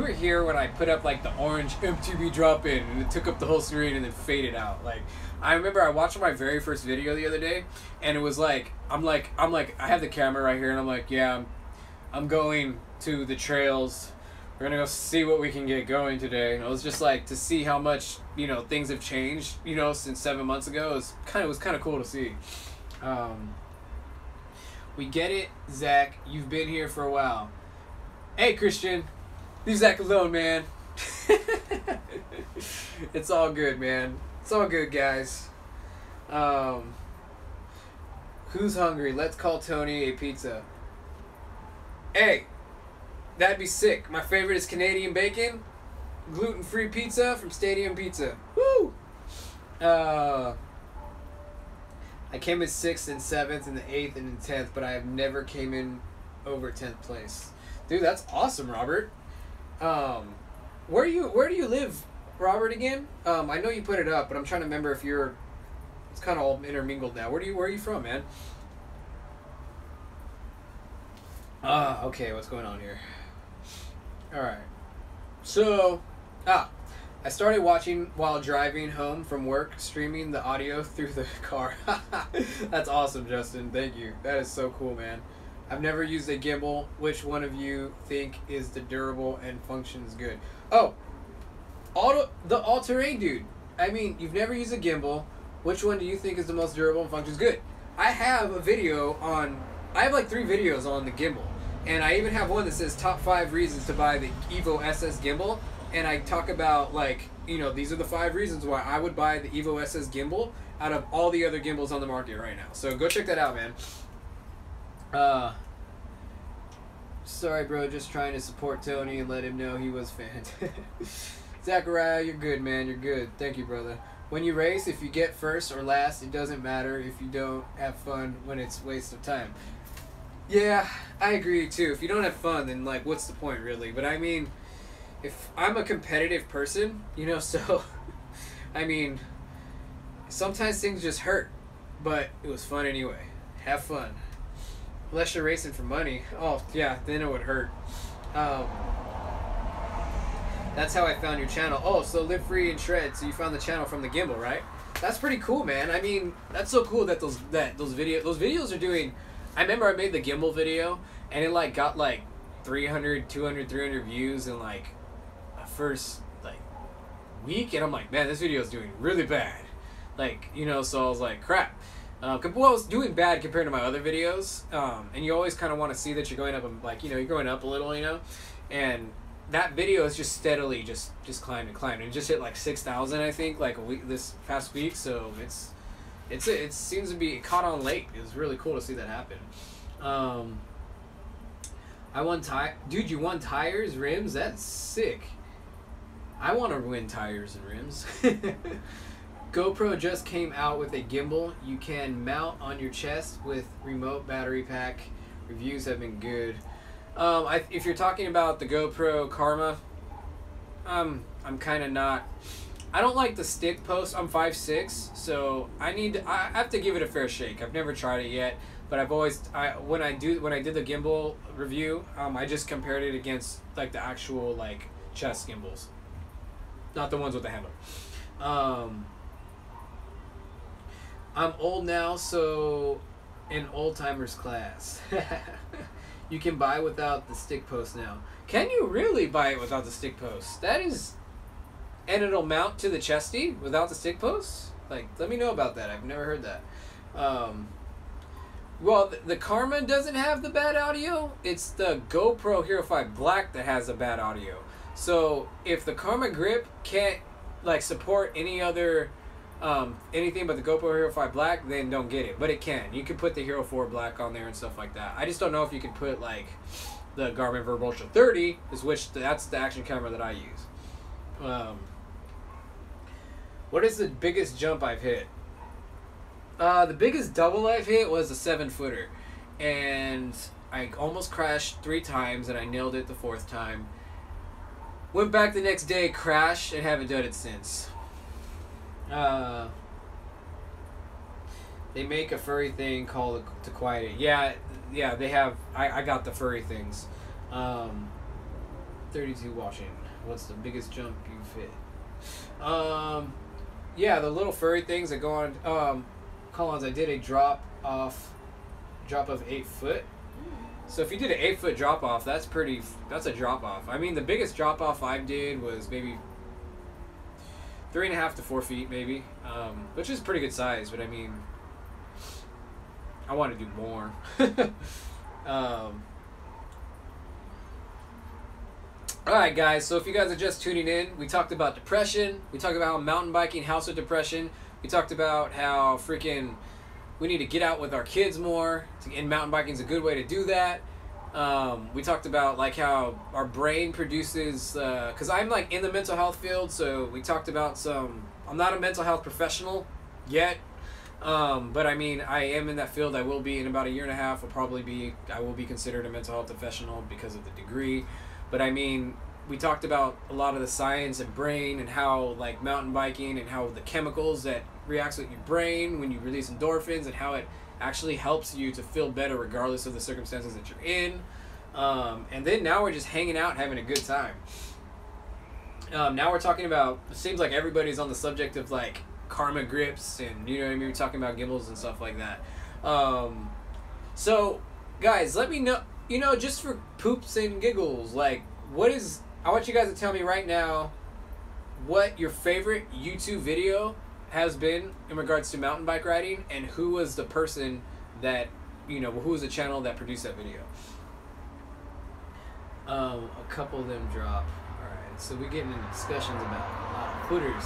Speaker 1: were here when I put up like the orange MTB drop in and it took up the whole screen and then faded out. Like, I remember I watched my very first video the other day and it was like I'm like I have the camera right here and I'm like, yeah, I'm going to the trails. We're gonna go see what we can get going today. And it was just like to see how much, you know, things have changed, you know, since 7 months ago. It was kind of cool to see. We get it, Zach. You've been here for a while. Hey, Christian. Leave Zach alone, man. It's all good, man. It's all good, guys. Who's hungry? Let's call Tony a pizza. Hey, That'd be sick. My favorite is Canadian bacon, gluten-free pizza from Stadium Pizza. Woo! I came in 6th and 7th and the 8th and the 10th, but I have never came in over 10th place. Dude, that's awesome, Robert. Where do you live, Robert, again? I know you put it up, but I'm trying to remember if you're... It's kind of all intermingled now. Where are you from, man? Okay, what's going on here? Alright. So, I started watching while driving home from work, streaming the audio through the car. That's awesome, Justin. Thank you. That is so cool, man. I've never used a gimbal. Which one of you think is the durable and functions good? Oh, the all-terrain dude. I mean, you've never used a gimbal. Which one do you think is the most durable and functions good? I have a video on... I have like 3 videos on the gimbal. And I even have one that says top 5 reasons to buy the Evo SS gimbal. And I talk about, like, you know, these are the 5 reasons why I would buy the Evo SS gimbal out of all the other gimbals on the market right now. So go check that out, man. Sorry, bro. Just trying to support Tony and let him know he was fan. Zachariah, you're good, man. You're good. Thank you, brother. When you race, if you get first or last, it doesn't matter if you don't have fun when it's a waste of time. Yeah, I agree, too. If you don't have fun, then, like, what's the point, really? But, I mean... If I'm a competitive person, you know, so, I mean, sometimes things just hurt, but it was fun anyway. Have fun. Unless you're racing for money. Oh, yeah, then it would hurt. That's how I found your channel. Oh, so Live Free and Shred, so you found the channel from the gimbal, right? That's pretty cool, man. I mean, that's so cool that those videos are doing... I remember I made the gimbal video, and it, like, got, like, 300, 200, 300 views in, like... first like week, and I'm like, man, this video is doing really bad, like, you know. So I was like, crap. Well, I was doing bad compared to my other videos, and you always kind of want to see that you're going up, and, like, you know, you're going up a little, you know. And that video is just steadily just climbed and climbed, and it just hit like 6,000, I think, like a week this past week. So it seems to be caught on late. It was really cool to see that happen. I won dude, you won tires, rims? That's sick. I want to win tires and rims. GoPro just came out with a gimbal you can mount on your chest with remote battery pack. Reviews have been good. If you're talking about the GoPro Karma, I'm kind of not... I don't like the stick post. I'm 5'6", so I have to give it a fair shake. I've never tried it yet, but I've always... when I did the gimbal review, I just compared it against, like, the actual, like, chest gimbals. Not the ones with the handle. I'm old now, so in old timers class. You can buy without the stick post now. Can you really buy it without the stick post? That is... And it'll mount to the Chesty without the stick post? Like, let me know about that. I've never heard that. Well, the Karma doesn't have the bad audio. It's the GoPro Hero 5 Black that has the bad audio. So if the Karma grip can't, like, support any other anything but the GoPro Hero 5 Black, then don't get it. But it can. You can put the Hero 4 Black on there and stuff like that. I just don't know if you can put, like, the Garmin Virb Ultra 30, that's the action camera that I use. What is the biggest jump I've hit? The biggest double I've hit was a 7-footer, and I almost crashed 3 times, and I nailed it the 4th time. Went back the next day, crashed, and haven't done it since. They make a furry thing called to quiet it. Yeah, they have. I got the furry things. 32 watching. What's the biggest jump you've hit? Yeah, the little furry things that go on. Collins, I did a drop of 8 foot. So if you did an 8 foot drop off, that's a drop off. I mean, the biggest drop off I did was maybe 3.5 to 4 feet, maybe, which is pretty good size. But I mean, I want to do more. Alright guys, so if you guys are just tuning in, we talked about depression, we talked about how mountain biking helps with depression, we talked about how freaking we need to get out with our kids more, and mountain biking is a good way to do that. We talked about like how our brain produces, because I'm like in the mental health field, so we talked about I'm not a mental health professional yet, but I mean, I am in that field. I will be in about a year and a half. I will be considered a mental health professional because of the degree. But I mean, we talked about a lot of the science and brain and how like mountain biking and how the chemicals that reacts with your brain when you release endorphins and how it actually helps you to feel better regardless of the circumstances that you're in. And then now we're just hanging out having a good time. Now we're talking about, it seems like everybody's on the subject of like Karma grips and, you know what I mean, we're talking about gimbals and stuff like that. So guys, let me know, you know, just for poops and giggles, like I want you guys to tell me right now what your favorite YouTube video has been in regards to mountain bike riding, and who was the person that, you know, who was the channel that produced that video. A couple of them drop. Alright, so we're getting into discussions about footers.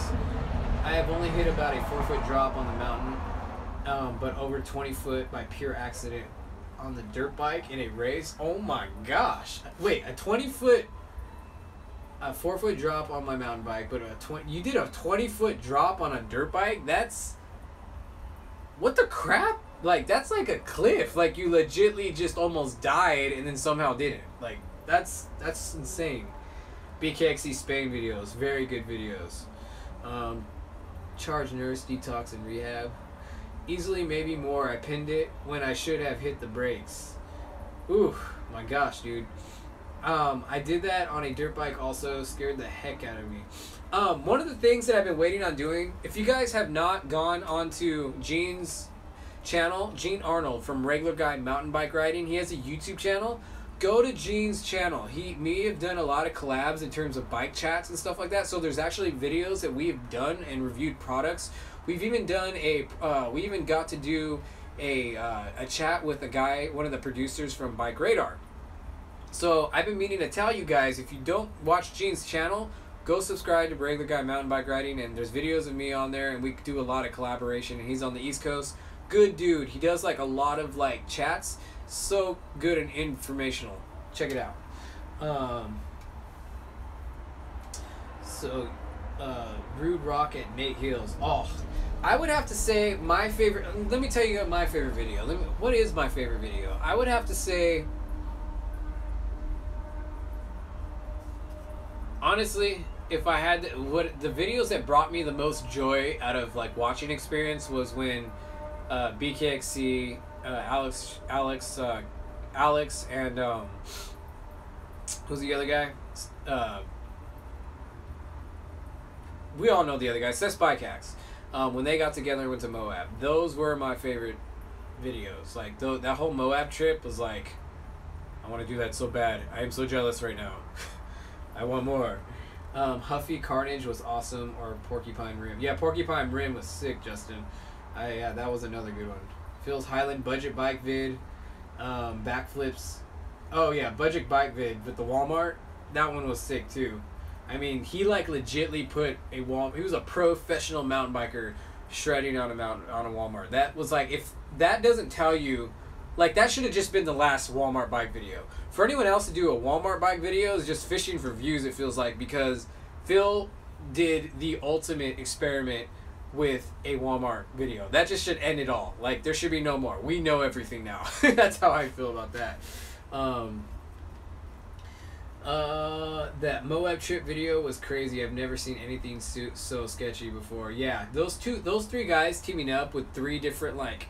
Speaker 1: I have only hit about a 4-foot drop on the mountain, but over 20 foot by pure accident on the dirt bike in a race. Oh my gosh. Wait, a 4-foot drop on my mountain bike, but you did a 20-foot drop on a dirt bike? That's, what the crap? Like, that's like a cliff. Like, you legitly just almost died and then somehow didn't. Like, that's insane. BKXC Spain videos, very good videos. Charge nurse, detox, and rehab. Easily, maybe more. I pinned it when I should have hit the brakes. Ooh, my gosh, dude. I did that on a dirt bike also, scared the heck out of me. One of the things that I've been waiting on doing, if you guys have not gone onto Gene's channel, Gene Arnold from Regular Guy Mountain Bike Riding, he has a YouTube channel. Go to Gene's channel. Me have done a lot of collabs in terms of bike chats and stuff like that, so there's actually videos that we have done and reviewed products. We've even done we even got to do a chat with a guy, one of the producers from Bike Radar. So I've been meaning to tell you guys, if you don't watch Gene's channel, go subscribe to Regular Guy Mountain Bike Riding, and there's videos of me on there, and we do a lot of collaboration, and he's on the East Coast. Good dude. He does like a lot of like chats. So good and informational. Check it out. Rude Rock at Nate Hills. Oh, I would have to say my favorite, let me tell you my favorite video. What is my favorite video? I would have to say, honestly, if I had the videos that brought me the most joy out of like watching experience was when BKXC, Alex and who's the other guy? We all know the other guy. Seth Bike Hacks. When they got together and went to Moab, those were my favorite videos. Like that whole Moab trip was like, I want to do that so bad. I am so jealous right now. I want more. Huffy Carnage was awesome, or Porcupine Rim. Yeah, Porcupine Rim was sick, Justin. Yeah, that was another good one. Phil's Highland budget bike vid, backflips. Oh yeah, budget bike vid with the Walmart. That one was sick too. I mean, he like legitly put he was a professional mountain biker shredding on a Walmart. That was like, if that doesn't tell you, like, that should have just been the last Walmart bike video. For anyone else to do a Walmart bike video is just fishing for views, it feels like, because Phil did the ultimate experiment with a Walmart video. That just should end it all. Like, there should be no more. We know everything now. That's how I feel about that. That Moab trip video was crazy. I've never seen anything so sketchy before. Yeah, those three guys teaming up with 3 different like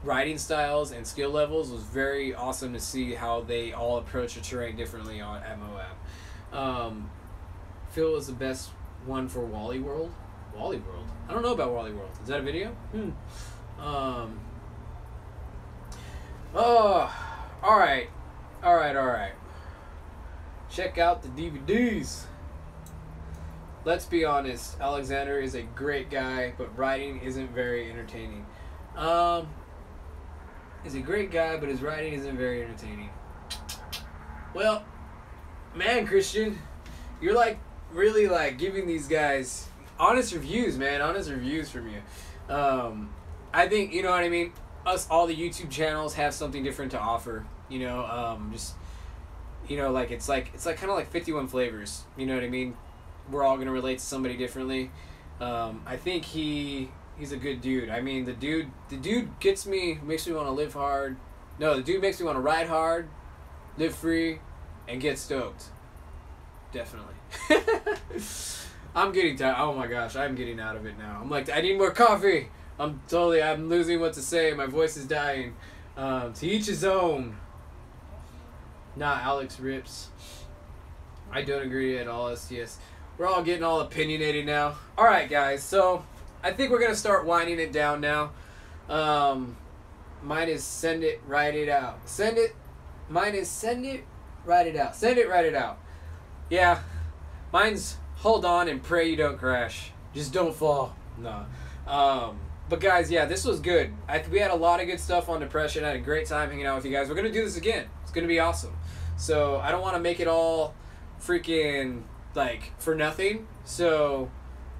Speaker 1: riding styles and skill levels was very awesome to see how they all approach the terrain differently at Moab. Phil was the best one for Wally World. Wally World? I don't know about Wally World. Is that a video? Oh, alright. Check out the DVDs. Let's be honest, Alexander is a great guy, but riding isn't very entertaining. He's a great guy, but his riding isn't very entertaining. Well, man, Christian, you're like really like giving these guys honest reviews, man. Honest reviews from you. I think, you know what I mean? All the YouTube channels have something different to offer. You know, just you know, like it's like kind of like 51 flavors. You know what I mean? We're all gonna relate to somebody differently. I think he's a good dude. I mean, the dude makes me want to live hard. No, the dude makes me want to ride hard, live free, and get stoked. Definitely. I'm getting tired. Oh my gosh, I'm getting out of it now. I'm like, I need more coffee. I'm losing what to say. My voice is dying. To each his own. Nah, Alex rips. I don't agree at all, STS. We're all getting all opinionated now. Alright, guys, so I think we're going to start winding it down now. Mine is send it, write it out. Mine is send it, write it out. Send it, write it out. Yeah, mine's hold on and pray you don't crash. Just don't fall. No. But guys, yeah, this was good. We had a lot of good stuff on depression. I had a great time hanging out with you guys. We're going to do this again. It's going to be awesome. So I don't want to make it all freaking like for nothing. So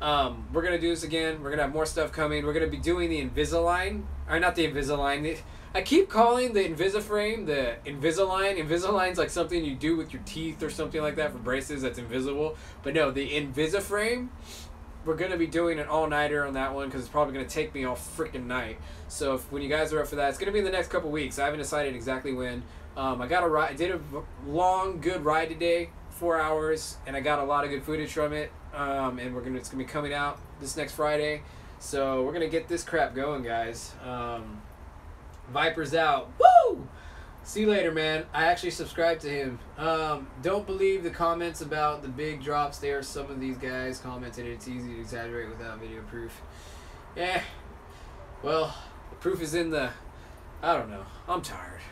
Speaker 1: we're going to do this again. We're going to have more stuff coming. We're going to be doing the Invisalign. Or not the Invisalign. I keep calling the Invisiframe the Invisalign. Invisalign's like something you do with your teeth or something like that for braces that's invisible. But no, the Invisiframe, we're going to be doing an all-nighter on that one because it's probably going to take me all freaking night. So when you guys are up for that, it's going to be in the next couple weeks. I haven't decided exactly when. I got a ride. I did a long, good ride today, 4 hours, and I got a lot of good footage from it. And it's gonna be coming out this next Friday. So we're gonna get this crap going, guys. Viper's out. Woo! See you later, man. I actually subscribed to him. Don't believe the comments about the big drops there. Some of these guys commented it's easy to exaggerate without video proof. Yeah. Well, the proof is in the... I don't know. I'm tired.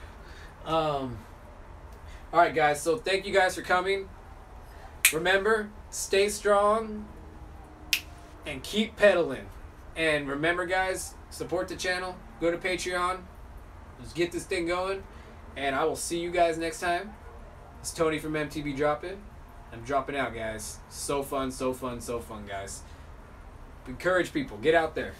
Speaker 1: Alright, guys. So thank you guys for coming. Remember, stay strong and keep pedaling. And remember, guys, support the channel. Go to Patreon. Let's get this thing going. And I will see you guys next time. It's Tony from MTB Dropping. I'm dropping out, guys. So fun, so fun, so fun, guys. Encourage people. Get out there.